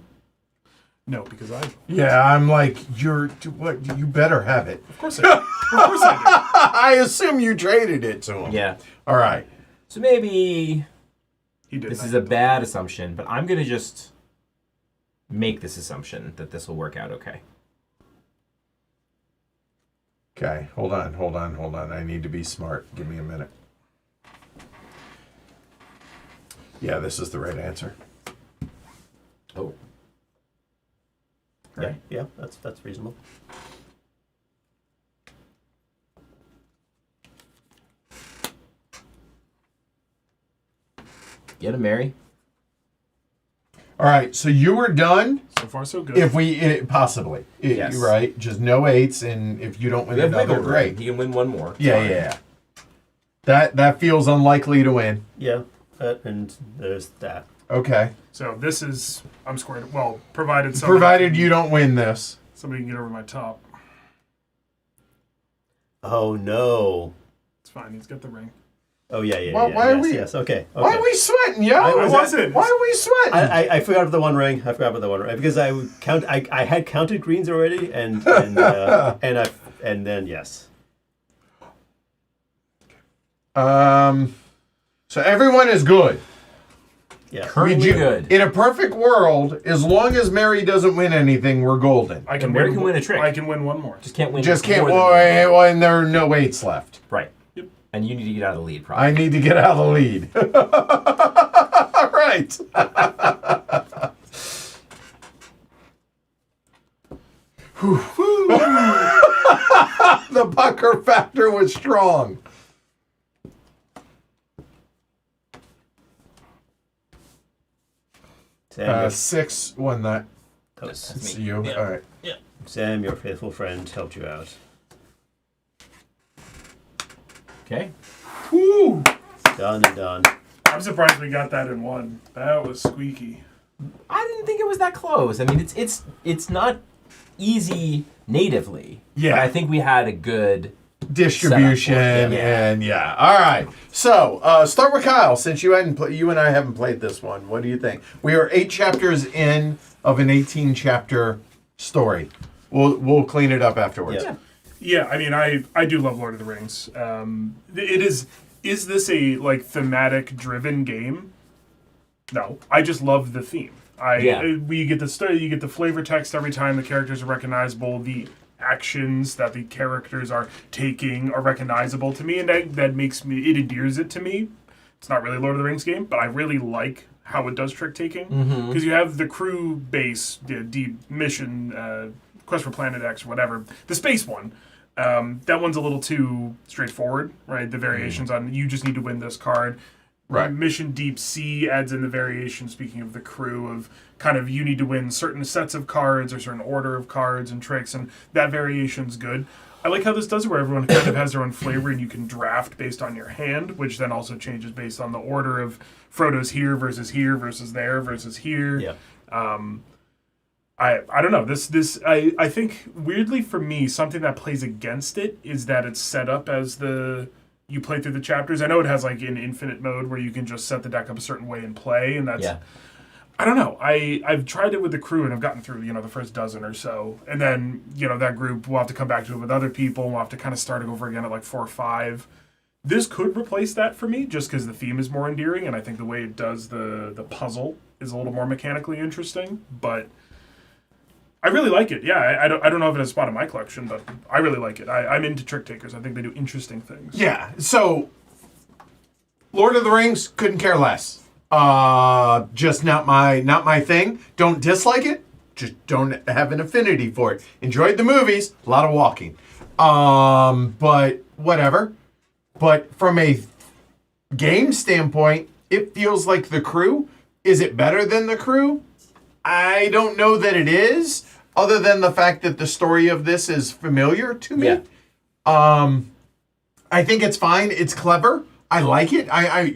No, because I... Yeah, I'm like, what? You better have it. Of course I do. Of course I I assume you traded it to him. Yeah. All right. So maybe do. He did. this is a bad assumption, but I'm going to just make this assumption that this will work out okay. Okay, hold on. I need to be smart. Give me a minute. Yeah, this is the right answer. Oh. Right. Yeah, that's reasonable. Get him, Mary. All right, so you were done. So far, so good. If we possibly, Yes. right? Just no 8s, and if you don't win We have another, wiggle room. great. He can win one more. Yeah. That feels unlikely to win. Yeah, and there's that. Okay, So this is... I'm squared. Well, provided you don't win this. somebody can get over my top. Oh no. It's fine. He's got the ring. Oh yeah. Why yes, are we- Yes. Okay. Why are we sweating, yo? I wasn't. Why are we sweating? I forgot about the one ring. Because I had counted greens already, and then yes. So everyone is good. Yeah. Currently good. In a perfect world, as long as Mary doesn't win anything, we're golden. I And Mary can win a trick. I can win one more. Just can't win. Just can't. more than Well, one. and there are no 8s left. Right. Yep. And you need to get out of the lead, probably. I need to get out of the lead. All right. The pucker factor was strong. Sam, 6 won that. yes. It's you. All right. Sam, your faithful friend, helped you out. Okay. Whew. Done and done. I'm surprised we got that in one. That was squeaky. I didn't think it was that close. I mean, it's not easy natively. Yeah. But I think we had a good Distribution Setup for it, and yeah. All right. So start with Kyle. Since you and I haven't played this one, what do you think? We are 8 chapters in of an 18 chapter story. We'll clean it up afterwards. Yeah. Yeah, I mean, I do love Lord of the Rings. It is this a like thematic driven game? No, I just love the theme. You get the story, you get the flavor text every time. The characters are recognizable. The actions that the characters are taking are recognizable to me, and that makes me, it endears it to me. It's not really a Lord of the Rings game, but I really like how it does trick taking because you have the crew base, the mission, Quest for Planet X, or whatever, the space one. That one's a little too straightforward, right? The variations on you just need to win this card. Right. Mission Deep Sea adds in the variation, speaking of the crew, of kind of you need to win certain sets of cards or certain order of cards and tricks, and that variation's good. I like how this does it, where everyone kind of has their own flavor, and you can draft based on your hand, which then also changes based on the order of Frodo's here versus there versus here. Yeah. I don't know. I think weirdly for me, something that plays against it is that it's set up as you play through the chapters. I know it has like an infinite mode where you can just set the deck up a certain way and play, and that's I don't know. I've tried it with the crew and I've gotten through, the first dozen or so. And then, that group, we'll have to come back to it with other people, and we'll have to kind of start it over again at like 4 or 5. This could replace that for me just because the theme is more endearing, and I think the way it does the puzzle is a little more mechanically interesting, but I really like it. Yeah, I don't know if it has a spot in my collection, but I really like it. I'm into trick takers. I think they do interesting things. Yeah. So, Lord of the Rings, couldn't care less. Just not my thing. Don't dislike it. just don't have an affinity for it. Enjoyed the movies, a lot of walking. But whatever. But from a game standpoint, it feels like The Crew. Is it better than The Crew? I don't know that it is, other than the fact that the story of this is familiar to me. Yeah. I think it's fine. It's clever. I like it.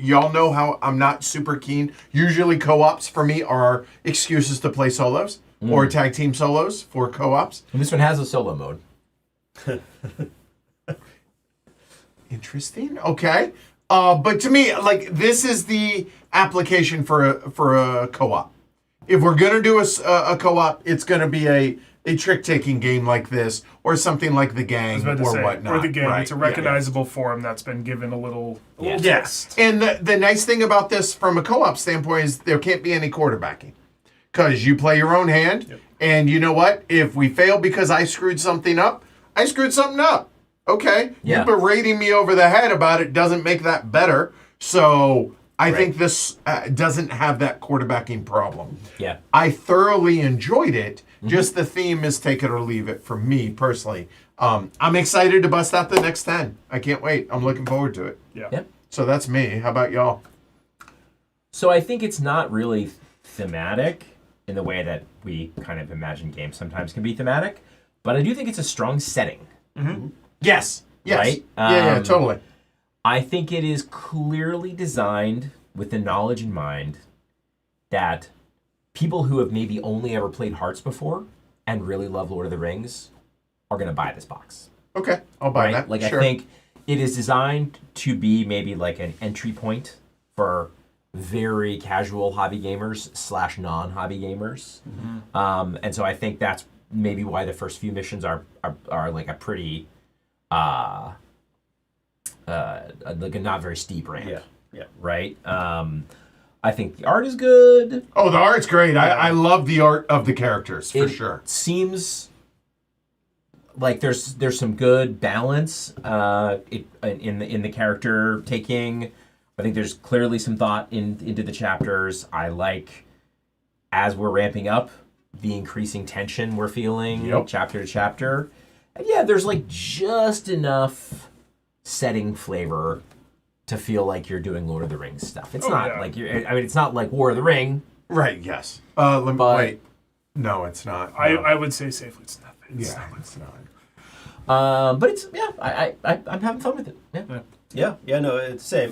Y'all know how I'm not super keen. Usually co-ops for me are excuses to play solos or tag team solos for co-ops. And this one has a solo mode. Interesting. Okay. But to me, like, this is the application for a co-op. If we're gonna do a co-op, it's gonna be a trick-taking game like this, or something like The Gang, or whatnot. Or The Gang. Right. It's a recognizable form that's been given a little Yes. twist. And the nice thing about this from a co-op standpoint is there can't be any quarterbacking. Because you play your own hand, and you know what? If we fail because I screwed something up, I screwed something up. Okay? Yeah. You berating me over the head about it doesn't make that better. So I think this doesn't have that quarterbacking problem. Yeah. I thoroughly enjoyed it. Just the theme is take it or leave it for me personally. I'm excited to bust out the next 10. I can't wait. I'm looking forward to it. Yeah. So that's me. How about y'all? So I think it's not really thematic in the way that we kind of imagine games sometimes can be thematic, but I do think it's a strong setting. Yes. Yes. Right? Yeah, totally. I think it is clearly designed with the knowledge in mind that people who have maybe only ever played Hearts before and really love Lord of the Rings are going to buy this box. Okay. I'll buy that. Like, sure. I think it is designed to be maybe like an entry point for very casual hobby gamers / non-hobby gamers. And so I think that's maybe why the first few missions are like a pretty like a not very steep ramp. Yeah. Right? I think the art is good. Oh, the art's great. I love the art of the characters for sure. Seems like there's some good balance in the character taking. I think there's clearly some thought into the chapters. I like, as we're ramping up, the increasing tension we're feeling chapter to chapter. And yeah, there's like just enough setting flavor to feel like you're doing Lord of the Rings stuff. It's not like it's not like War of the Ring. Right, yes. Let me wait. No, it's not. No. I would say safely it's not. It's not. But it's I'm having fun with it. Yeah, no, it's the same.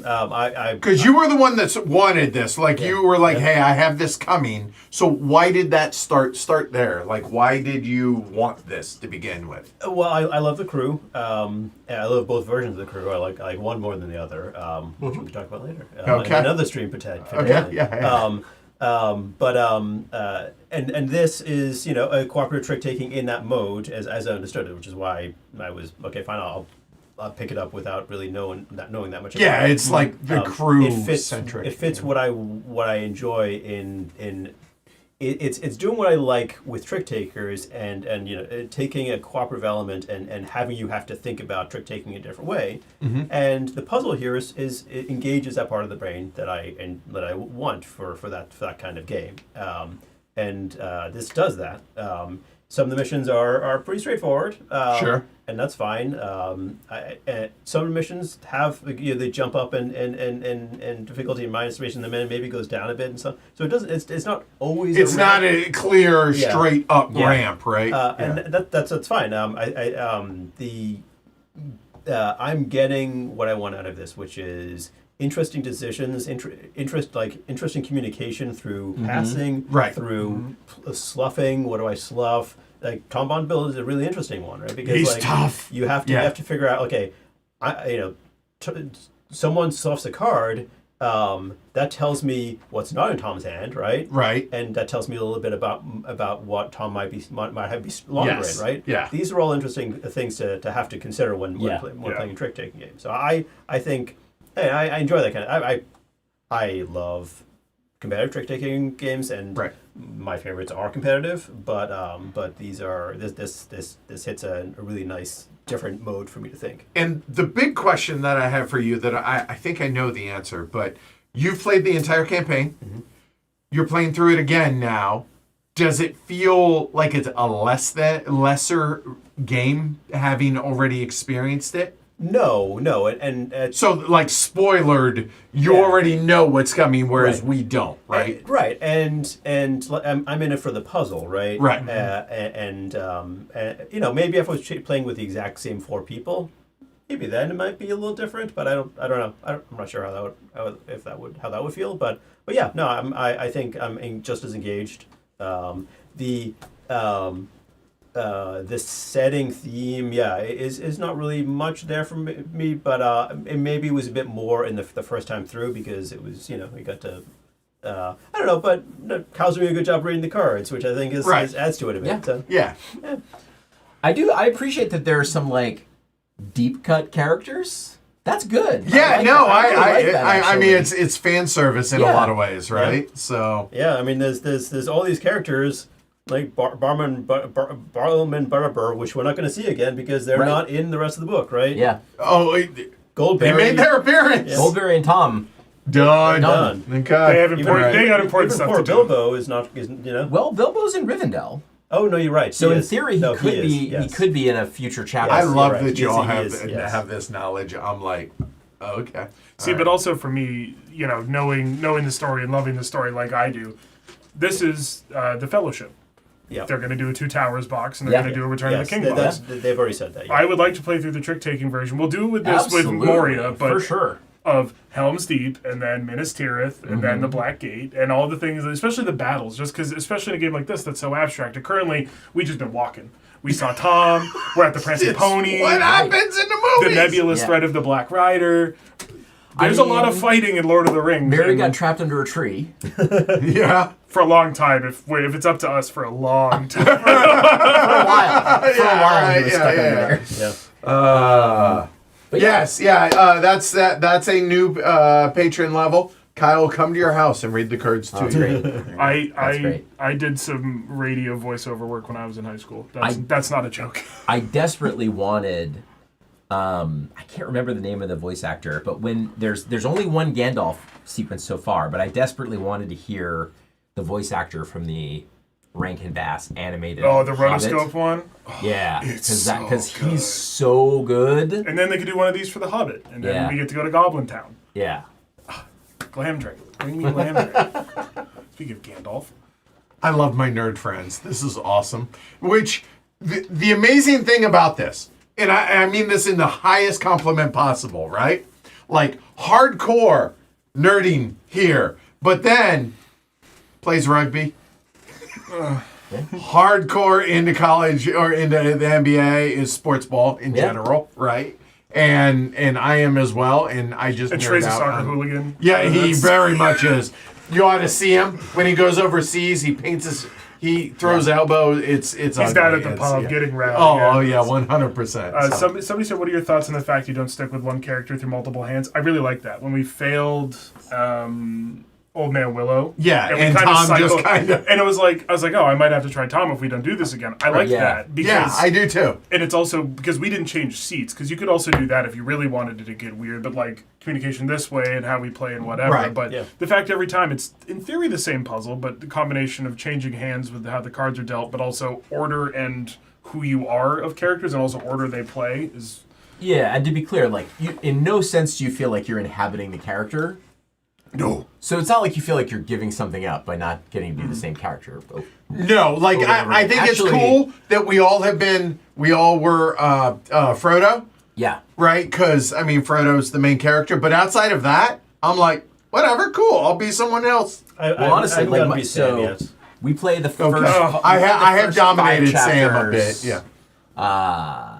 Because you were the one that wanted this. Like, you were like, hey, I have this coming. So why did that start there? Like, why did you want this to begin with? Well, I love The Crew. I love both versions of The Crew. I like one more than the other, which we can talk about later. Okay. In another stream, potentially. Okay, yeah. And this is, a cooperative trick-taking in that mode, as I understood it, which is why I was, okay, fine, I'll pick it up without really knowing that much about it. Yeah, it's like the crew centric. It fits what I enjoy in it's doing what I like with trick takers and taking a cooperative element and having you have to think about trick taking a different way. And the puzzle here is it engages that part of the brain that I want for that kind of game. And this does that. Some of the missions are pretty straightforward. Sure. And that's fine. Some of the missions have they jump up and difficulty in my estimation the man maybe goes down a bit and stuff. So it doesn't. It's not always. It's not a clear straight up ramp, right? And that's fine. I'm getting what I want out of this, which is interesting decisions, interesting communication through passing, through sloughing. What do I slough? Like Tom Bond is a really interesting one, right? Because he's tough. You have to figure out. Okay, someone sloughs a card. That tells me what's not in Tom's hand, right? Right. And that tells me a little bit about what Tom might have be longer in, right? Yeah. These are all interesting things to have to consider when playing a trick taking game. So I think. Hey, I enjoy that kind of. I love competitive trick taking games, and my favorites are competitive. But these are this hits a really nice different mode for me to think. And the big question that I have for you that I think I know the answer, but you've played the entire campaign. You're playing through it again now. does it feel like it's a lesser game having already experienced it? No, and So, like, spoilered, you Yeah. already know what's coming, whereas Right. we don't, right? right, and I'm in it for the puzzle, right? Right. Maybe if I was playing with the exact same 4 people, maybe then it might be a little different. But I don't know. I'm not sure how that would feel. But yeah, no, I think I'm just as engaged. The setting theme, is not really much there for me, but it maybe was a bit more in the first time through because it was, we got to, I don't know, but Kyle's doing a good job reading the cards, which I think adds to it a bit. Yeah. So. Yeah. I appreciate that there are some like deep cut characters. That's good. Yeah, I no, really like that, I mean, actually. it's fan service in a Yeah. lot of ways, right? So, Yeah, I mean, there's all these characters like Barman Butterbur, which we're not going to see again because they're Right. not in the rest of the book, right? Yeah. they Goldberry. made their appearance. Goldberry and Tom. Done. Done. Okay. They have Even- important. They got even important stuff poor to do. Bilbo isn't. Well, Bilbo's in Rivendell. Oh no, you're right. So He in is. theory, he No, could is, be yes. he could be in a future chapter. I Yes, love you're right. that you all Yes, he is, have this knowledge. I'm like, oh, okay. See, All but right. also for me, knowing the story and loving the story like I do, this is the Fellowship. Yeah. They're going to do a Two Towers box, and they're Yeah. going to do a Return Yes, of the King box. they've already said that. Yeah. I would like to play through the trick-taking version. We'll do it with this Absolutely, with Moria, but for sure. of Helm's Deep, and then Minas Tirith, and then the Black Gate, and all the things, especially the battles, just because, especially in a game like this that's so abstract. And currently, we just been walking. We saw Tom, we're at the Prancing It's Pony, what happens in the the movies? nebulous Yeah. threat of the Black Rider. I There's a lot of mean, fighting in Lord of the Rings. Mary and got trapped under a tree. Yeah. for a long time, if it's up to us, for a long time. For a while. For a while, he was yeah, stuck yeah, under there. Yeah. But Yes, that's a new patron level. Kyle will come to your house and read the cards to That's you. great. That's I great. I did some radio voiceover work when I was in high school. I- That's not a joke. I desperately wanted. I can't remember the name of the voice actor, but when there's only one Gandalf sequence so far, but I desperately wanted to hear the voice actor from the Rankin Bass animated. Oh, the Hobbit. rotoscope one. Yeah, It's because so good. he's so good. And then they could do one of these for the Hobbit, and then Yeah. we get to go to Goblin Town. Yeah. Glamdring. Bring me Glamdring. Speaking of Gandalf. I love my nerd friends. This is awesome. Which the amazing thing about this, and I mean this in the highest compliment possible, right? Like hardcore nerding here, but then plays rugby. Hardcore into college or into the NBA is sports ball in Yeah. general, right? And I am as well, and I just And nerd Shrey's a out soccer on- hooligan. Yeah, he That's- very much is. You ought to see him when he goes overseas. He paints his, he throws elbows. It's He's ugly. down at the It's- pub yeah. getting rowdy. Oh yeah, 100%. Somebody said, "What are your thoughts on the fact you don't stick with one character through multiple hands?" I really like that. When we failed Old Man Willow, Yeah, we and kinda Tom just cycled- kinda- and I was like, oh, I might have to try Tom if we don't do this again. I like Yeah. that because Yeah, I do too. and it's also because we didn't change seats because you could also do that if you really wanted it to get weird, but like communication this way and how we play and whatever. Right, But yeah. the fact every time it's in theory the same puzzle, but the combination of changing hands with how the cards are dealt, but also order and who you are of characters and also order they play is Yeah, and to be clear, like you, in no sense do you feel like you're inhabiting the character. No, So it's not like you feel like you're giving something up by not getting to be the same character. Oh, no. Like I think Actually- it's cool that we all were Frodo, yeah. right? Because I mean Frodo's the main character, but outside of that, I'm like whatever, cool. I'll be someone else. Well, honestly, I've like gotten my, be Sam so yet. we play the first. Okay. we I play the have first dominated 5 Sam a chapters, bit. Yeah.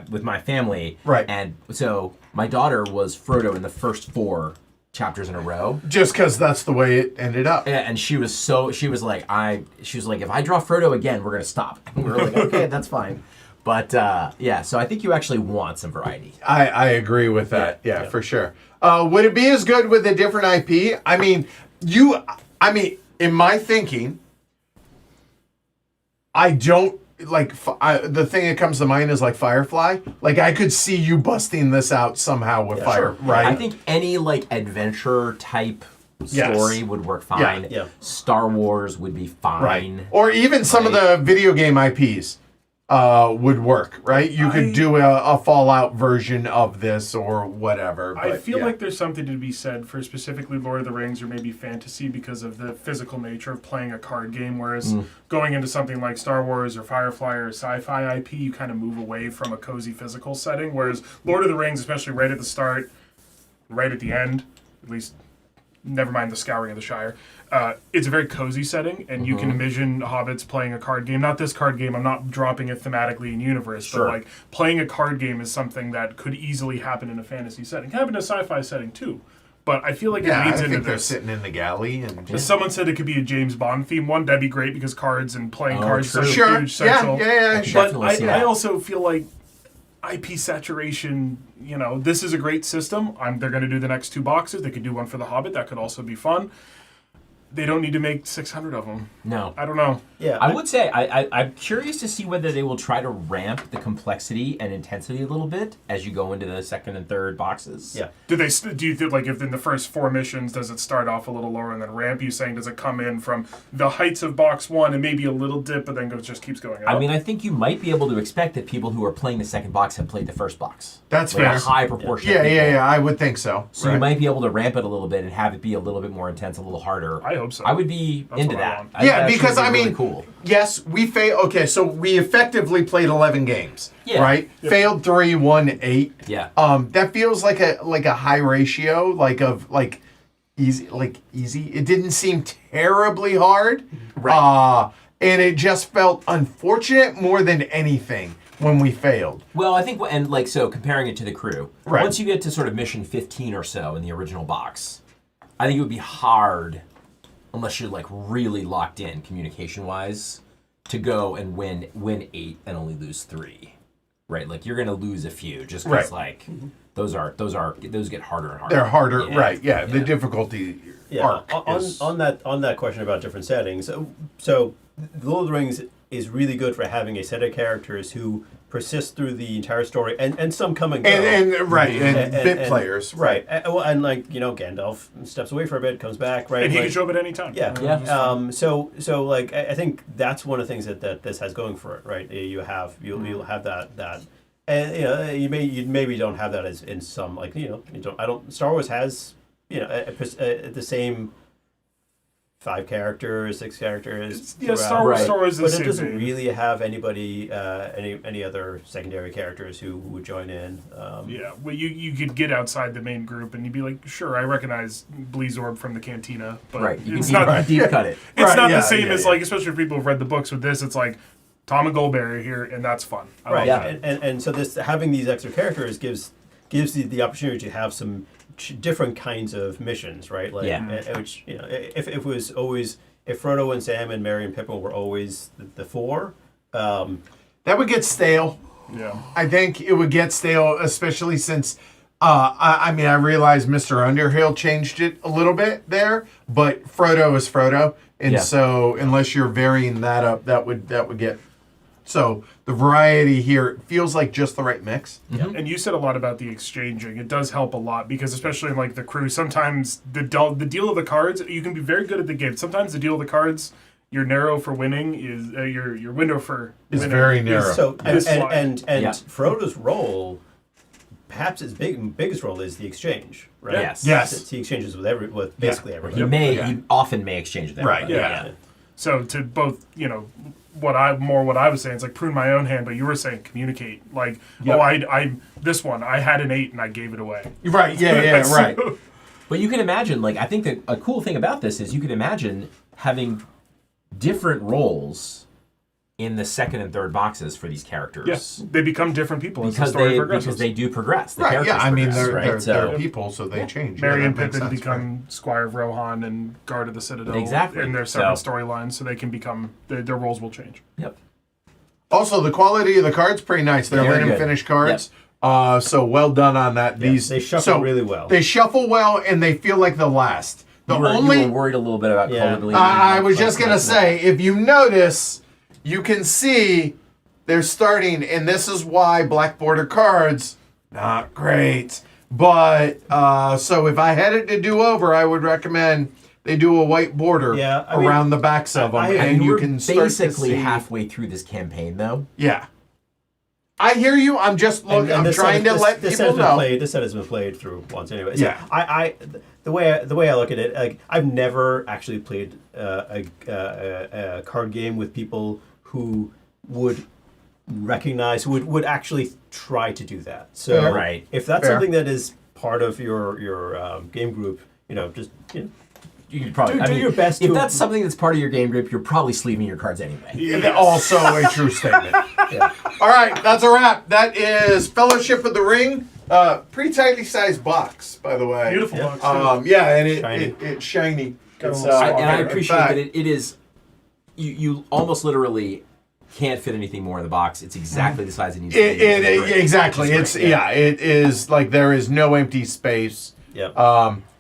with my family. Right. And so my daughter was Frodo in the first 4 chapters in a row. Just because that's the way it ended up. Yeah, and she was like, if I draw Frodo again, we're gonna stop. And we were like, okay, that's fine. But yeah, so I think you actually want some variety. I agree with that. Yeah, yeah. for sure. Would it be as good with a different IP? I mean, in my thinking, I don't like the thing that comes to mind is like Firefly. Like I could see you busting this out somehow with Fire, sure. right? I think any like adventure type Yes. story would work fine. Yeah. Star Wars would be fine. Or even some of the video game IPs would work, right? You could do a Fallout version of this or whatever. I but feel yeah. like there's something to be said for specifically Lord of the Rings or maybe fantasy because of the physical nature of playing a card game, whereas going into something like Star Wars or Firefly or sci-fi IP, you kind of move away from a cozy physical setting, whereas Lord of the Rings, especially right at the start, right at the end, at least, never mind the Scouring of the Shire, it's a very cozy setting, and you can envision hobbits playing a card game. Not this card game, I'm not dropping it thematically in universe, Sure. but like playing a card game is something that could easily happen in a fantasy setting. It can happen in a sci-fi setting too. But I feel like Yeah, it I leads into think they're this. sitting in the galley and If someone said it could be a James Bond theme one, that'd be great because cards and playing Oh, cards true. is sure, huge central. yeah, I sure. But definitely see I that. also feel like IP saturation, this is a great system. They're going to do the next 2 boxes. They could do one for The Hobbit. That could also be fun. They don't need to make 600 of them. No. I don't know. Yeah, I would say I'm curious to see whether they will try to ramp the complexity and intensity a little bit as you go into the second and third boxes. yeah. Do you think, like, if in the first 4 missions, does it start off a little lower and then ramp? You saying, does it come in from the heights of box 1 and maybe a little dip, but then just keeps going up? I mean, I think you might be able to expect that people who are playing the second box have played the first box. That's Like fair. a high proportion. Yeah, of people. yeah. I would think so. So you might be able to ramp it a little bit and have it be a little bit more intense, a little harder. I hope so. I would be That's into what I that. want. I think Yeah, that actually because would be I really mean, cool. yes, we failed. Okay, so we effectively played 11 games, Yeah. right? Failed 3, won 8. Yeah. That feels like a high ratio, like easy. It didn't seem terribly hard, Right. and it just felt unfortunate more than anything when we failed. Well, I think, and like, so comparing it to the crew, Right. once you get to sort of mission 15 or so in the original box, I think it would be hard, unless you're like really locked in communication wise, to go and win 8 and only lose 3. Right? Like, you're going to lose a few just because, Right. like, those get harder and harder. They're harder, Yeah. right? Yeah, the Yeah. difficulty Yeah, arc is on that question about different settings. So Lord of the Rings is really good for having a set of characters who persist through the entire story, and some come and go. and right and, And- bit and- players, right? And like Gandalf steps away for a bit, comes back, right? and he Like- can show up at any time. Yeah. Yeah. So like I think that's one of the things that this has going for it, right? You'll have that, and you maybe don't have that as in some like you don't. Star Wars has the same 5 characters, 6 characters. Yeah, throughout, Star Wars is the but it same doesn't thing. really have anybody, any other secondary characters who would join in. Yeah, well, you could get outside the main group and you'd be like, sure, I recognize Bleezorb from the Cantina, but Right. You it's can not deep cut it. it's Right, not yeah, the same yeah, as yeah. like, especially for people who've read the books with this, it's like Tom and Goldberry here, and that's fun. I Right, like that. and so this having these extra characters gives the opportunity to have some different kinds of missions, right? Like, Yeah. which if it was always if Frodo and Sam and Merry and Pippin were always the 4, that would get stale. Yeah. I think it would get stale, especially since I mean I realize Mr. Underhill changed it a little bit there, but Frodo is Frodo, and Yeah. so unless you're varying that up, that would get. So the variety here feels like just the right mix. And you said a lot about the exchanging. It does help a lot because, especially in like the crew, sometimes the deal of the cards, you can be very good at the game. Sometimes the deal of the cards, your narrow for winning is your window for Is winning very narrow. so This slide. and Yeah. Frodo's role, perhaps his biggest role is the exchange, right? Yes. Yes. He exchanges with basically everybody. You often may exchange with Right, everybody. yeah. So to both, what I was saying, it's like prune my own hand, but you were saying communicate. Like, Yep. I this one I had an 8 and I gave it away. Right? Yeah. Right. But you can imagine, like, I think that a cool thing about this is you can imagine having different roles in the second and third boxes for these characters. Yes, they become different people as the Because story progresses. they do progress. The Right. characters Yeah. I mean, progress, they're right? they're people, so they change. Mary Yeah, and that makes Pippin sense, become Squire of Rohan and Guard of the Citadel. Exactly. In their separate So- storylines, so they can become their roles will change. Yep. Also, the quality of the cards pretty nice. They're Very linen good. finished cards. So well done on that. Yeah, These they shuffle really well. They shuffle well, and they feel like the last. The You were only worried a little bit about Yeah. color I was just gonna say, if you notice, you can see they're starting, and this is why black border cards not great. But so if I had it to do over, I would recommend they do a white border around the backs of them, and you can start basically to see, halfway through this campaign, though. Yeah, I hear you. I'm just looking. I'm trying to let people know. This set has been played through once anyway. Yeah. The way I look at it, like, I've never actually played a card game with people who would recognize, would actually try to do that. So Right. if that's something that is part of your game group, just You could probably do your best. If that's something that's part of your game group, you're probably sleeving your cards anyway. Yeah, also a true statement. Yeah. All right, that's a wrap. That is Fellowship of the Ring. Pretty tightly sized box, by the way. Beautiful box. Too. Yeah, and Shiny. it's shiny. It's, And I appreciate in fact, that it is. You almost literally can't fit anything more in the box. It's exactly the size it needs to be. Exactly. It's it is like there is no empty space. Yep.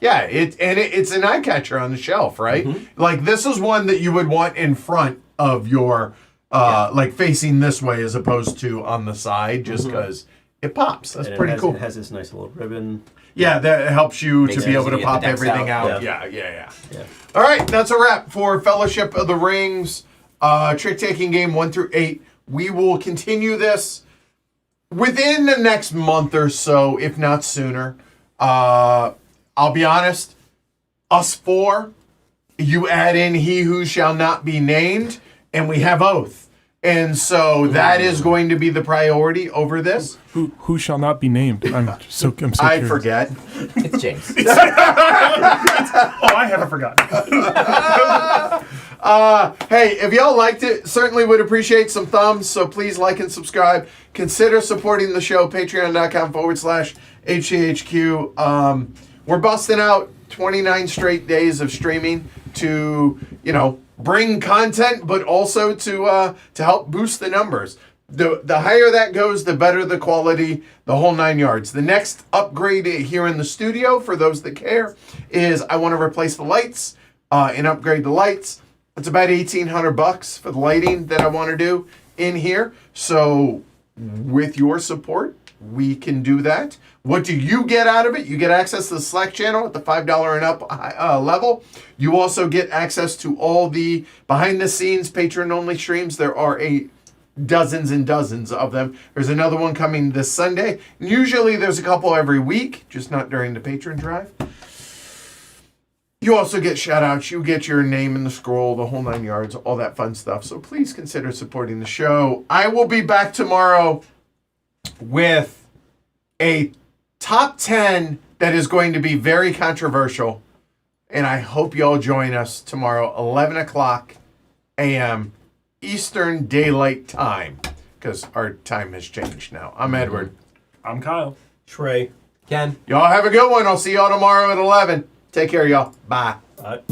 It's an eye catcher on the shelf, right? Like this is one that you would want in front of your like facing this way as opposed to on the side, just because it pops. That's pretty cool. It has this nice little ribbon. Yeah, that helps you Makes to be it able to easy to get pop the decks everything out. out. Yeah. Yeah. Yeah. All right, that's a wrap for Fellowship of the Rings, trick-taking game 1 through 8. We will continue this within the next month or so, if not sooner. I'll be honest, us four, you add in He Who Shall Not Be Named, and we have Oath. And so that is going to be the priority over this. Who shall not be named? I'm so curious. I forget. It's James. Oh, I haven't forgotten. Hey, if y'all liked it, certainly would appreciate some thumbs. So please like and subscribe. Consider supporting the show. Patreon.com/HCHQ. We're busting out 29 straight days of streaming to, bring content, but also to help boost the numbers. The higher that goes, the better the quality, the whole 9 yards. The next upgrade here in the studio, for those that care, is I want to replace the lights and upgrade the lights. It's about $1,800 for the lighting that I want to do in here. So with your support, we can do that. What do you get out of it? You get access to the Slack channel at the $5 and up level. You also get access to all the behind-the-scenes patron-only streams. There are dozens and dozens of them. There's another one coming this Sunday. Usually there's a couple every week, just not during the patron drive. You also get shout-outs. You get your name in the scroll, the whole 9 yards, all that fun stuff. So please consider supporting the show. I will be back tomorrow with a top 10 that is going to be very controversial. And I hope y'all join us tomorrow, 11 o'clock a.m. Eastern Daylight Time, because our time has changed now. I'm Edward. I'm Kyle. Shrey. Ken. Y'all have a good one. I'll see y'all tomorrow at 11. Take care, y'all. Bye. Bye.